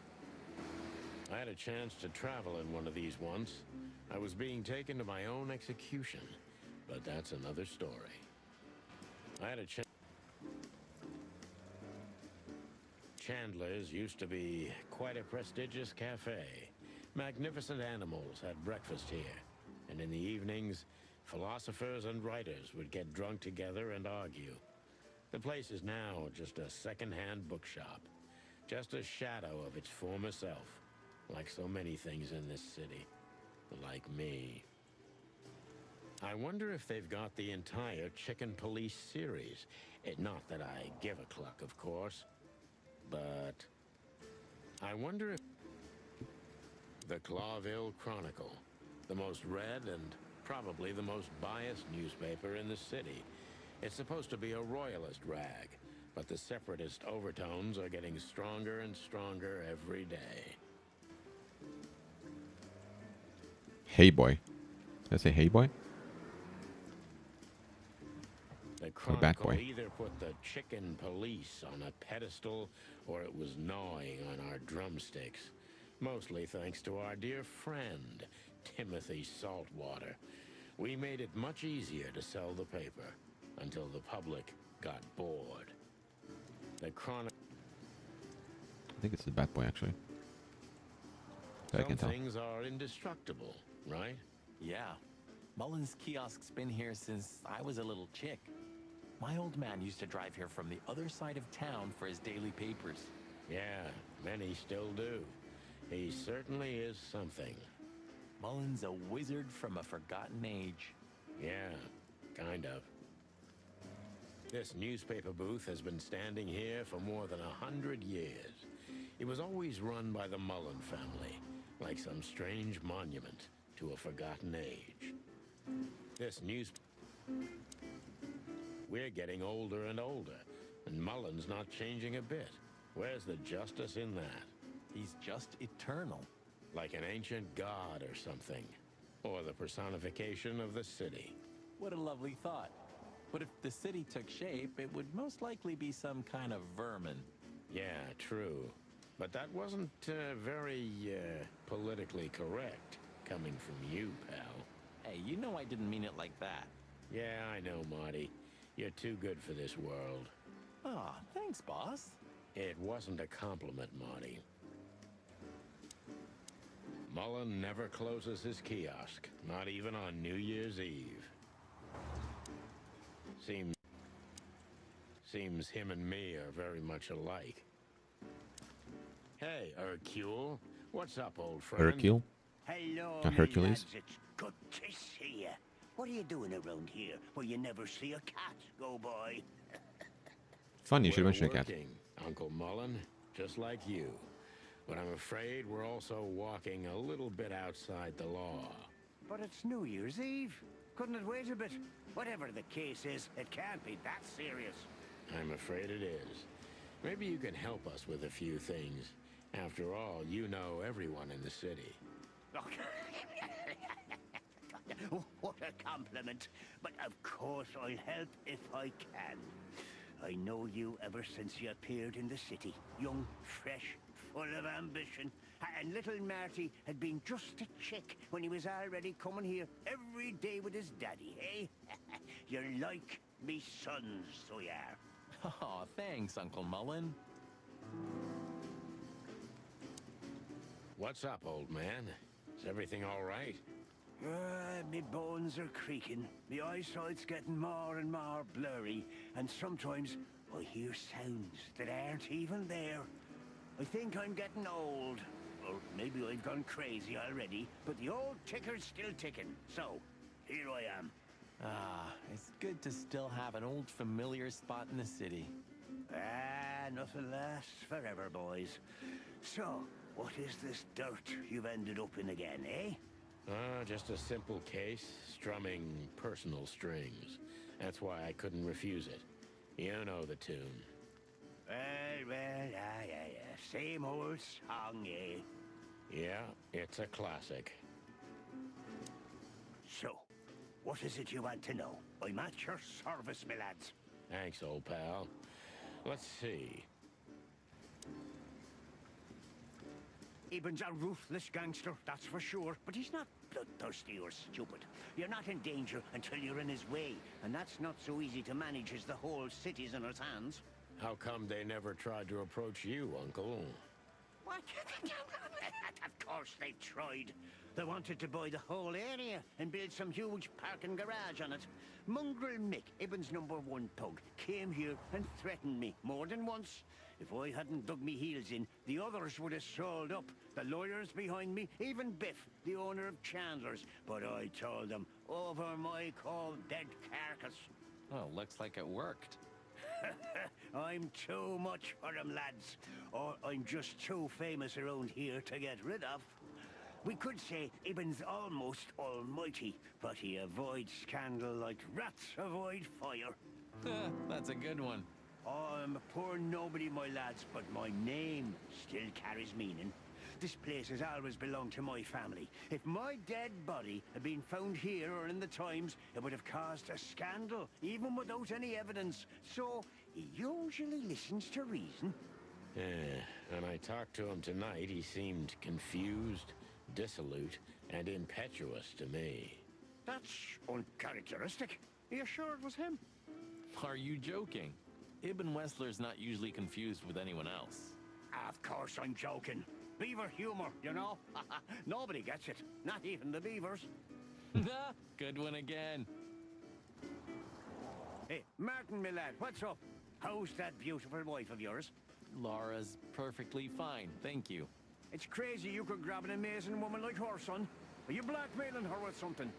I had a chance to travel in one of these once. I was being taken to my own execution, but that's another story. I had a chance... Chandler's used to be quite a prestigious cafe. Magnificent animals had breakfast here, and in the evenings, philosophers and writers would get drunk together and argue. The place is now just a second-hand bookshop, just a shadow of its former self, like so many things in this city, like me. I wonder if they've got the entire Chicken Police series. Not that I give a cluck, of course, but I wonder if... The Clawville Chronicle, the most read and probably the most biased newspaper in the city. It's supposed to be a royalist rag, but the separatist overtones are getting stronger and stronger every day. Hey boy. Did I say hey boy? The Or Bat Chronicle Boy. either put the Chicken Police on a pedestal or it was gnawing on our drumsticks. Mostly thanks to our dear friend, Timothy Saltwater. We made it much easier to sell the paper until the public got bored. The Chronicle... I think it's the Bat Boy, actually. I Some can tell. things are indestructible, right? Yeah. Mullen's kiosk's been here since I was a little chick. My old man used to drive here from the other side of town for his daily papers. Yeah, many still do. He certainly is something. Mullen's a wizard from a forgotten age. Yeah, kind of. This newspaper booth has been standing here for more than 100 years. It was always run by the Mullen family, like some strange monument to a forgotten age. This We're getting older and older, and Mullen's not changing a bit. Where's the justice in that? He's just eternal. Like an ancient god or something. Or the personification of the city. What a lovely thought. But if the city took shape, it would most likely be some kind of vermin. Yeah, true. But that wasn't very politically correct, coming from you, pal. Hey, you know I didn't mean it like that. Yeah, I know, Marty. You're too good for this world. Aw, thanks, boss. It wasn't a compliment, Marty. Mullen never closes his kiosk, not even on New Year's Eve. Seems him and me are very much alike. Hey, Hercule. What's up, old friend? Hercule? Hello, Not me Hercules? lads. It's good to see you. What are you doing around here where you never see a cat go by? Fun, you should We're mention a cat. working, Uncle Mullen, just like you. But I'm afraid we're also walking a little bit outside the law. But it's New Year's Eve. Couldn't it wait a bit? Whatever the case is, it can't be that serious. I'm afraid it is. Maybe you can help us with a few things. After all, you know everyone in the city. What a compliment. But of course I'll help if I can. I know you ever since you appeared in the city. Young, fresh, full of ambition. And little Marty had been just a chick when he was already coming here every day with his daddy, eh? You're like me sons, so you are. Oh, thanks, Uncle Mullen. What's up, old man? Is everything all right? Me bones are creaking. Me eyesight's getting more and more blurry. And sometimes I hear sounds that aren't even there. I think I'm getting old. Or maybe I've gone crazy already. But the old ticker's still ticking. So, here I am. Ah, it's good to still have an old familiar spot in the city. Nothing lasts forever, boys. So, what is this dirt you've ended up in again, eh? Just a simple case, strumming personal strings. That's why I couldn't refuse it. You know the tune. Yeah. Same old song, eh? Yeah, it's a classic. So, what is it you want to know? I'm at your service, my lads. Thanks, old pal. Let's see. Eben's a ruthless gangster, that's for sure. But he's not bloodthirsty or stupid. You're not in danger until you're in his way. And that's not so easy to manage as the whole city's in his hands. How come they never tried to approach you, Uncle? What? Of course they tried. They wanted to buy the whole area and build some huge parking garage on it. Mongrel Mick, Ibben's #1 pug, came here and threatened me more than once. If I hadn't dug me heels in, the others would have sold up. The lawyers behind me, even Biff, the owner of Chandler's. But I told them, over my cold dead carcass. Well, looks like it worked. I'm too much for them, lads. Or I'm just too famous around here to get rid of. We could say Ibben's almost almighty, but he avoids scandal like rats avoid fire. That's a good one. I'm a poor nobody, my lads, but my name still carries meaning. This place has always belonged to my family. If my dead body had been found here or in the Times, it would have caused a scandal, even without any evidence. So, he usually listens to reason. When I talked to him tonight, he seemed confused, dissolute, and impetuous to me. That's uncharacteristic. Are you sure it was him? Are you joking? Ibn Wessler's not usually confused with anyone else. Of course I'm joking. Beaver humor, you know? Nobody gets it. Not even the beavers. Good one again. Hey, Martin, my lad, what's up? How's that beautiful wife of yours? Laura's perfectly fine, thank you. It's crazy you could grab an amazing woman like her, son. Are you blackmailing her with something?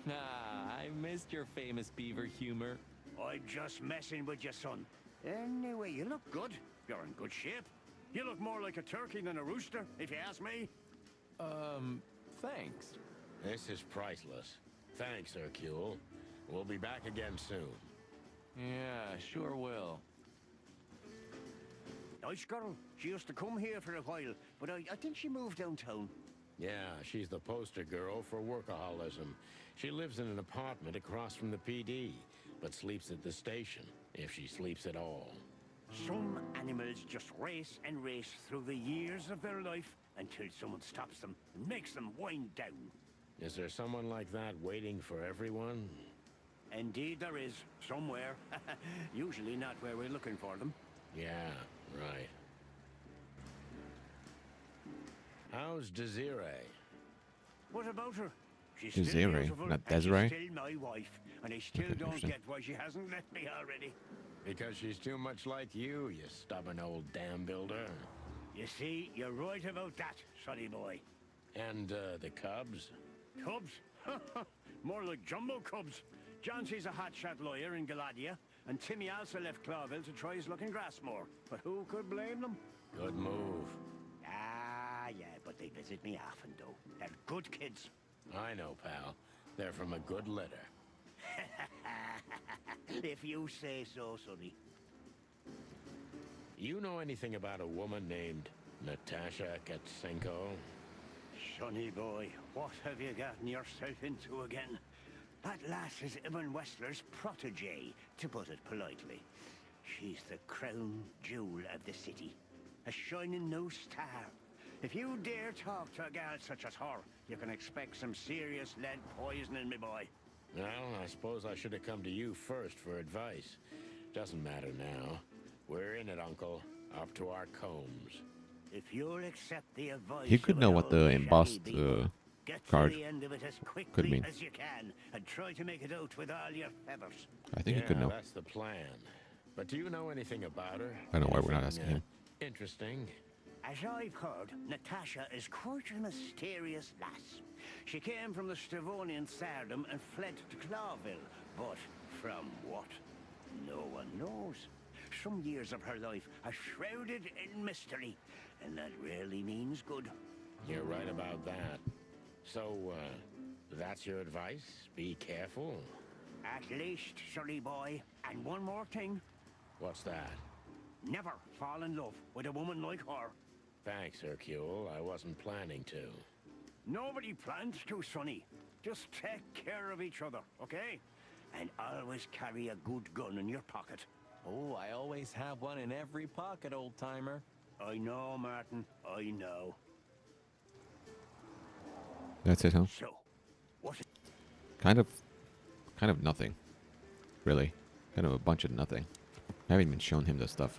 I missed your famous beaver humor. I'm just messing with you, son. Anyway, you look good. You're in good shape. You look more like a turkey than a rooster, if you ask me. Thanks. This is priceless. Thanks, Hercule. We'll be back again soon. Yeah, sure will. Nice girl. She used to come here for a while, but I think she moved downtown. Yeah, she's the poster girl for workaholism. She lives in an apartment across from the PD, but sleeps at the station, if she sleeps at all. Some animals just race and race through the years of their life until someone stops them and makes them wind down. Is there someone like that waiting for everyone? Indeed there is, somewhere. Usually not where we're looking for them. Yeah, right. How's Desiree? What about her? She's Desiree, still beautiful, not and she's Desiree? still my wife, and I still Okay, don't interesting. get why she hasn't left me already. Because she's too much like you stubborn old dam builder. You see, you're right about that, sonny boy. And, the cubs? Cubs? More like jumbo cubs. Johnson's a hotshot lawyer in Galadia, and Timmy also left Clawville to try his luck in Grassmore. But who could blame them? Good move. Yeah, but they visit me often, though. They're good kids. I know, pal. They're from a good litter. If you say so, Sonny. You know anything about a woman named Natasha Katsenko? Sonny boy, what have you gotten yourself into again? That lass is Ibn Wessler's protege, to put it politely. She's the crown jewel of the city. A shining new star. If you dare talk to a gal such as her, you can expect some serious lead poisoning, me boy. Well, I suppose I should have come to you first for advice. Doesn't matter now. We're in it, Uncle. Up to our combs. If you'll accept the advice He could of know an what old the shaggy embossed beaver, get card to the end of it as quickly could mean. as you can, and try to make it out with all your feathers. I think he could know. That's the plan. But do you know anything about her? I don't know why we're not Anything, asking him. Interesting. As I've heard, Natasha is quite a mysterious lass. She came from the Stravonian Tsardom and fled to Clawville, but from what? No one knows. Some years of her life are shrouded in mystery, and that rarely means good. You're right about that. So, that's your advice? Be careful? At least, Sully boy. And one more thing. What's that? Never fall in love with a woman like her. Thanks, Hercule. I wasn't planning to. Nobody plans to, Sonny. Just take care of each other, okay? And always carry a good gun in your pocket. Oh, I always have one in every pocket, old-timer. I know, Martin. I know. That's it, huh? So, what? Kind of nothing. Really. Kind of a bunch of nothing. I haven't even shown him the stuff.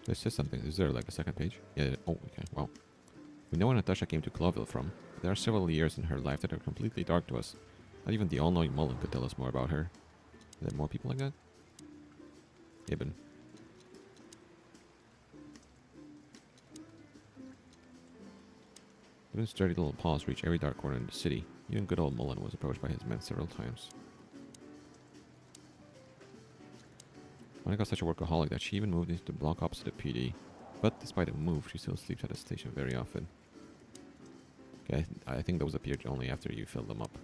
There's just something. Is there like a second page? Yeah. Oh, okay. Wow. We know where Natasha came to Clawville from. There are several years in her life that are completely dark to us. Not even the all-knowing Mullen could tell us more about her. Are there more people like that? Ibn. Ibn's sturdy little paws reach every dark corner in the city. Even good old Mullen was approached by his men several times. Monica was such a workaholic that she even moved into the block opposite the PD. But despite the move, she still sleeps at the station very often. Okay, I think those appeared only after you filled them up.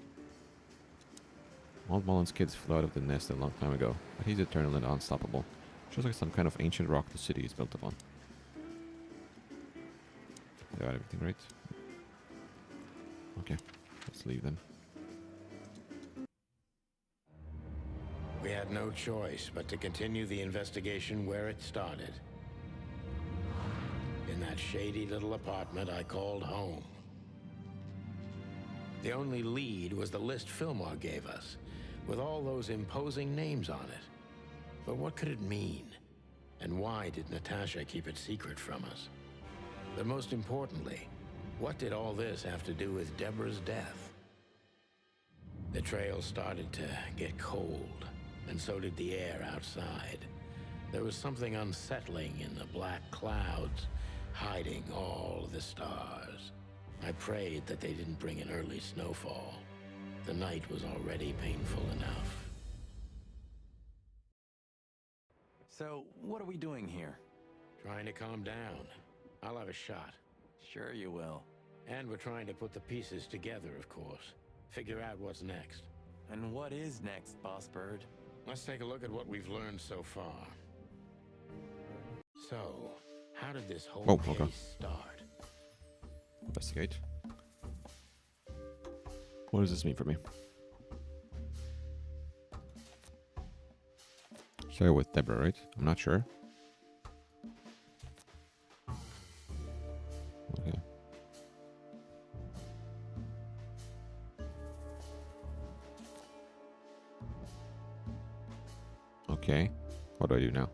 Old Mullen's kids flew out of the nest a long time ago, but he's eternal and unstoppable. Shows like some kind of ancient rock the city is built upon. They got everything right? Okay, let's leave then. We had no choice but to continue the investigation where it started. In that shady little apartment I called home. The only lead was the list Fillmore gave us, with all those imposing names on it. But what could it mean? And why did Natasha keep it secret from us? But most importantly, what did all this have to do with Deborah's death? The trail started to get cold, and so did the air outside. There was something unsettling in the black clouds, hiding all the stars. I prayed that they didn't bring an early snowfall. The night was already painful enough. So, what are we doing here? Trying to calm down. I'll have a shot. Sure you will. And we're trying to put the pieces together, of course. Figure out what's next. And what is next, Boss Bird? Let's take a look at what we've learned so far. So, how did this whole case start? Investigate. What does this mean for me? Started with Deborah, right? I'm not sure. Okay. Okay. What do I do now?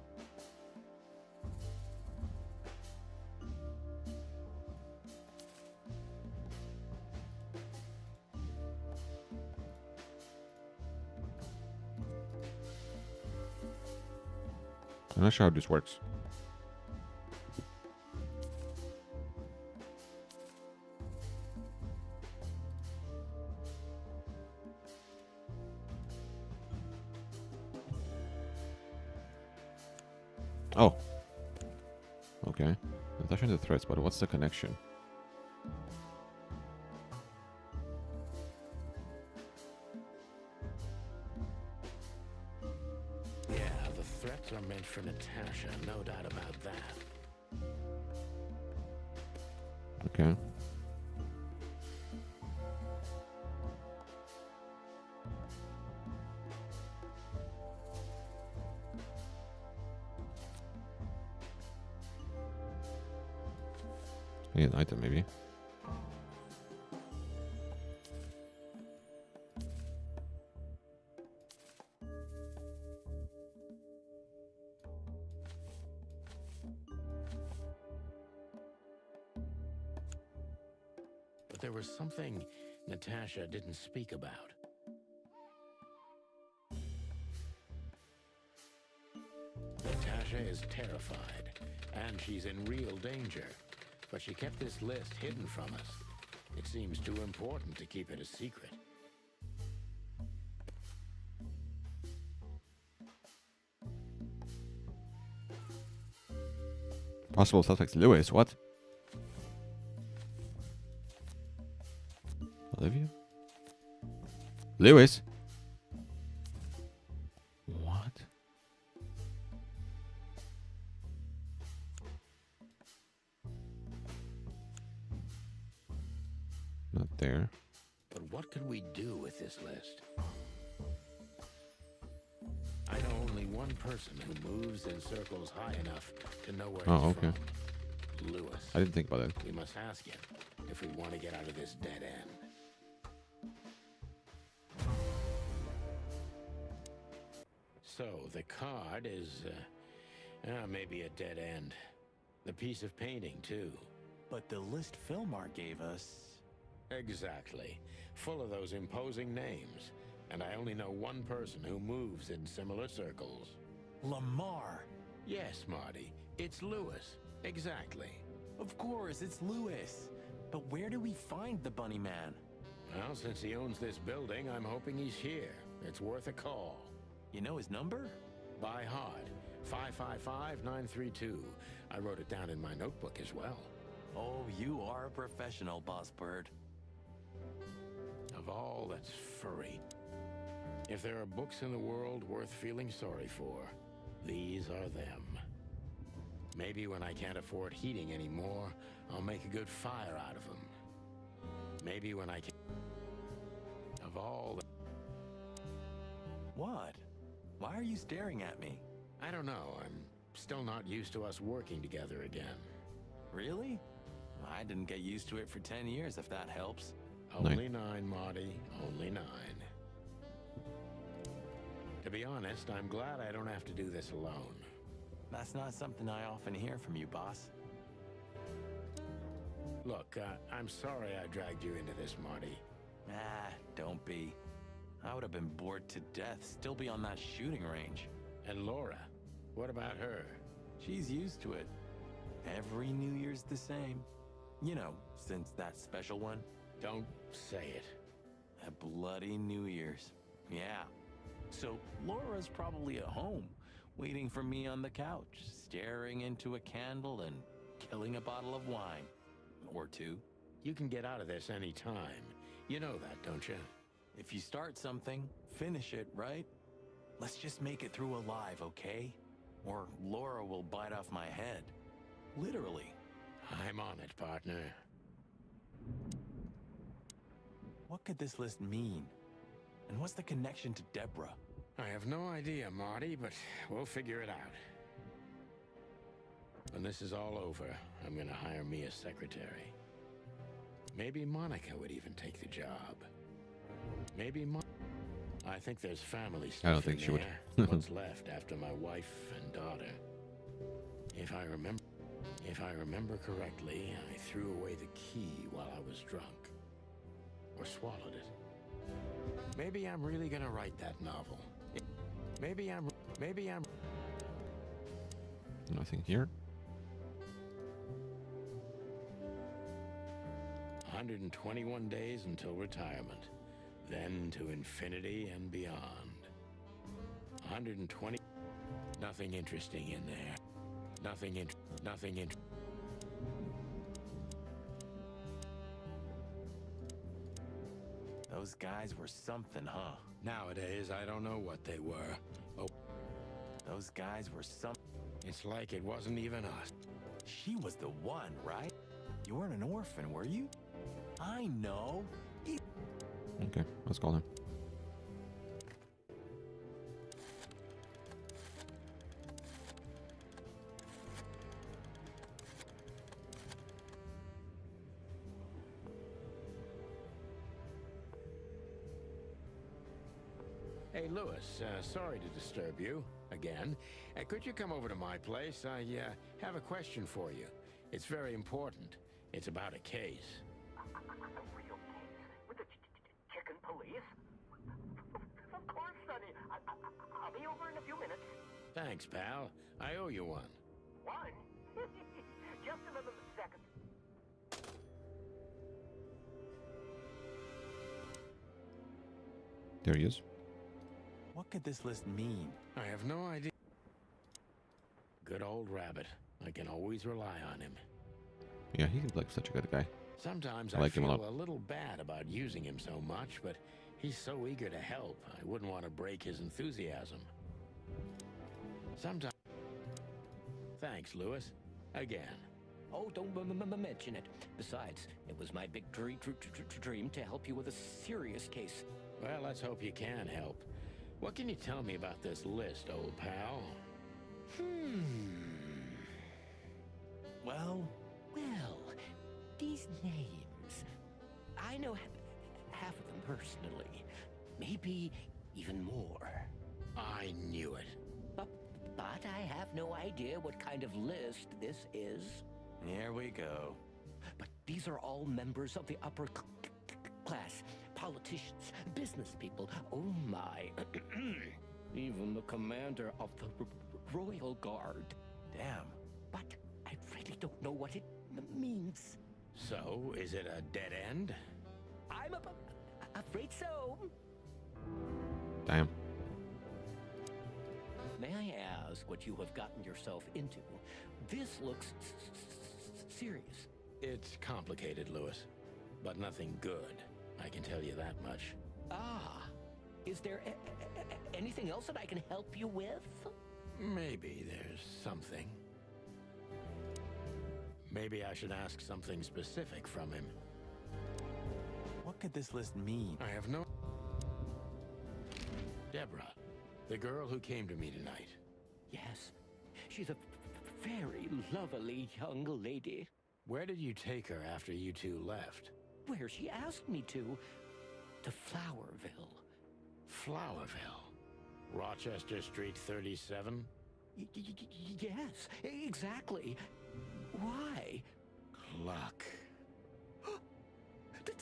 I'm not sure how this works. Oh. Okay. Natasha and the threats, but what's the connection? Yeah, the threats are meant for Natasha, no doubt about that. Okay. An item, maybe. But there was something Natasha didn't speak about. Natasha is terrified, and she's in real danger. But she kept this list hidden from us. It seems too important to keep it a secret. Possible suspects. Lewis, what? Olivia? Lewis? What? Not there. But what could we do with this list? I know only one person who moves in circles high enough to know where Oh, he's okay. from. Lewis. I didn't think about that. We must ask him if we want to get out of this dead end. So, the card is, maybe a dead end. The piece of painting, too. But the list Philmar gave us... Exactly. Full of those imposing names. And I only know one person who moves in similar circles. Lamar! Yes, Marty. It's Lewis. Exactly. Of course, it's Lewis. But where do we find the Bunny Man? Well, since he owns this building, I'm hoping he's here. It's worth a call. You know his number? By heart. 555-932. I wrote it down in my notebook as well. Oh, you are a professional, Boss Bird. Of all that's furry. If there are books in the world worth feeling sorry for, these are them. Maybe when I can't afford heating anymore, I'll make a good fire out of them. Maybe when I can... Of all... What? Why are you staring at me? I don't know. I'm still not used to us working together again. Really? I didn't get used to it for 10 years, if that helps. Only 9, Marty. Only 9. To be honest, I'm glad I don't have to do this alone. That's not something I often hear from you, boss. Look, I'm sorry I dragged you into this, Marty. Ah, don't be. I would have been bored to death, still be on that shooting range. And Laura, what about her? She's used to it. Every New Year's the same. You know, since that special one. Don't say it. A bloody New Year's. Yeah. So Laura's probably at home, waiting for me on the couch, staring into a candle and killing a bottle of wine. Or 2. You can get out of this any time. You know that, don't you? If you start something, finish it, right? Let's just make it through alive, okay? Or Laura will bite off my head. Literally. I'm on it, partner. What could this list mean? And what's the connection to Deborah? I have no idea, Marty, but we'll figure it out. When this is all over, I'm gonna hire me a secretary. Maybe Monica would even take the job. Maybe I think there's family stuff I don't think in she would. there. What's left after my wife and daughter. If I remember correctly, I threw away the key while I was drunk. Or swallowed it. Maybe I'm really gonna write that novel. Maybe I'm... Nothing here. 121 days until retirement. Then to infinity and beyond. 120... Nothing interesting in there. Nothing in. Those guys were something, huh? Nowadays, I don't know what they were. Oh, Those guys were some. it's like it wasn't even us. She was the one, right? You weren't an orphan, were you? I know. Okay, let's call him. Hey, Lewis, sorry to disturb you again. Could you come over to my place? I have a question for you. It's very important. It's about a case. A real case? With the chicken police? Of course, Sonny. I'll be over in a few minutes. Thanks, pal. I owe you one. One? Just another second. There he is. What could this list mean? I have no idea. Good old Rabbit. I can always rely on him. Yeah, he's like such a good guy. Sometimes I I like him a feel lot. a little bad about using him so much, but he's so eager to help. I wouldn't want to break his enthusiasm. Sometimes. Thanks, Lewis. Again. Oh, don't mention it. Besides, it was my big dream to help you with a serious case. Well, let's hope you can help. What can you tell me about this list, old pal? Well, these names. I know half of them personally. Maybe even more. I knew it. But I have no idea what kind of list this is. Here we go. But these are all members of the upper class. Politicians, business people. Oh my. Even the commander of the Royal Guard. Damn. But I really don't know what it means. So, is it a dead end? I'm afraid so. Damn. May I ask what you have gotten yourself into? This looks serious. It's complicated, Lewis, but nothing good. I can tell you that much. Ah, is there anything else that I can help you with? Maybe there's something. Maybe I should ask something specific from him. What could this list mean? I have no... Deborah, the girl who came to me tonight. Yes, she's a very lovely young lady. Where did you take her after you two left? Where she asked me to Flowerville. Flowerville? Rochester Street 37? Yes, exactly. Why? Luck. Did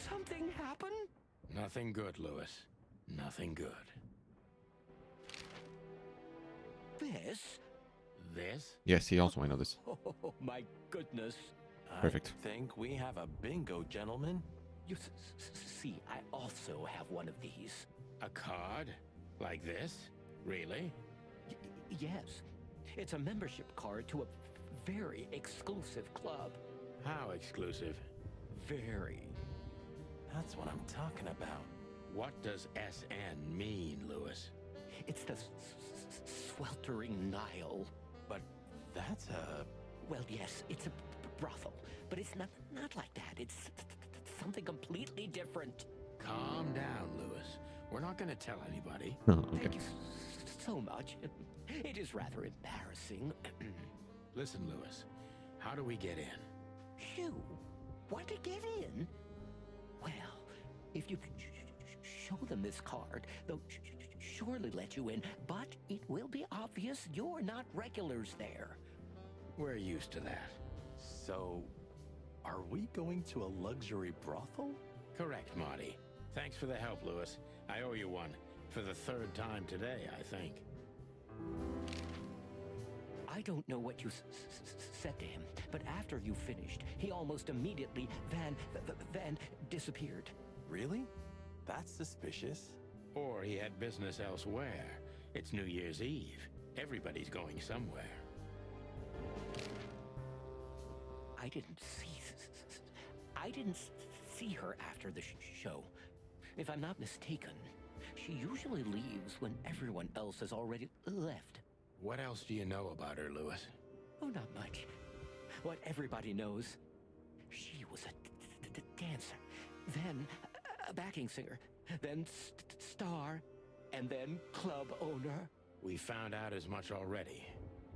something happen? Nothing good, Lewis. Nothing good. This? This? Yes, he also might know this. Oh, my goodness. Perfect. I think we have a bingo, gentlemen. You see, I also have one of these. A card? Like this? Really? Yes. It's a membership card to a very exclusive club. How exclusive? Very. That's what I'm talking about. What does SN mean, Lewis? It's the Sweltering Nile. But that's a... Well, yes, it's a brothel, but it's not like that. It's something completely different. Calm down, Lewis. We're not going to tell anybody. Oh, okay. Thank you so much. It is rather embarrassing. Listen, Lewis, how do we get in? You want to get in? Well, if you show them this card, they'll surely let you in, but it will be obvious you're not regulars there. We're used to that. So, are we going to a luxury brothel? Correct, Marty. Thanks for the help, Lewis. I owe you one. For the third time today, I think. I don't know what you said to him, but after you finished, he almost immediately Van disappeared. Really? That's suspicious. Or he had business elsewhere. It's New Year's Eve. Everybody's going somewhere. I didn't see her after the show. If I'm not mistaken, she usually leaves when everyone else has already left. What else do you know about her, Lewis? Oh, not much. What everybody knows. She was a dancer, then a backing singer, then star, and then club owner. We found out as much already.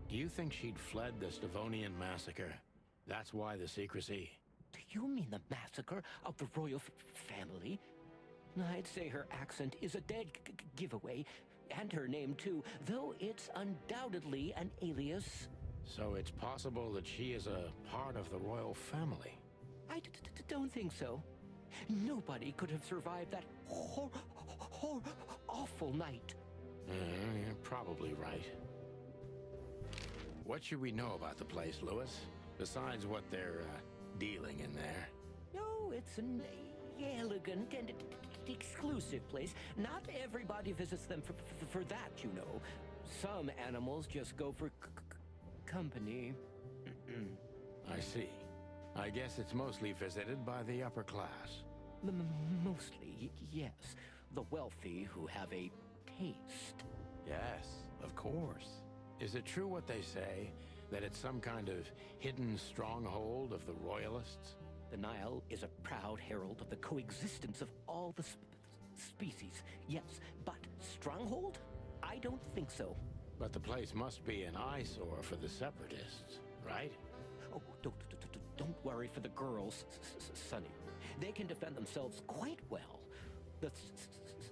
Do you think she'd fled the Stavonian massacre? That's why the secrecy. Do you mean the massacre of the royal family? I'd say her accent is a dead giveaway, and her name too, though it's undoubtedly an alias. So it's possible that she is a part of the royal family? I don't think so. Nobody could have survived that awful night. You're probably right. What should we know about the place, Lewis? Besides what they're dealing in there? No, it's an elegant and exclusive place. Not everybody visits them for that, you know. Some animals just go for company. I see. I guess it's mostly visited by the upper class. Mostly, yes. The wealthy who have a taste. Yes, of course. Is it true what they say, that it's some kind of hidden stronghold of the royalists? The Nile is a proud herald of the coexistence of all the species. Yes, but stronghold? I don't think so. But the place must be an eyesore for the separatists, right? Oh, don't worry for the girls, Sonny. They can defend themselves quite well. The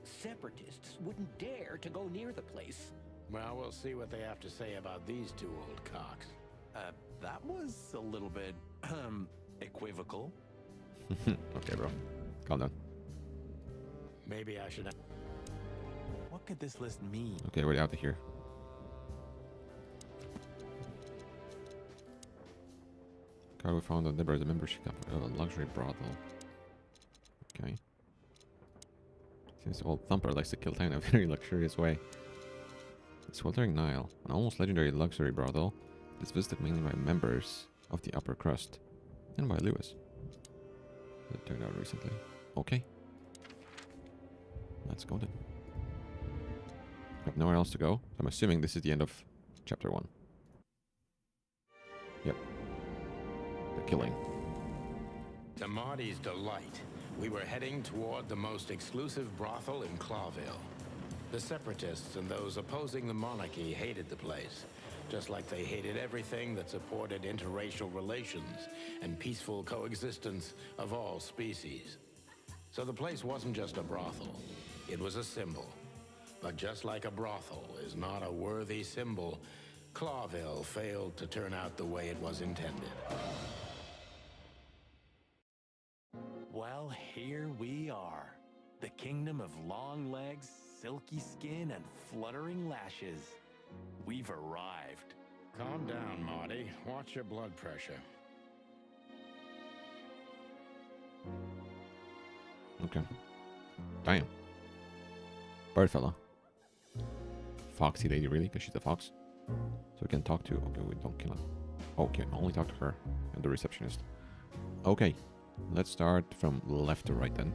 separatists wouldn't dare to go near the place. Well, we'll see what they have to say about these two old cocks. That was a little bit, equivocal. Okay, bro. Calm down. Maybe I should... What could this list mean? Okay, we're out of here. Cargo found that there is a membership of a luxury brothel. Okay. Since old Thumper likes to kill time in a very luxurious way. The Sweltering Nile, an almost legendary luxury brothel, is visited mainly by members of the upper crust, and by Lewis. It turned out recently. Okay. Let's go then. We have nowhere else to go. I'm assuming this is the end of chapter 1. Yep. The killing. To Marty's delight, we were heading toward the most exclusive brothel in Clawville. The separatists and those opposing the monarchy hated the place, just like they hated everything that supported interracial relations and peaceful coexistence of all species. So the place wasn't just a brothel, it was a symbol. But just like a brothel is not a worthy symbol, Clawville failed to turn out the way it was intended. Well, here we are. The kingdom of long legs, silky skin, and fluttering lashes. We've arrived. Calm down, Marty. Watch your blood pressure. Okay. Damn. Bird fella. Foxy lady, really? Because she's a fox? So we can talk to... Okay, we don't kill him. Okay, only talk to her and the receptionist. Okay. Let's start from left to right then.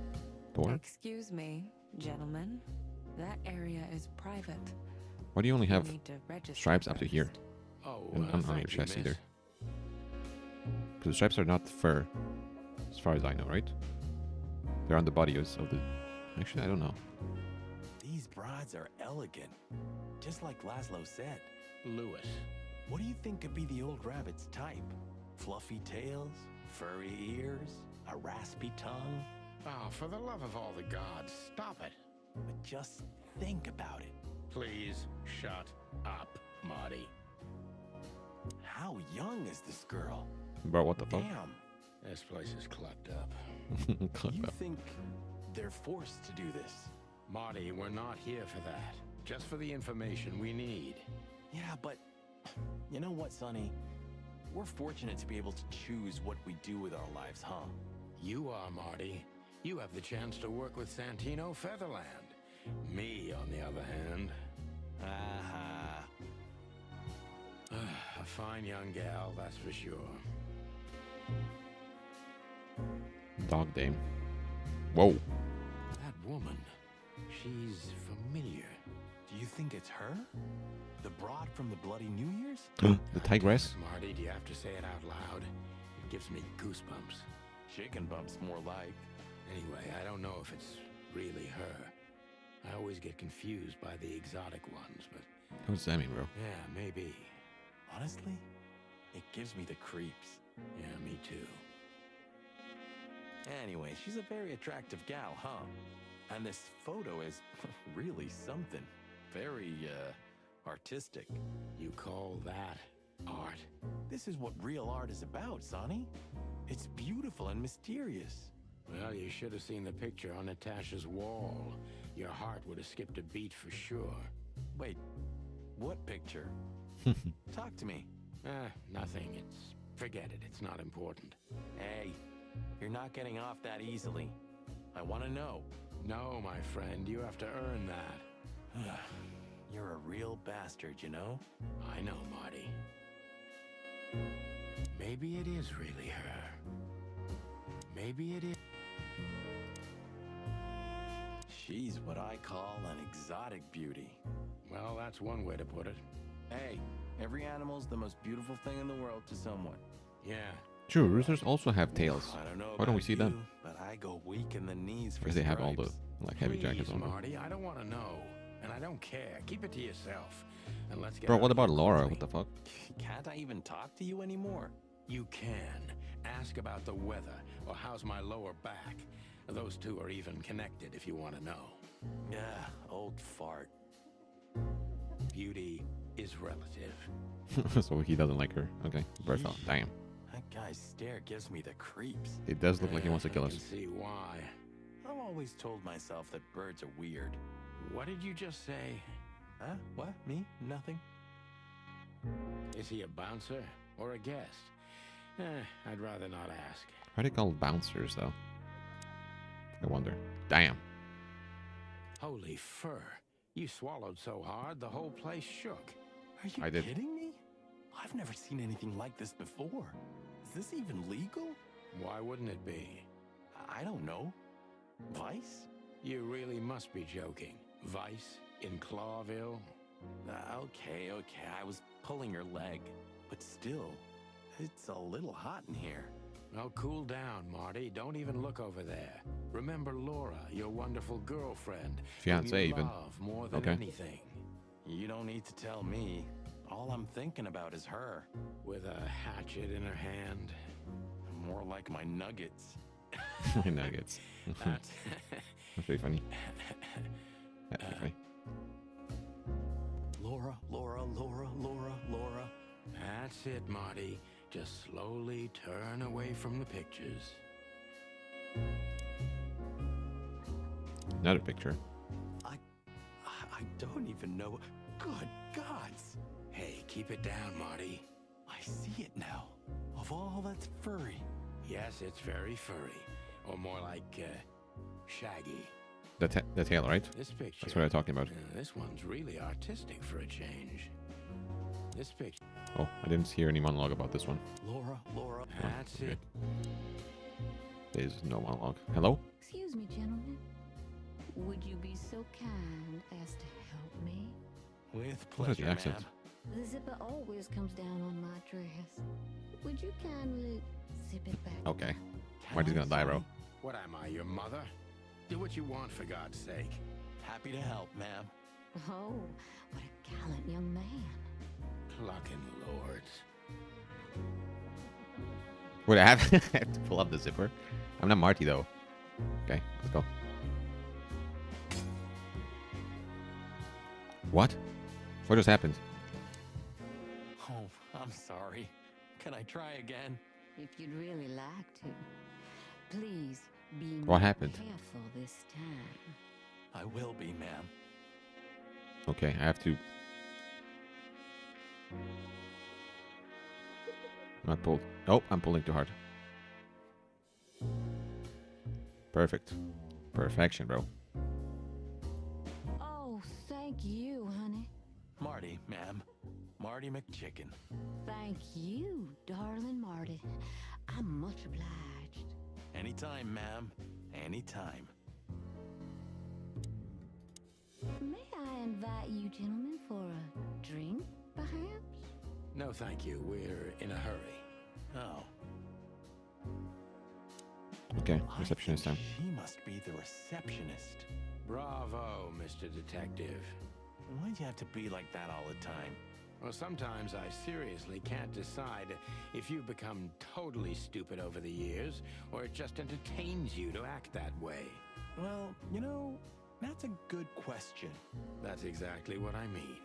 Door? Excuse me, gentlemen. That area is private. Why do you only have need to register stripes up to here? Oh, And on your thank you, chest miss. either. Because the stripes are not fur, as far as I know, right? They're on the body of the... Actually, I don't know. These brides are elegant. Just like Laszlo said. Lewis. What do you think could be the old rabbit's type? Fluffy tails? Furry ears? A raspy tongue? Oh, for the love of all the gods, stop it. But just think about it. Please, shut up, Marty. How young is this girl? Bro, what the fuck? Damn. This place is clucked up. You think they're forced to do this? Marty, we're not here for that. Just for the information we need. Yeah, but you know what, Sonny? We're fortunate to be able to choose what we do with our lives, huh? You are, Marty. You have the chance to work with Santino Featherland. Me, on the other hand... A fine young gal, that's for sure. Dog dame. Whoa. That woman, she's familiar. Do you think it's her? The broad from the Bloody New Year's? The tigress? Marty, do you have to say it out loud? It gives me goosebumps. Chicken bumps, more like. Anyway, I don't know if it's really her. I always get confused by the exotic ones, but... What does that mean, bro? Yeah, maybe. Honestly, it gives me the creeps. Yeah, me too. Anyway, she's a very attractive gal, huh? And this photo is really something. Very, artistic. You call that art? This is what real art is about, Sonny. It's beautiful and mysterious. Well, you should have seen the picture on Natasha's wall. Your heart would have skipped a beat for sure. Wait, what picture? Talk to me. Nothing. Forget it. It's not important. Hey, you're not getting off that easily. I want to know. No, my friend. You have to earn that. You're a real bastard, you know? I know, Marty. Maybe it is really her. Maybe it is. She's what I call an exotic beauty. Well, that's one way to put it. Hey, every animal's the most beautiful thing in the world to someone. Yeah. True, roosters also have tails. I don't know Why don't we about see them? But I go weak in the knees for Because they have all the stripes. heavy jackets Please, on them. Marty, I don't want to know. And I don't care. Keep it to yourself. And let's get Bro, out what of about here Laura? quickly. What the fuck? Can't I even talk to you anymore? You can. Ask about the weather, or how's my lower back. Those two are even connected if you want to know. Yeah, old fart. Beauty is relative. So he doesn't like her. Okay, Bertha. Damn. That guy's stare gives me the creeps. It does look like he wants to kill I us. can see why. I've always told myself that birds are weird. What did you just say? Huh? What? Me? Nothing? Is he a bouncer or a guest? I'd rather not ask. Why are they called bouncers, though? I wonder. Damn. Holy fur. You swallowed so hard, the whole place shook. Are you I did. kidding me? I've never seen anything like this before. Is this even legal? Why wouldn't it be? I don't know. Vice? You really must be joking. Vice in Clawville? Okay. I was pulling your leg. But still, it's a little hot in here. Oh, cool down, Marty. Don't even look over there. Remember Laura, your wonderful girlfriend. whom Fiancé, you even. love more than Okay. anything. You don't need to tell me. All I'm thinking about is her. With a hatchet in her hand. More like my nuggets. Nuggets. That's That's pretty funny. That's pretty funny. Laura. That's it, Marty. Just slowly turn away from the pictures. Another picture. I don't even know. Good gods. Hey, keep it down, Marty. I see it now. Of all that's furry. Yes, it's very furry. Or more like, shaggy. The tail, right? This picture. That's what I'm talking about. This one's really artistic for a change. This picture. Oh, I didn't hear any monologue about this one. Laura. That's it. There's no monologue. Hello? Excuse me, gentlemen. Would you be so kind as to help me? With What is pleasure, the accent? ma'am. The zipper always comes down on my dress. Would you kindly zip it back? Okay. Marty's gonna die, bro. What am I, your mother? Do what you want, for God's sake. Happy to help, ma'am. Oh, what a gallant young man. Clucking lords. Wait, I have to pull up the zipper. I'm not Marty, though. Okay, let's go. What? What just happened? Oh, I'm sorry. Can I try again? If you'd really like to, please be What more happened? careful this time. I will be, ma'am. Okay, I have to... Not pulled. Oh, I'm pulling too hard. Perfect. Perfection, bro. Oh, thank you, honey. Marty, ma'am. Marty McChicken. Thank you, darling Marty. I'm much obliged. Anytime, ma'am. Anytime. May I invite you gentlemen for a drink, perhaps? No, thank you. We're in a hurry. Oh. Okay, receptionist time. She must be the receptionist. Bravo, Mr. Detective. Why'd you have to be like that all the time? Well, sometimes I seriously can't decide if you've become totally stupid over the years, or it just entertains you to act that way. Well, you know, that's a good question. That's exactly what I mean.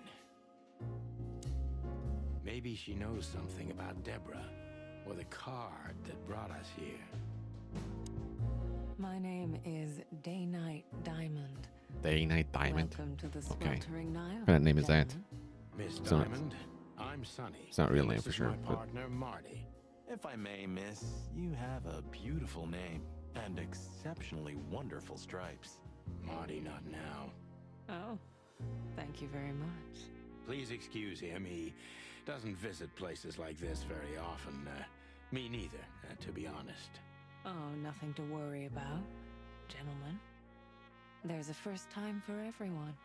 Maybe she knows something about Deborah, or the card that brought us here. My name is Day-Night Diamond. Day-Night Diamond. Welcome to the Okay. sweltering Nile. What kind of name is that? Miss It's not- Diamond, I'm Sonny. It's not a real And name this for is sure, my but- partner, Marty. If I may, miss, you have a beautiful name and exceptionally wonderful stripes. Marty, not now. Oh, thank you very much. Please excuse him. He doesn't visit places like this very often. Me neither, to be honest. Oh, nothing to worry about, gentlemen. There's a first time for everyone.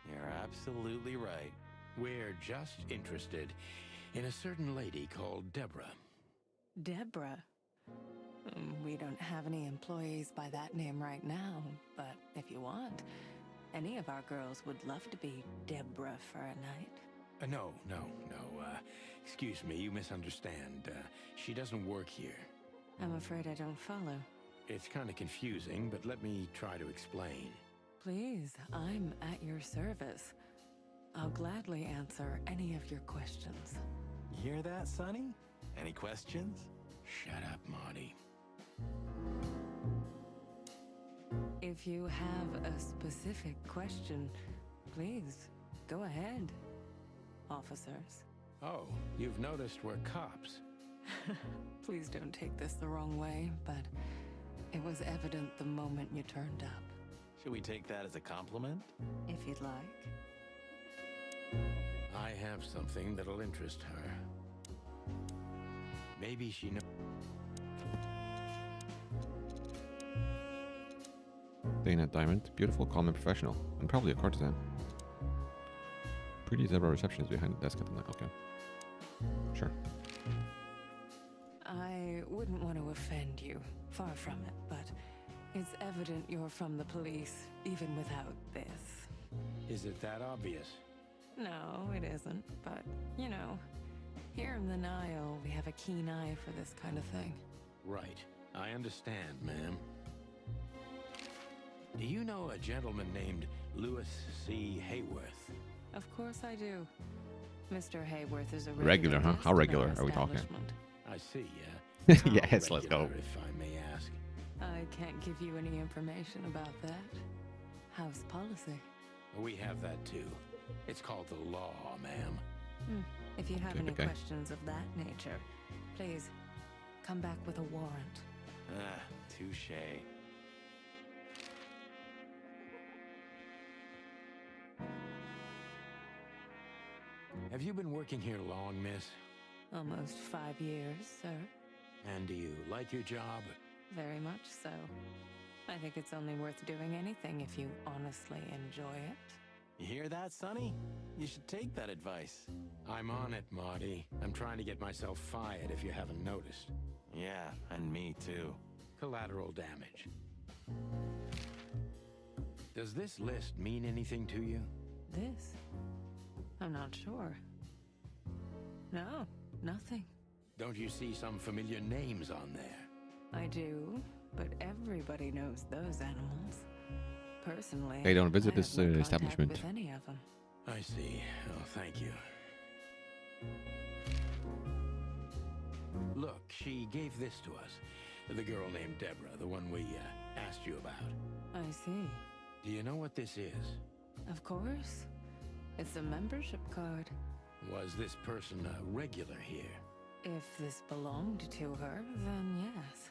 You're absolutely right. We're just interested in a certain lady called Deborah. Deborah. We don't have any employees by that name right now, but if you want, any of our girls would love to be Deborah for a night. No. Excuse me, you misunderstand. She doesn't work here. I'm afraid I don't follow. It's kind of confusing, but let me try to explain. Please, I'm at your service. I'll gladly answer any of your questions. You hear that, Sonny? Any questions? Shut up, Marty. If you have a specific question, please, go ahead, officers. Oh, you've noticed we're cops. Please don't take this the wrong way, but it was evident the moment you turned up. Should we take that as a compliment? If you'd like. I have something that'll interest her. Maybe she knows. Day-Night Diamond. Beautiful, calm, and professional. And probably a courtesan. Pretty zebra receptionist behind the desk at the night. Okay. Sure. I wouldn't want to offend you, far from it, but it's evident you're from the police, even without this. Is it that obvious? No, it isn't, but, you know, here in the Nile, we have a keen eye for this kind of thing. Right. I understand, ma'am. Do you know a gentleman named Louis C. Hayworth? Of course I do. Mr. Hayworth is a Regular, huh? guest How at our regular are we talking? establishment. I see, Yes, let's go. If I may ask. I can't give you any information about that. House policy. We have that too. It's called the law, ma'am. If you have Okay, any good guy. questions of that nature, please come back with a warrant. Ah, touche. Have you been working here long, miss? Almost 5 years, sir. And do you like your job? Very much so. I think it's only worth doing anything if you honestly enjoy it. You hear that, Sonny? You should take that advice. I'm on it, Marty. I'm trying to get myself fired if you haven't noticed. Yeah, and me too. Collateral damage. Does this list mean anything to you? This? I'm not sure. No, nothing. Don't you see some familiar names on there? I do, but everybody knows those animals. Personally, They don't visit I this, have no contact establishment. with any of them. I see. Oh, thank you. Look, she gave this to us. The girl named Deborah, the one we asked you about. I see. Do you know what this is? Of course. It's a membership card. Was this person a regular here? If this belonged to her, then yes.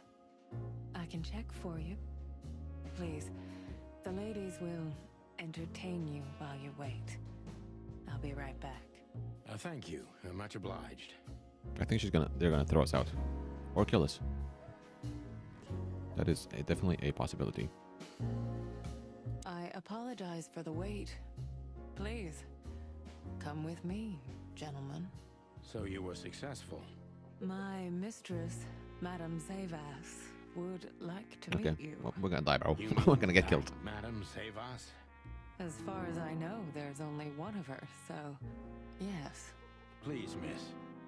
I can check for you. Please, the ladies will entertain you while you wait. I'll be right back. Thank you. Much obliged. I think they're gonna throw us out. Or kill us. That is definitely a possibility. I apologize for the wait. Please, come with me, gentlemen. So you were successful. My mistress, Madame Zavas, would like to Okay, meet you. well, we're gonna die, bro. You We're gonna get killed. Madame Savas? As far as I know, there's only one of her, so yes, Please, miss,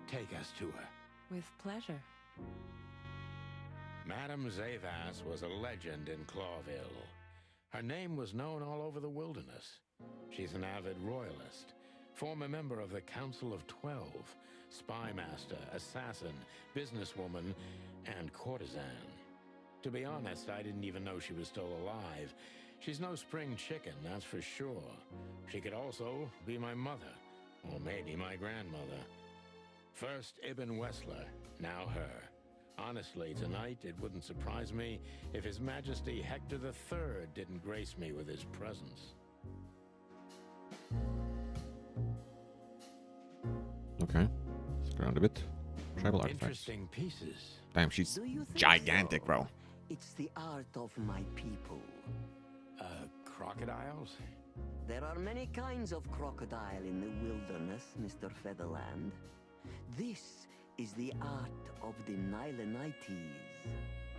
take us to her. with pleasure. Madame Zavas was a legend in Clawville. Her name was known all over the wilderness. She's an avid royalist, former member of the Council of 12, spy master, assassin, businesswoman, and courtesan. To be honest, I didn't even know she was still alive. She's no spring chicken, that's for sure. She could also be my mother, or maybe my grandmother. First Ibn Wessler, now her. Honestly, tonight it wouldn't surprise me if His Majesty Hector III didn't grace me with his presence. Okay, let's go around a bit. Tribal artifacts. Interesting pieces. Damn, she's Do you think gigantic, so? bro. It's the art of my people. Crocodiles? There are many kinds of crocodile in the wilderness, Mr. Featherland. This is the art of the Nilenites.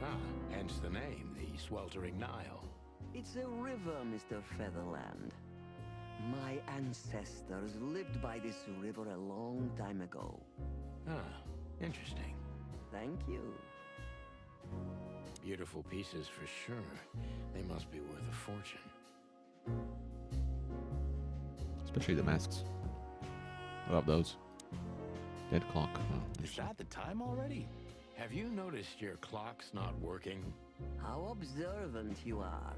Ah, hence the name, the Sweltering Nile. It's a river, Mr. Featherland. My ancestors lived by this river a long time ago. Ah, interesting. Thank you. Beautiful pieces for sure. They must be worth a fortune. Especially the masks. Love those. Dead clock. Oh, Is that the time already? Have you noticed your clock's not working? How observant you are.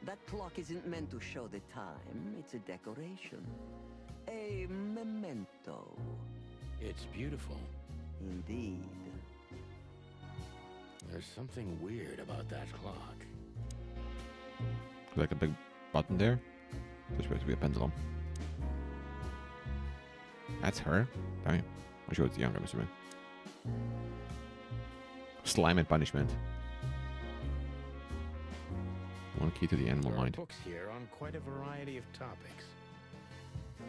That clock isn't meant to show the time, it's a decoration. A memento. It's beautiful. Indeed. There's something weird about that clock. like a big button there. There's supposed to be a pendulum. That's her? Damn. I'm sure it's younger, Mr. Man. Slime and punishment. One key to the animal There are mind. books here on quite a variety of topics.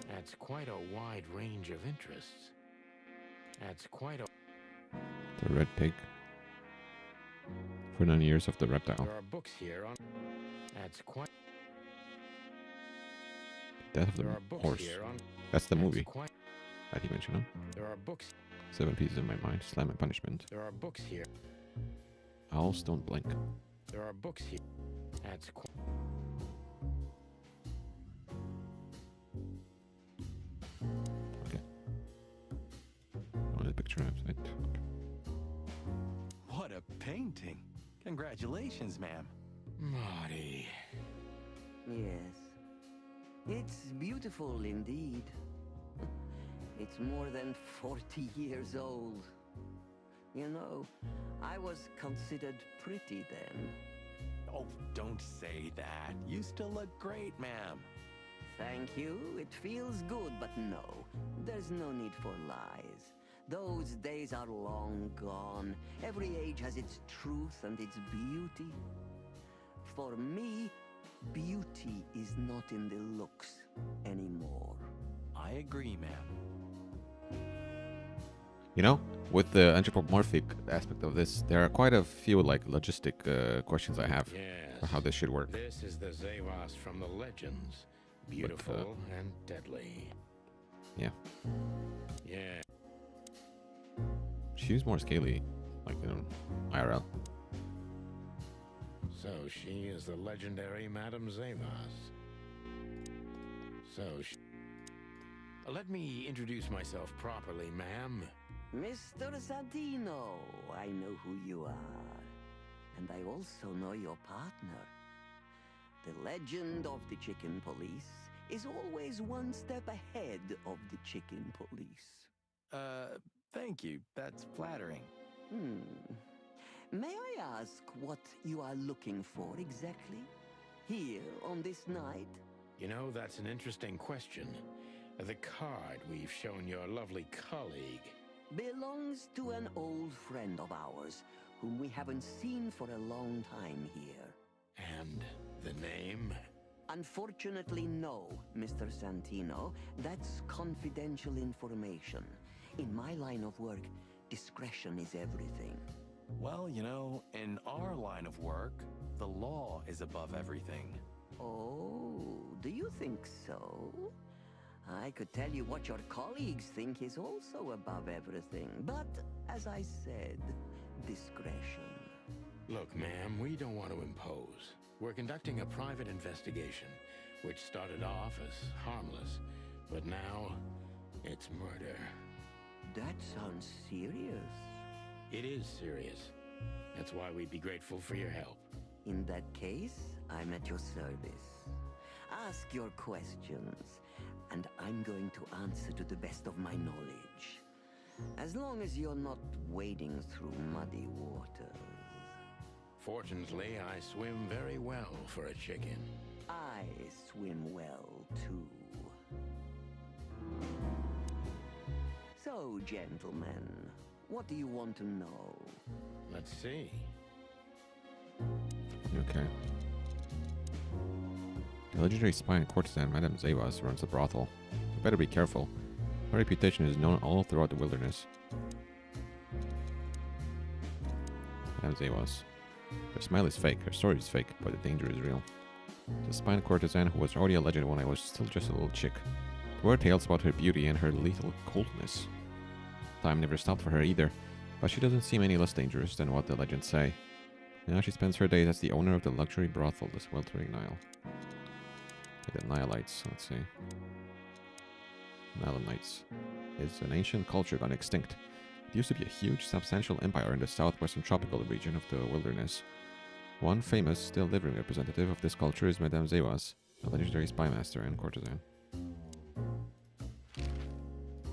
That's quite a wide range of interests. That's quite a... The red pig. For 9 years of the reptile. There are books here on... That's quite... Death of the There are books horse. here on... That's the That's movie. quite... I think mention, no? There are books... 7 pieces in my mind. Slime and punishment. There are books here. Owls don't blink. There are books here. That's quite... Oh, the picture website. What a painting. Congratulations, ma'am. Marty. Yes. It's beautiful indeed. It's more than 40 years old. You know, I was considered pretty then. Oh, don't say that. You still look great, ma'am. Thank you. It feels good, but no. There's no need for lies. Those days are long gone. Every age has its truth and its beauty. For me, beauty is not in the looks anymore. I agree, ma'am. You know, with the anthropomorphic aspect of this, there are quite a few like logistic questions I have for how this should work. This is the Zavas from the legends. Beautiful and deadly. Yeah. Yeah. She's more scaly, like, you know, IRL. So she is the legendary Madame Zavas. So she... Let me introduce myself properly, ma'am. Mr. Santino, I know who you are. And I also know your partner. The legend of the Chicken Police is always one step ahead of the Chicken Police. Thank you. That's flattering. May I ask what you are looking for exactly? Here on this night? You know, that's an interesting question. The card we've shown your lovely colleague Belongs to an old friend of ours whom we haven't seen for a long time here. And the name? Unfortunately, no, Mr. Santino. That's confidential information. In my line of work, discretion is everything. Well, you know, in our line of work, the law is above everything. Oh, do you think so? I could tell you what your colleagues think is also above everything, but as I said, discretion. Look, ma'am, we don't want to impose. We're conducting a private investigation, which started off as harmless, but now it's murder. That sounds serious. It is serious. That's why we'd be grateful for your help. In that case, I'm at your service. Ask your questions, and I'm going to answer to the best of my knowledge. As long as you're not wading through muddy waters. Fortunately, I swim very well for a chicken. I swim well, too. So, gentlemen, what do you want to know? Let's see. Okay. The legendary spy and courtesan Madame Zevas runs the brothel. You better be careful. Her reputation is known all throughout the wilderness. Madame Zevas. Her smile is fake, her story is fake, but the danger is real. The spy and courtesan who was already a legend when I was still just a little chick. There were tales about her beauty and her lethal coldness. Time never stopped for her either, but she doesn't seem any less dangerous than what the legends say. Now she spends her days as the owner of the luxury brothel, the Sweltering Nile. The Nileites, let's see. Nilenites is an ancient culture gone extinct. It used to be a huge, substantial empire in the southwestern tropical region of the wilderness. One famous, still living representative of this culture is Madame Zevas, a legendary spymaster and courtesan.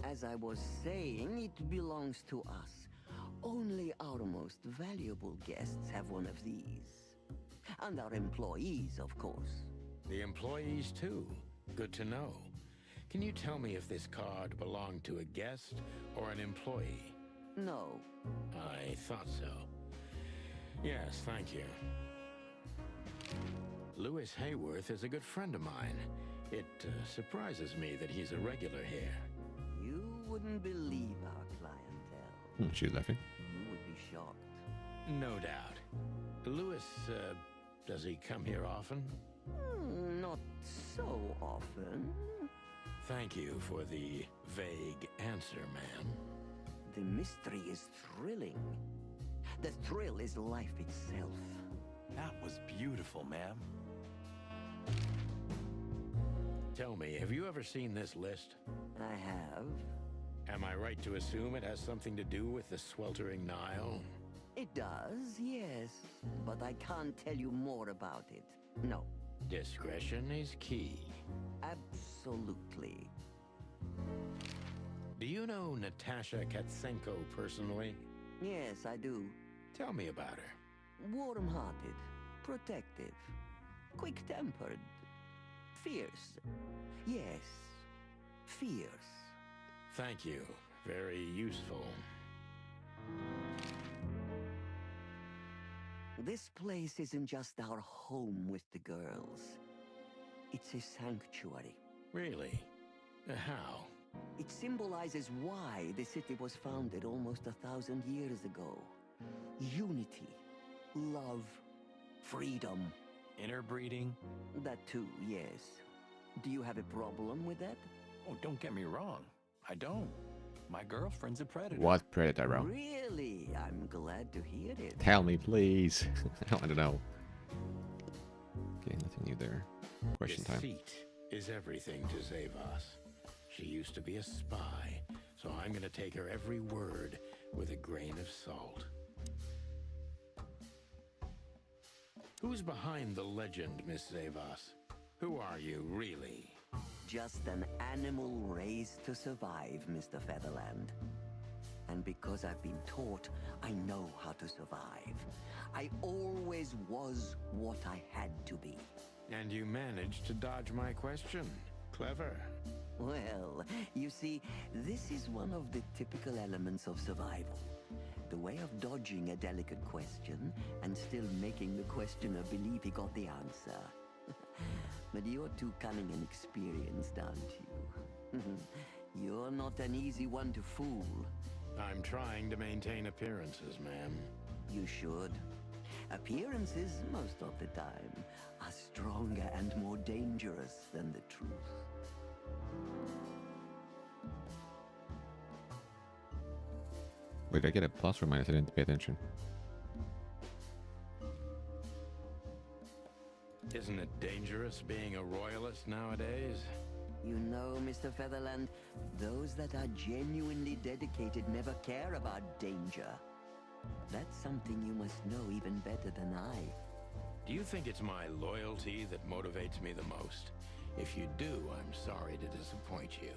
As I was saying, it belongs to us. Only our most valuable guests have one of these. And our employees, of course. The employees, too. Good to know. Can you tell me if this card belonged to a guest or an employee? No. I thought so. Yes, thank you. Louis Hayworth is a good friend of mine. It surprises me that he's a regular here. You wouldn't believe our clientele. She's laughing. You would be shocked. No doubt. Louis, does he come here often? Not so often. Thank you for the vague answer, ma'am. The mystery is thrilling. The thrill is life itself. That was beautiful, ma'am. Tell me, have you ever seen this list? I have. Am I right to assume it has something to do with the Sweltering Nile? It does, yes. But I can't tell you more about it. No. Discretion is key. Absolutely. Do you know Natasha Katsenko personally? Yes, I do. Tell me about her. Warm-hearted, protective, quick-tempered, fierce. Yes, fierce. Thank you. Very useful. This place isn't just our home with the girls. It's a sanctuary. Really? How? It symbolizes why the city was founded almost 1,000 years ago. Unity, love, freedom. Interbreeding? That too, yes. Do you have a problem with that? Oh, don't get me wrong. I don't. My girlfriend's a predator. What predator, bro? Really? I'm glad to hear it. Tell me, please. I want to know. Okay, nothing new there. Question time. Deceit is everything to Zevas. She used to be a spy, so I'm gonna take her every word with a grain of salt. Who's behind the legend, Miss Zevas? Who are you, really? Just an animal raised to survive, Mr. Featherland. And because I've been taught, I know how to survive. I always was what I had to be. And you managed to dodge my question. Clever. Well, you see, this is one of the typical elements of survival. The way of dodging a delicate question and still making the questioner believe he got the answer. But you're too cunning and experienced, aren't you? You're not an easy one to fool. I'm trying to maintain appearances, ma'am. You should. Appearances, most of the time, are stronger and more dangerous than the truth. Wait, did I get a plus or minus? I didn't pay attention. Isn't it dangerous being a royalist nowadays? You know, Mr. Featherland, those that are genuinely dedicated never care about danger. That's something you must know even better than I. Do you think it's my loyalty that motivates me the most? If you do, I'm sorry to disappoint you.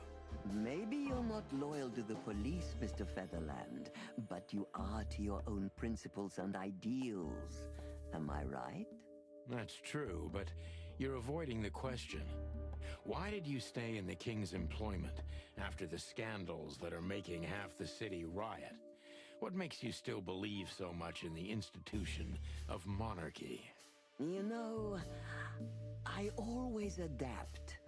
Maybe you're not loyal to the police, Mr. Featherland, but you are to your own principles and ideals. Am I right? That's true, but you're avoiding the question. Why did you stay in the king's employment after the scandals that are making half the city riot? What makes you still believe so much in the institution of monarchy? You know, I always adapt,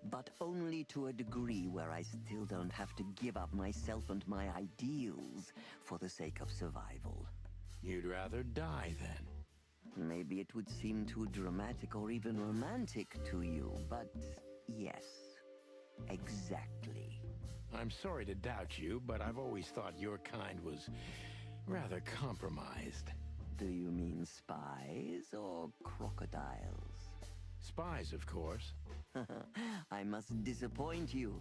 but only to a degree where I still don't have to give up myself and my ideals for the sake of survival. You'd rather die then? Maybe it would seem too dramatic or even romantic to you, but yes, exactly. I'm sorry to doubt you, but I've always thought your kind was rather compromised. Do you mean spies or crocodiles? Spies, of course. I must disappoint you,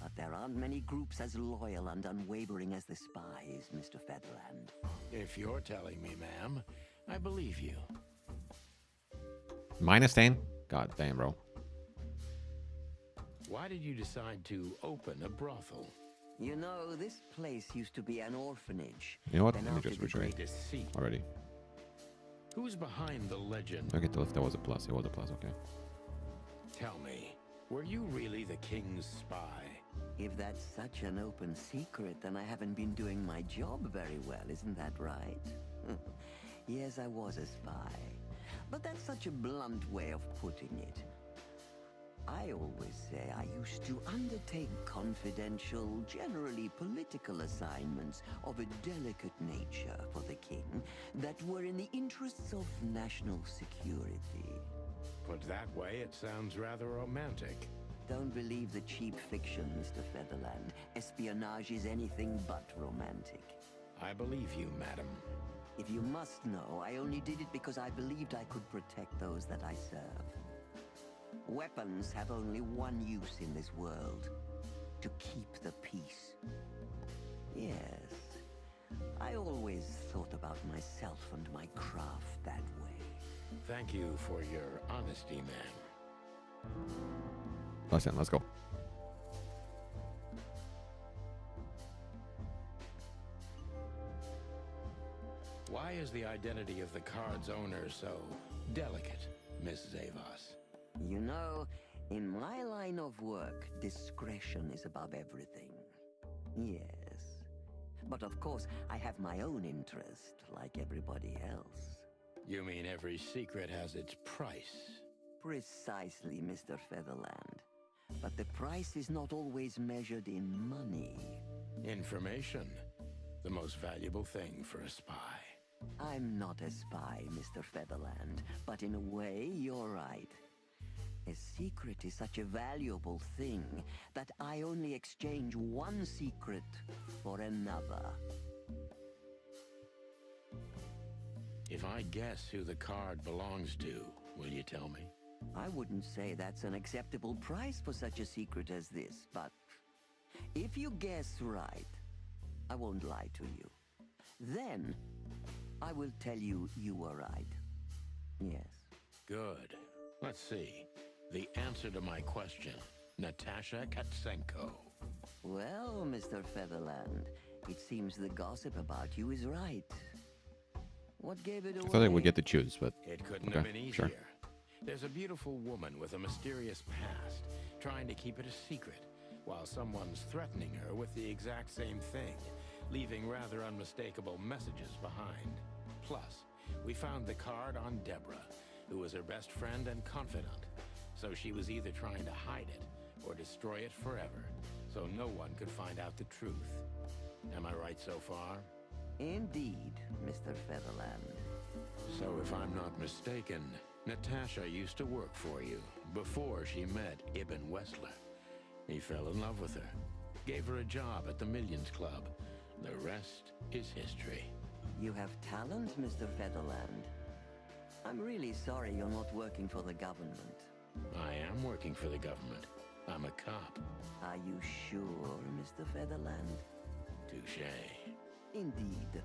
but there aren't many groups as loyal and unwavering as the spies, Mr. Featherland. If you're telling me, ma'am, I believe you. Minus 10? God damn, bro. Why did you decide to open a brothel? You know, this place used to be an orphanage. You know what? Then Let me after just the retry Deceit. already. Who's behind the legend? Okay, tell if that was a plus. It was a plus, okay. Tell me, were you really the king's spy? If that's such an open secret, then I haven't been doing my job very well, isn't that right? Yes, I was a spy. But that's such a blunt way of putting it. I always say I used to undertake confidential, generally political assignments of a delicate nature for the king that were in the interests of national security. Put that way, it sounds rather romantic. Don't believe the cheap fiction, Mr. Featherland. Espionage is anything but romantic. I believe you, madam. If you must know, I only did it because I believed I could protect those that I serve. Weapons have only one use in this world: to keep the peace. Yes, I always thought about myself and my craft that way. Thank you for your honesty, ma'am. Listen, let's go. Why is the identity of the card's owner so delicate, Miss Zavos? You know, in my line of work, discretion is above everything. Yes. But of course, I have my own interest, like everybody else. You mean every secret has its price? Precisely, Mr. Featherland. But the price is not always measured in money. Information. The most valuable thing for a spy. I'm not a spy, Mr. Featherland, but in a way, you're right. A secret is such a valuable thing that I only exchange one secret for another. If I guess who the card belongs to, will you tell me? I wouldn't say that's an acceptable price for such a secret as this, but if you guess right, I won't lie to you. Then, I will tell you you were right. Yes. Good. Let's see. The answer to my question. Natasha Katsenko. Well, Mr. Featherland, it seems the gossip about you is right. What gave it away? I thought I would get to choose, but It couldn't okay, have been easier. sure. There's a beautiful woman with a mysterious past, trying to keep it a secret, while someone's threatening her with the exact same thing. leaving rather unmistakable messages behind. Plus, we found the card on Deborah, who was her best friend and confidant. So she was either trying to hide it or destroy it forever, so no one could find out the truth. Am I right so far? Indeed, Mr. Featherland. So if I'm not mistaken, Natasha used to work for you before she met Ibn Wessler. He fell in love with her, gave her a job at the Millions Club. The rest is history. You have talent, Mr. Featherland. I'm really sorry you're not working for the government. I am working for the government. I'm a cop. Are you sure, Mr. Featherland? Touché. Indeed.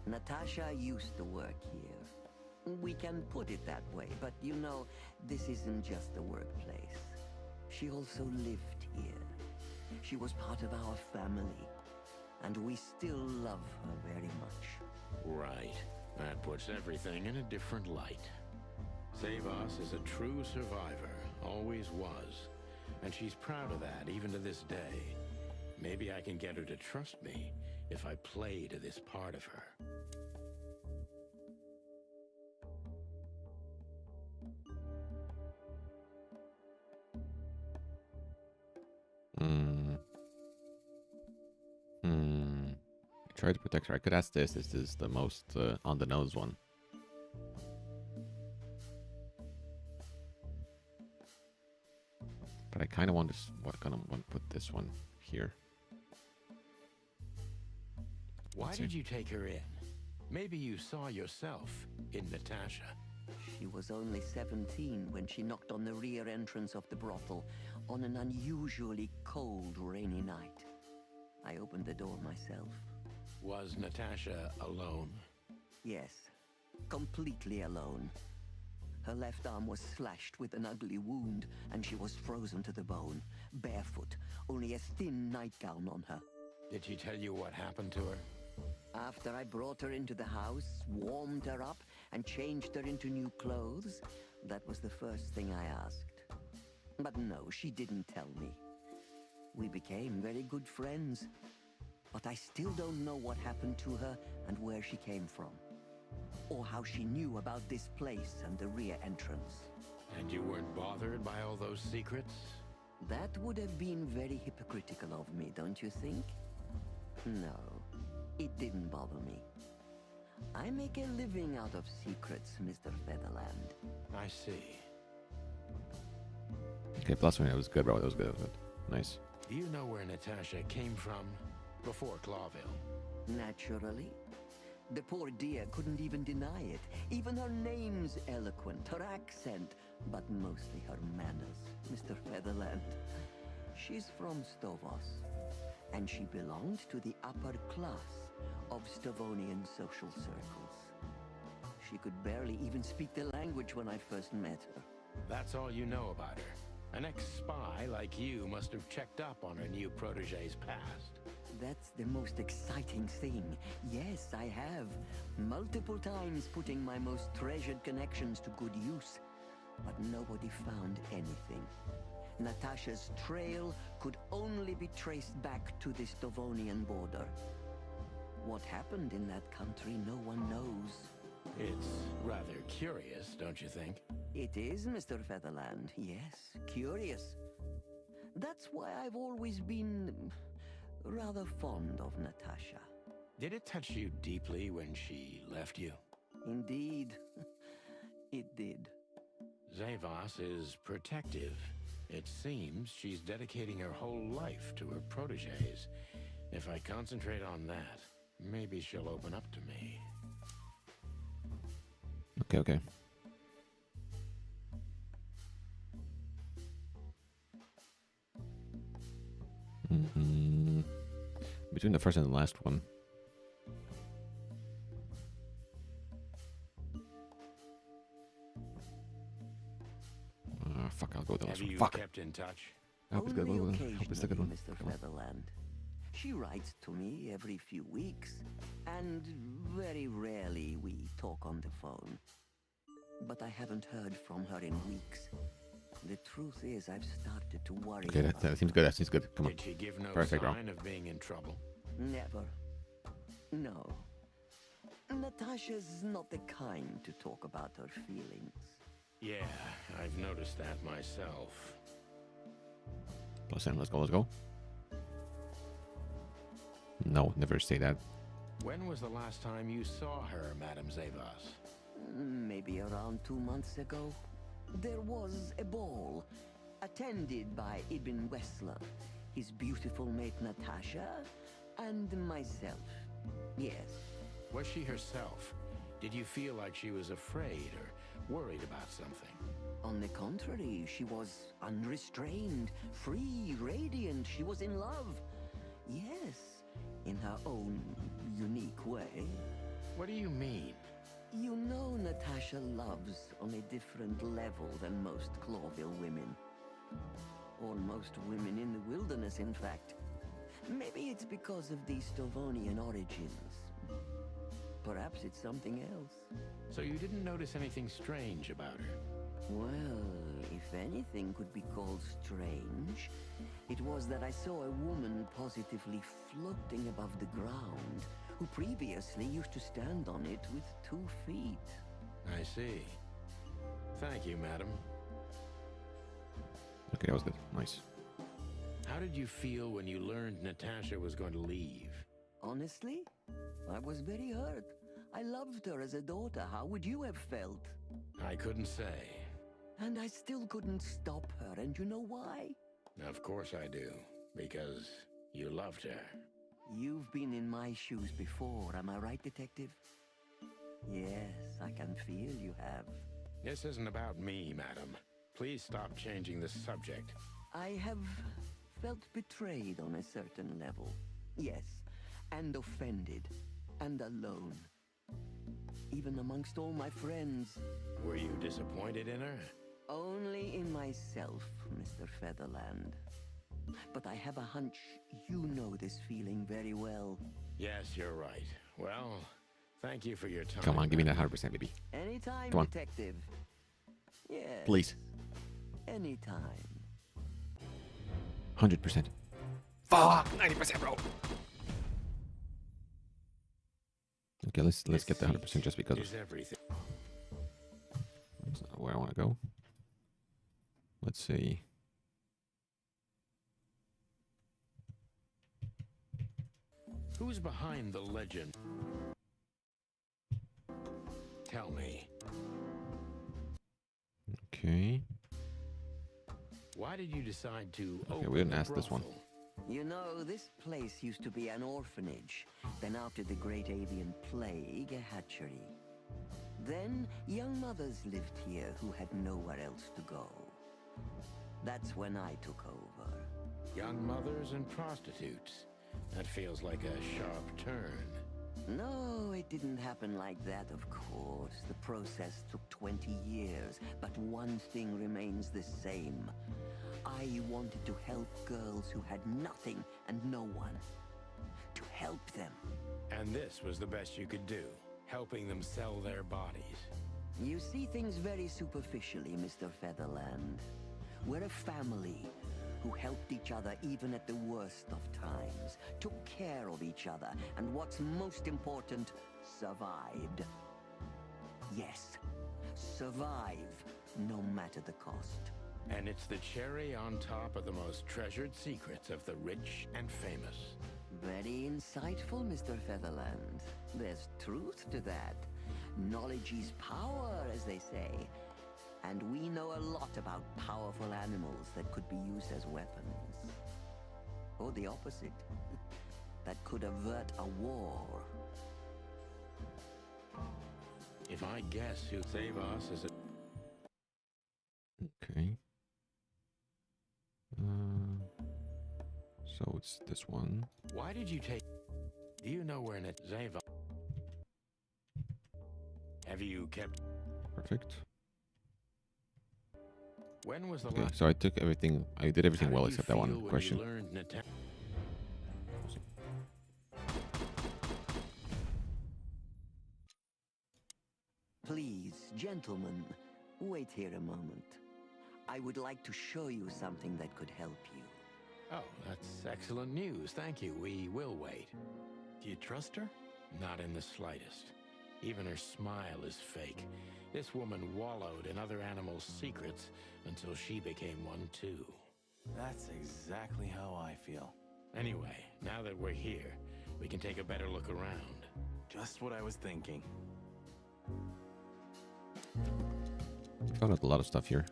Natasha used to work here. We can put it that way, but you know, this isn't just a workplace. She also lived here. She was part of our family, and we still love her very much. Right. That puts everything in a different light. Savas is a true survivor, always was. And she's proud of that, even to this day. Maybe I can get her to trust me if I play to this part of her. Try to protect her. I could ask this. This is the most on the nose one. But I kind of want to put this one here. Why did you take her in? Maybe you saw yourself in Natasha. She was only 17 when she knocked on the rear entrance of the brothel on an unusually cold, rainy night. I opened the door myself. Was Natasha alone? Yes, completely alone. Her left arm was slashed with an ugly wound, and she was frozen to the bone, barefoot, only a thin nightgown on her. Did she tell you what happened to her? After I brought her into the house, warmed her up, and changed her into new clothes, that was the first thing I asked. But no, she didn't tell me. We became very good friends. But I still don't know what happened to her and where she came from. Or how she knew about this place and the rear entrance. And you weren't bothered by all those secrets? That would have been very hypocritical of me, don't you think? No, it didn't bother me. I make a living out of secrets, Mr. Featherland. I see. Okay, plus one. It was good, bro. That was good. That was good. Nice. Do you know where Natasha came from before Clawville? Naturally. The poor dear couldn't even deny it. Even her name's eloquent, her accent, but mostly her manners, Mr. Featherland. She's from Stovos, and she belonged to the upper class of Stavonian social circles. She could barely even speak the language when I first met her. That's all you know about her. An ex-spy like you must have checked up on her new protege's past. That's the most exciting thing. Yes, I have. Multiple times putting my most treasured connections to good use. But nobody found anything. Natasha's trail could only be traced back to the Stavonian border. What happened in that country, no one knows. It's rather curious, don't you think? It is, Mr. Featherland. Yes, curious. That's why I've always been rather fond of Natasha. Did it touch you deeply when she left you? Indeed, it did. Zavas is protective. It seems she's dedicating her whole life to her proteges. If I concentrate on that, maybe she'll open up to me. Okay. Between the first and the last one. Fuck, I'll go with the last one. Fuck. Kept in touch? I hope it's good. Only I hope it's a good one. Mr. Featherland. She writes to me every few weeks, and very rarely we talk on the phone. But I haven't heard from her in weeks. The truth is, I've started to worry. Okay, that seems good. That seems good. Come on. Did she give no Perfect, sign bro. of being in trouble? Never. No. Natasha's not the kind to talk about her feelings. Yeah, I've noticed that myself. Plus, let's go. No, never say that. When was the last time you saw her, Madame Zavas? Maybe around 2 months ago. There was a ball, attended by Ibn Wessler, his beautiful mate Natasha, and myself. Yes. Was she herself? Did you feel like she was afraid or worried about something? On the contrary, she was unrestrained, free, radiant. She was in love. Yes, in her own unique way. What do you mean? You know Natasha loves on a different level than most Clawville women. Or most women in the wilderness, in fact. Maybe it's because of the Stovonian origins. Perhaps it's something else. So you didn't notice anything strange about her? Well, if anything could be called strange, it was that I saw a woman positively floating above the ground, who previously used to stand on it with 2 feet. I see. Thank you, madam. Okay, that was good. Nice. How did you feel when you learned Natasha was going to leave? Honestly, I was very hurt. I loved her as a daughter. How would you have felt? I couldn't say. And I still couldn't stop her, and you know why? Of course I do. Because you loved her. You've been in my shoes before, am I right, Detective? Yes, I can feel you have. This isn't about me, madam. Please stop changing the subject. I have felt betrayed on a certain level. Yes, and offended, and alone. Even amongst all my friends. Were you disappointed in her? Only in myself, Mr. Featherland. But I have a hunch you know this feeling very well. Yes, you're right. Well, thank you for your time. Come on, give me that 100%, baby. Anytime, Come on. Detective. Yes. Please. Anytime. 100%. Fuck! 90%, bro! Okay, let's get the 100% just because Is everything. that's not where I want to go. Let's see. Who's behind the legend? Tell me. Okay. Why did you decide to Okay, open we didn't a ask this one. brothel? You know, this place used to be an orphanage. Then after the Great Avian Plague, a hatchery. Then young mothers lived here who had nowhere else to go. That's when I took over. Young mothers and prostitutes. That feels like a sharp turn. No, it didn't happen like that, of course. The process took 20 years, but one thing remains the same. I wanted to help girls who had nothing and no one. To help them. And this was the best you could do, helping them sell their bodies. You see things very superficially, Mr. Featherland. We're a family who helped each other even at the worst of times, took care of each other, and what's most important, survived. Yes, survive, no matter the cost. And it's the cherry on top of the most treasured secrets of the rich and famous. Very insightful, Mr. Featherland. There's truth to that. Knowledge is power, as they say. And we know a lot about powerful animals that could be used as weapons. Or the opposite. That could avert a war. If I guess who save us is a... Okay. So it's this one. Why did you take... Do you know where Zeva... Have you kept... Perfect. When was the Okay, last... so I took everything. I did everything How well did you except that one feel when you question. learned Nata- Please, gentlemen, wait here a moment. I would like to show you something that could help you. Oh, that's excellent news. Thank you. We will wait. Do you trust her? Not in the slightest. Even her smile is fake. This woman wallowed in other animals' secrets until she became one too. That's exactly how I feel. Anyway, now that we're here, we can take a better look around. Just what I was thinking. We found out a lot of stuff here.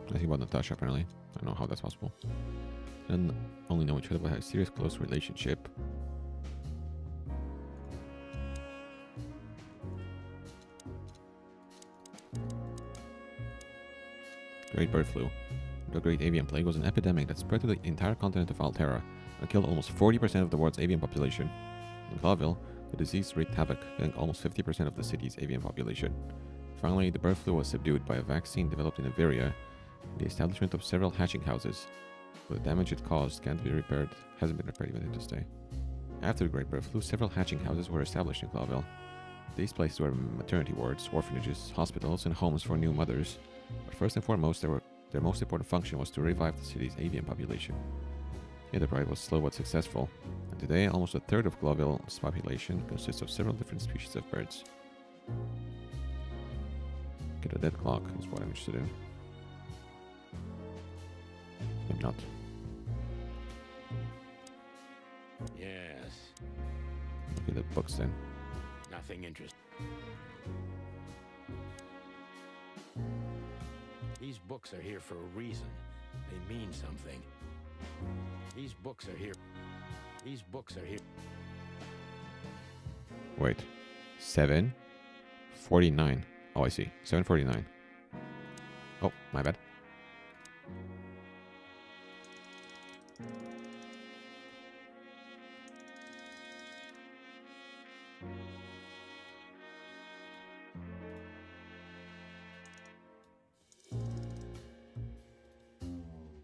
Nothing about Natasha, apparently. I don't know how that's possible. And only know each other but have a serious close relationship. Great bird flu. The Great Avian Plague was an epidemic that spread to the entire continent of Altera and killed almost 40% of the world's avian population. In Clawville, the disease wreaked havoc, killing almost 50% of the city's avian population. Finally, the bird flu was subdued by a vaccine developed in Averia and the establishment of several hatching houses. But the damage it caused hasn't been repaired even to this day. After the Great Bird Flu, several hatching houses were established in Clawville. These places were maternity wards, orphanages, hospitals, and homes for new mothers. But first and foremost, their most important function was to revive the city's avian population. The enterprise was slow but successful, and today almost a third of Clawville's population consists of several different species of birds. Get a dead clock is what I'm interested in. I'm not. Yes. Look at the books then. Nothing interesting. These books are here for a reason. They mean something. These books are here. These books are here. Wait. 7:49. Oh, I see. 7:49. Oh, my bad.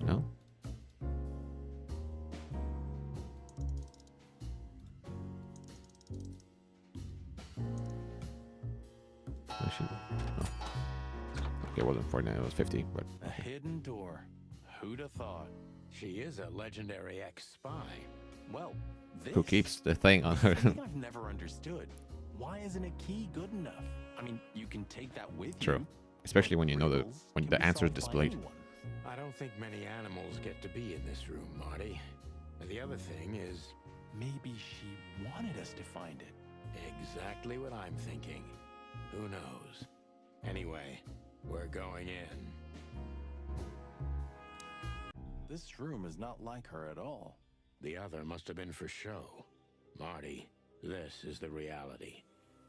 No? Oh. Okay, it wasn't 49, it was 50, but... A hidden door. Who'd have thought? She is a legendary ex-spy. Well, this... Who keeps the thing on her? Something I've never understood. Why isn't a key good enough? I mean, you can take that with you. True. Especially when you know when the answer is displayed. I don't think many animals get to be in this room, Marty. And the other thing is... Maybe she wanted us to find it. Exactly what I'm thinking. Who knows? Anyway, we're going in. This room is not like her at all. The other must have been for show. Marty, this is the reality.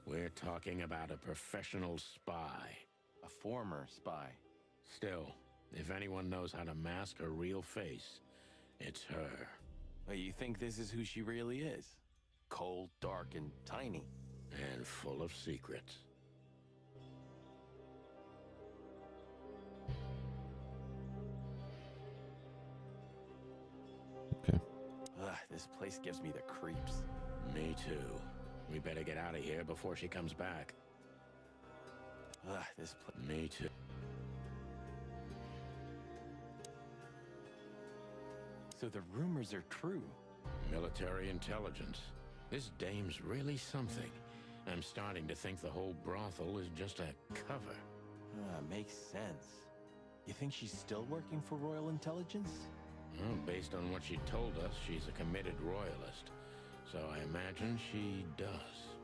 We're talking about a professional spy. A former spy. Still, if anyone knows how to mask her real face, it's her. But you think this is who she really is? Cold, dark, and tiny. And full of secrets. Okay. Ugh, this place gives me the creeps. Me too. We better get out of here before she comes back. Ugh, this place... Me too. So the rumors are true. Military intelligence. This dame's really something. I'm starting to think the whole brothel is just a cover. Makes sense. You think she's still working for Royal Intelligence? Well, based on what she told us, she's a committed royalist. So I imagine she does.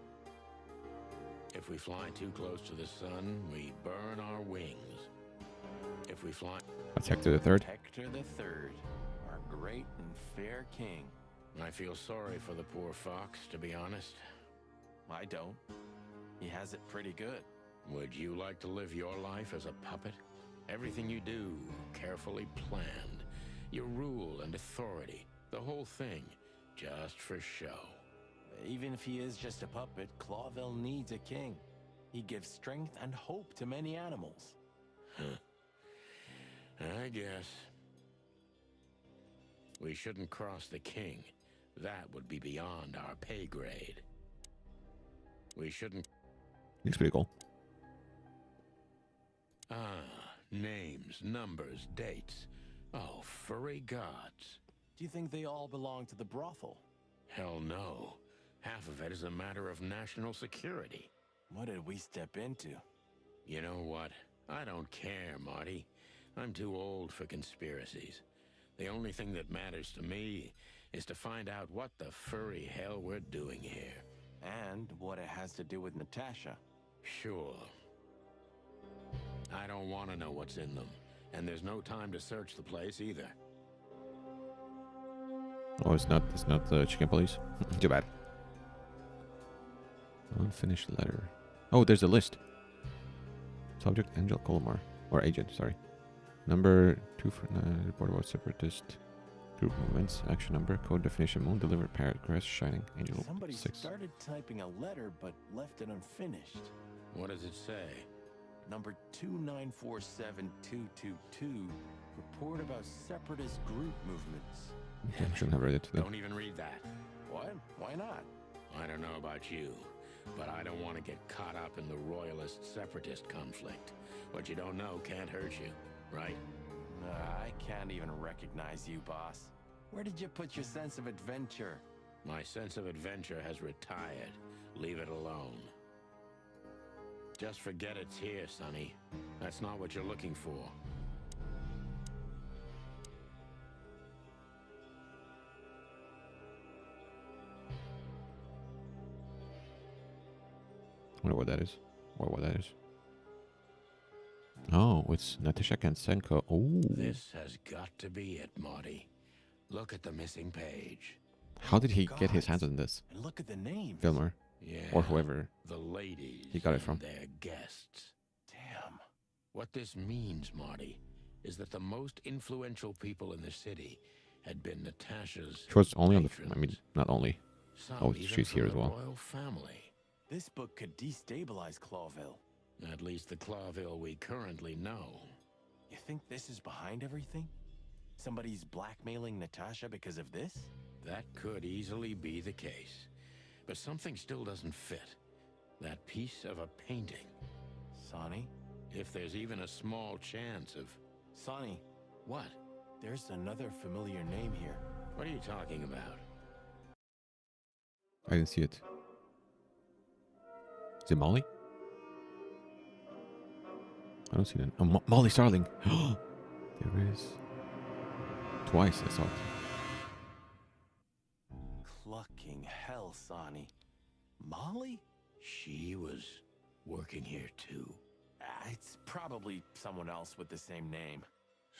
If we fly too close to the sun, we burn our wings. If we fly... That's Hector III. Hector III, our great and fair king. I feel sorry for the poor fox, to be honest. I don't. He has it pretty good. Would you like to live your life as a puppet? Everything you do, carefully planned. Your rule and authority, the whole thing, just for show. Even if he is just a puppet, Clawville needs a king. He gives strength and hope to many animals. I guess. We shouldn't cross the king. That would be beyond our pay grade. We shouldn't... Looks pretty cool. Ah, names, numbers, dates. Oh, furry gods. Do you think they all belong to the brothel? Hell no. Half of it is a matter of national security. What did we step into? You know what? I don't care, Marty. I'm too old for conspiracies. The only thing that matters to me is to find out what the furry hell we're doing here. And what it has to do with Natasha. Sure. I don't want to know what's in them. And there's no time to search the place either. Oh, it's not the chicken police. Too bad. Unfinished letter. Oh, there's a list. Subject Angel Colmar. Or agent, sorry. Number 2 for report about separatist group movements. Action number. Code definition. Moon delivered parrot grass shining. Angel Somebody 6. started typing a letter but left it unfinished. What does it say? Number 2947222. Report about separatist group movements. I shouldn't have read it. Don't even read that. What? Why not? I don't know about you, but I don't want to get caught up in the royalist-separatist conflict. What you don't know can't hurt you, right? I can't even recognize you, boss. Where did you put your sense of adventure? My sense of adventure has retired. Leave it alone. Just forget it's here, Sonny. That's not what you're looking for. I wonder what that is. Or what that is. Oh, it's Natasha Kansenko. Oh. This has got to be it, Marty. Look at the missing page. How did he get his hands on this? And look at the names. Filmer. Yeah. Or whoever The ladies. he got it from. and their guests. Damn. What this means, Marty, is that the most influential people in the city had been Natasha's She was only on the... patrons. I mean, not only. Some Oh, even she's from here as the well. royal family. This book could destabilize Clawville. At least the Clawville we currently know. You think this is behind everything? Somebody's blackmailing Natasha because of this? That could easily be the case. But something still doesn't fit. That piece of a painting. Sonny? If there's even a small chance of... Sonny, What? there's another familiar name here. What are you talking about? I didn't see it. Is it Molly? I don't see that. Oh, Molly Starling. There is. Twice I saw it. Clucking hell, Sonny. Molly? She was working here too. It's probably someone else with the same name.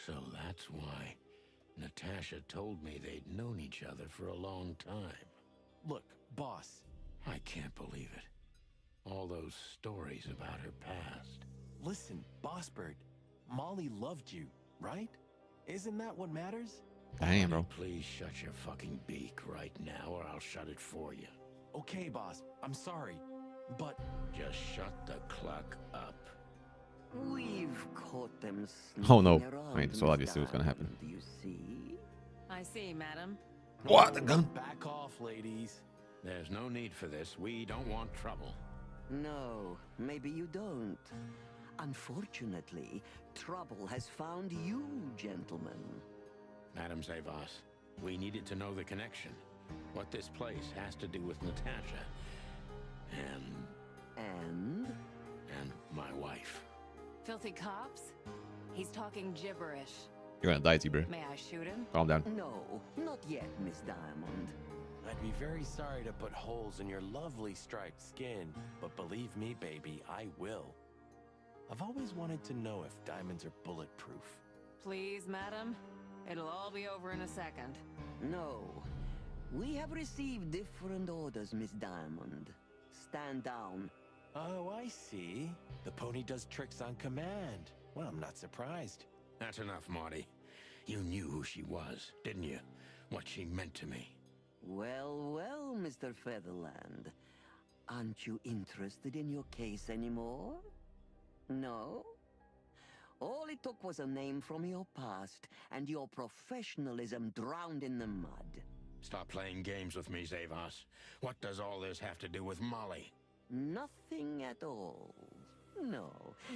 So that's why Natasha told me they'd known each other for a long time. Look, boss. I can't believe it. All those stories about her past. Listen, Bossbird. Molly loved you, right? Isn't that what matters? Damn, bro. Please shut your fucking beak right now or I'll shut it for you. Okay, boss. I'm sorry. But Just shut the cluck up. We've caught them Oh, no. sneaking around, I mean, so Miss obviously what's gonna happen. Diamond, you see? I see, madam. What? The gun? back off, ladies. There's no need for this. We don't want trouble. No, maybe you don't. Unfortunately, trouble has found you, gentlemen. Madam Zavas, we needed to know the connection. What this place has to do with Natasha. And? And my wife. Filthy cops? He's talking gibberish. You're gonna die, Zebra. May I shoot him? Calm down. No, not yet, Miss Diamond. I'd be very sorry to put holes in your lovely striped skin, but believe me, baby, I will. I've always wanted to know if diamonds are bulletproof. Please, madam. It'll all be over in a second. No. We have received different orders, Miss Diamond. Stand down. Oh, I see. The pony does tricks on command. Well, I'm not surprised. That's enough, Marty. You knew who she was, didn't you? What she meant to me. Well, well, Mr. Featherland. Aren't you interested in your case anymore? No? All it took was a name from your past, and your professionalism drowned in the mud. Stop playing games with me, Zavas. What does all this have to do with Molly? Nothing at all. No,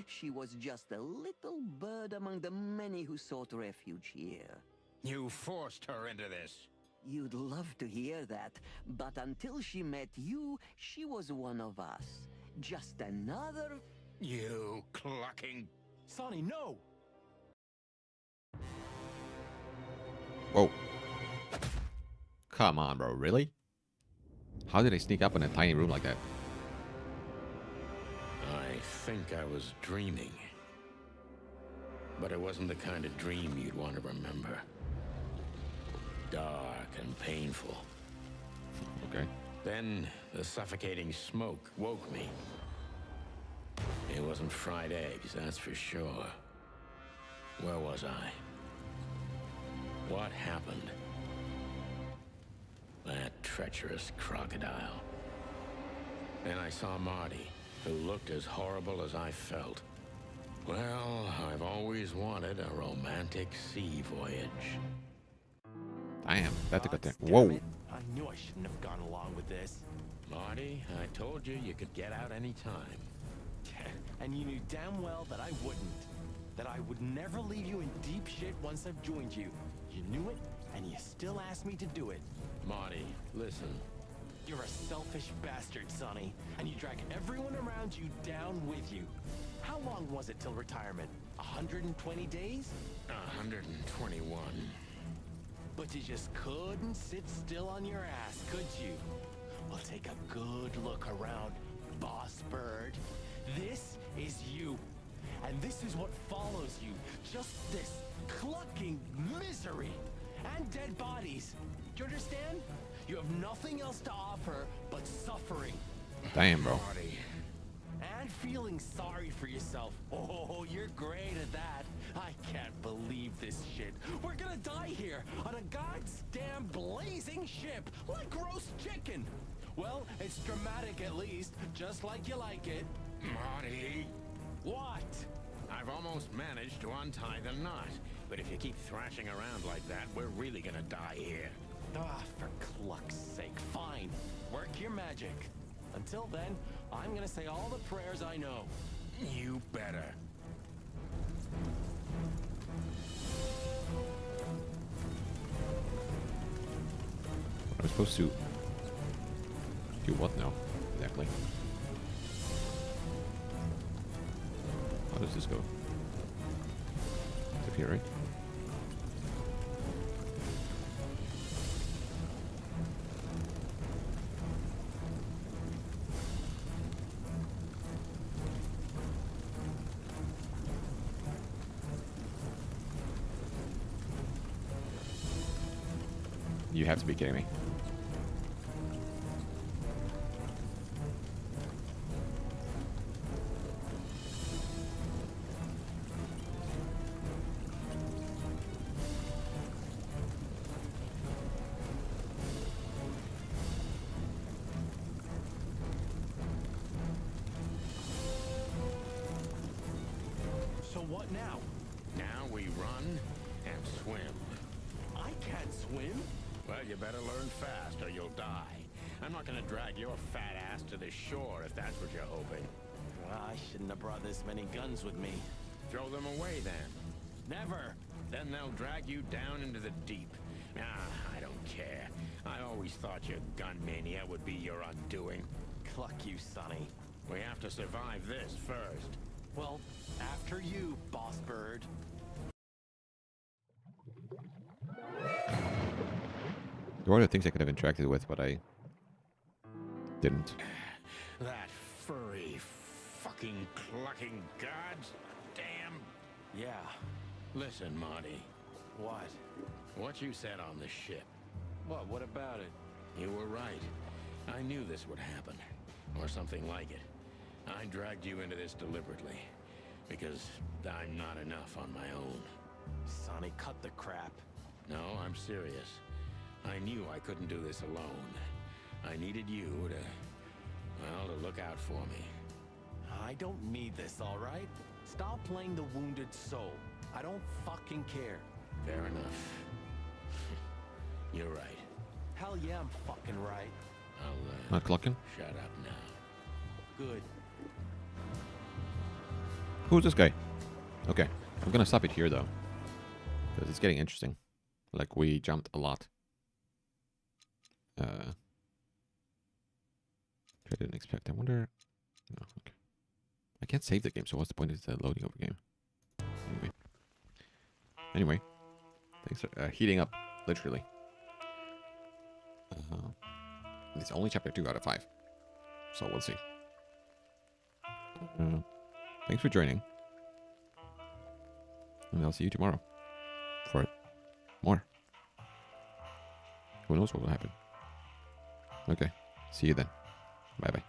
she was just a little bird among the many who sought refuge here. You forced her into this. You'd love to hear that, but until she met you, she was one of us. Just another... You clucking... Sonny, no! Whoa. Come on, bro. Really? How did they sneak up in a tiny room like that? I think I was dreaming. But it wasn't the kind of dream you'd want to remember. Dark and painful. Okay. Then the suffocating smoke woke me. It wasn't fried eggs, that's for sure. Where was I? What happened? That treacherous crocodile. Then I saw Marty, who looked as horrible as I felt. Well, I've always wanted a romantic sea voyage. Damn, that took a turn. Damn Whoa. it. I knew I shouldn't have gone along with this. Marty, I told you could get out any time. And you knew damn well that I wouldn't. That I would never leave you in deep shit once I've joined you. You knew it, and you still asked me to do it. Marty, listen. You're a selfish bastard, Sonny. And you drag everyone around you down with you. How long was it till retirement? 120 days? 121. But you just couldn't sit still on your ass, could you? Well, take a good look around, boss bird. This is you. And this is what follows you. Just this clucking misery. And dead bodies. Do you understand? You have nothing else to offer but suffering. Damn, bro. Marty. And feeling sorry for yourself. Oh, you're great at that. I can't believe this shit. We're gonna die here on a goddamn blazing ship like roast chicken. Well, it's dramatic at least, just like you like it. Marty. What? I've almost managed to untie the knot. But if you keep thrashing around like that, we're really gonna die here. Ah, for cluck's sake, fine. Work your magic. Until then, I'm gonna say all the prayers I know. You better. I'm supposed to do what now? Exactly. How does this go? It's up here, right? You have to be kidding me. So what now? Now we run and swim. I can't swim. Well, you better learn fast or you'll die. I'm not gonna drag your fat ass to the shore if that's what you're hoping. I shouldn't have brought this many guns with me. Throw them away then. Never. Then they'll drag you down into the deep. I don't care. I always thought your gun mania would be your undoing. Cluck you, Sonny. We have to survive this first. Well, after you, boss bird. There were other things I could have interacted with, but I didn't. That furry, fucking clucking gods. Damn. Yeah. Listen, Marty. What? What you said on the ship. What about it? You were right. I knew this would happen. Or something like it. I dragged you into this deliberately. Because I'm not enough on my own. Sonny, cut the crap. No, I'm serious. I knew I couldn't do this alone. I needed you to look out for me. I don't need this, all right? Stop playing the wounded soul. I don't fucking care. Fair enough. You're right. Hell yeah, I'm fucking right. I'll, Not clucking? shut up now. Good. who's this guy? Okay, I'm gonna stop it here though, because it's getting interesting. Like, we jumped a lot. I didn't expect. I wonder. No, okay. I can't save the game, so what's the point of the loading of the game? Anyway, things are heating up, literally. It's only chapter 2 out of 5, so we'll see. Thanks for joining, and I'll see you tomorrow for more. Who knows what will happen? Okay, see you then. Bye bye.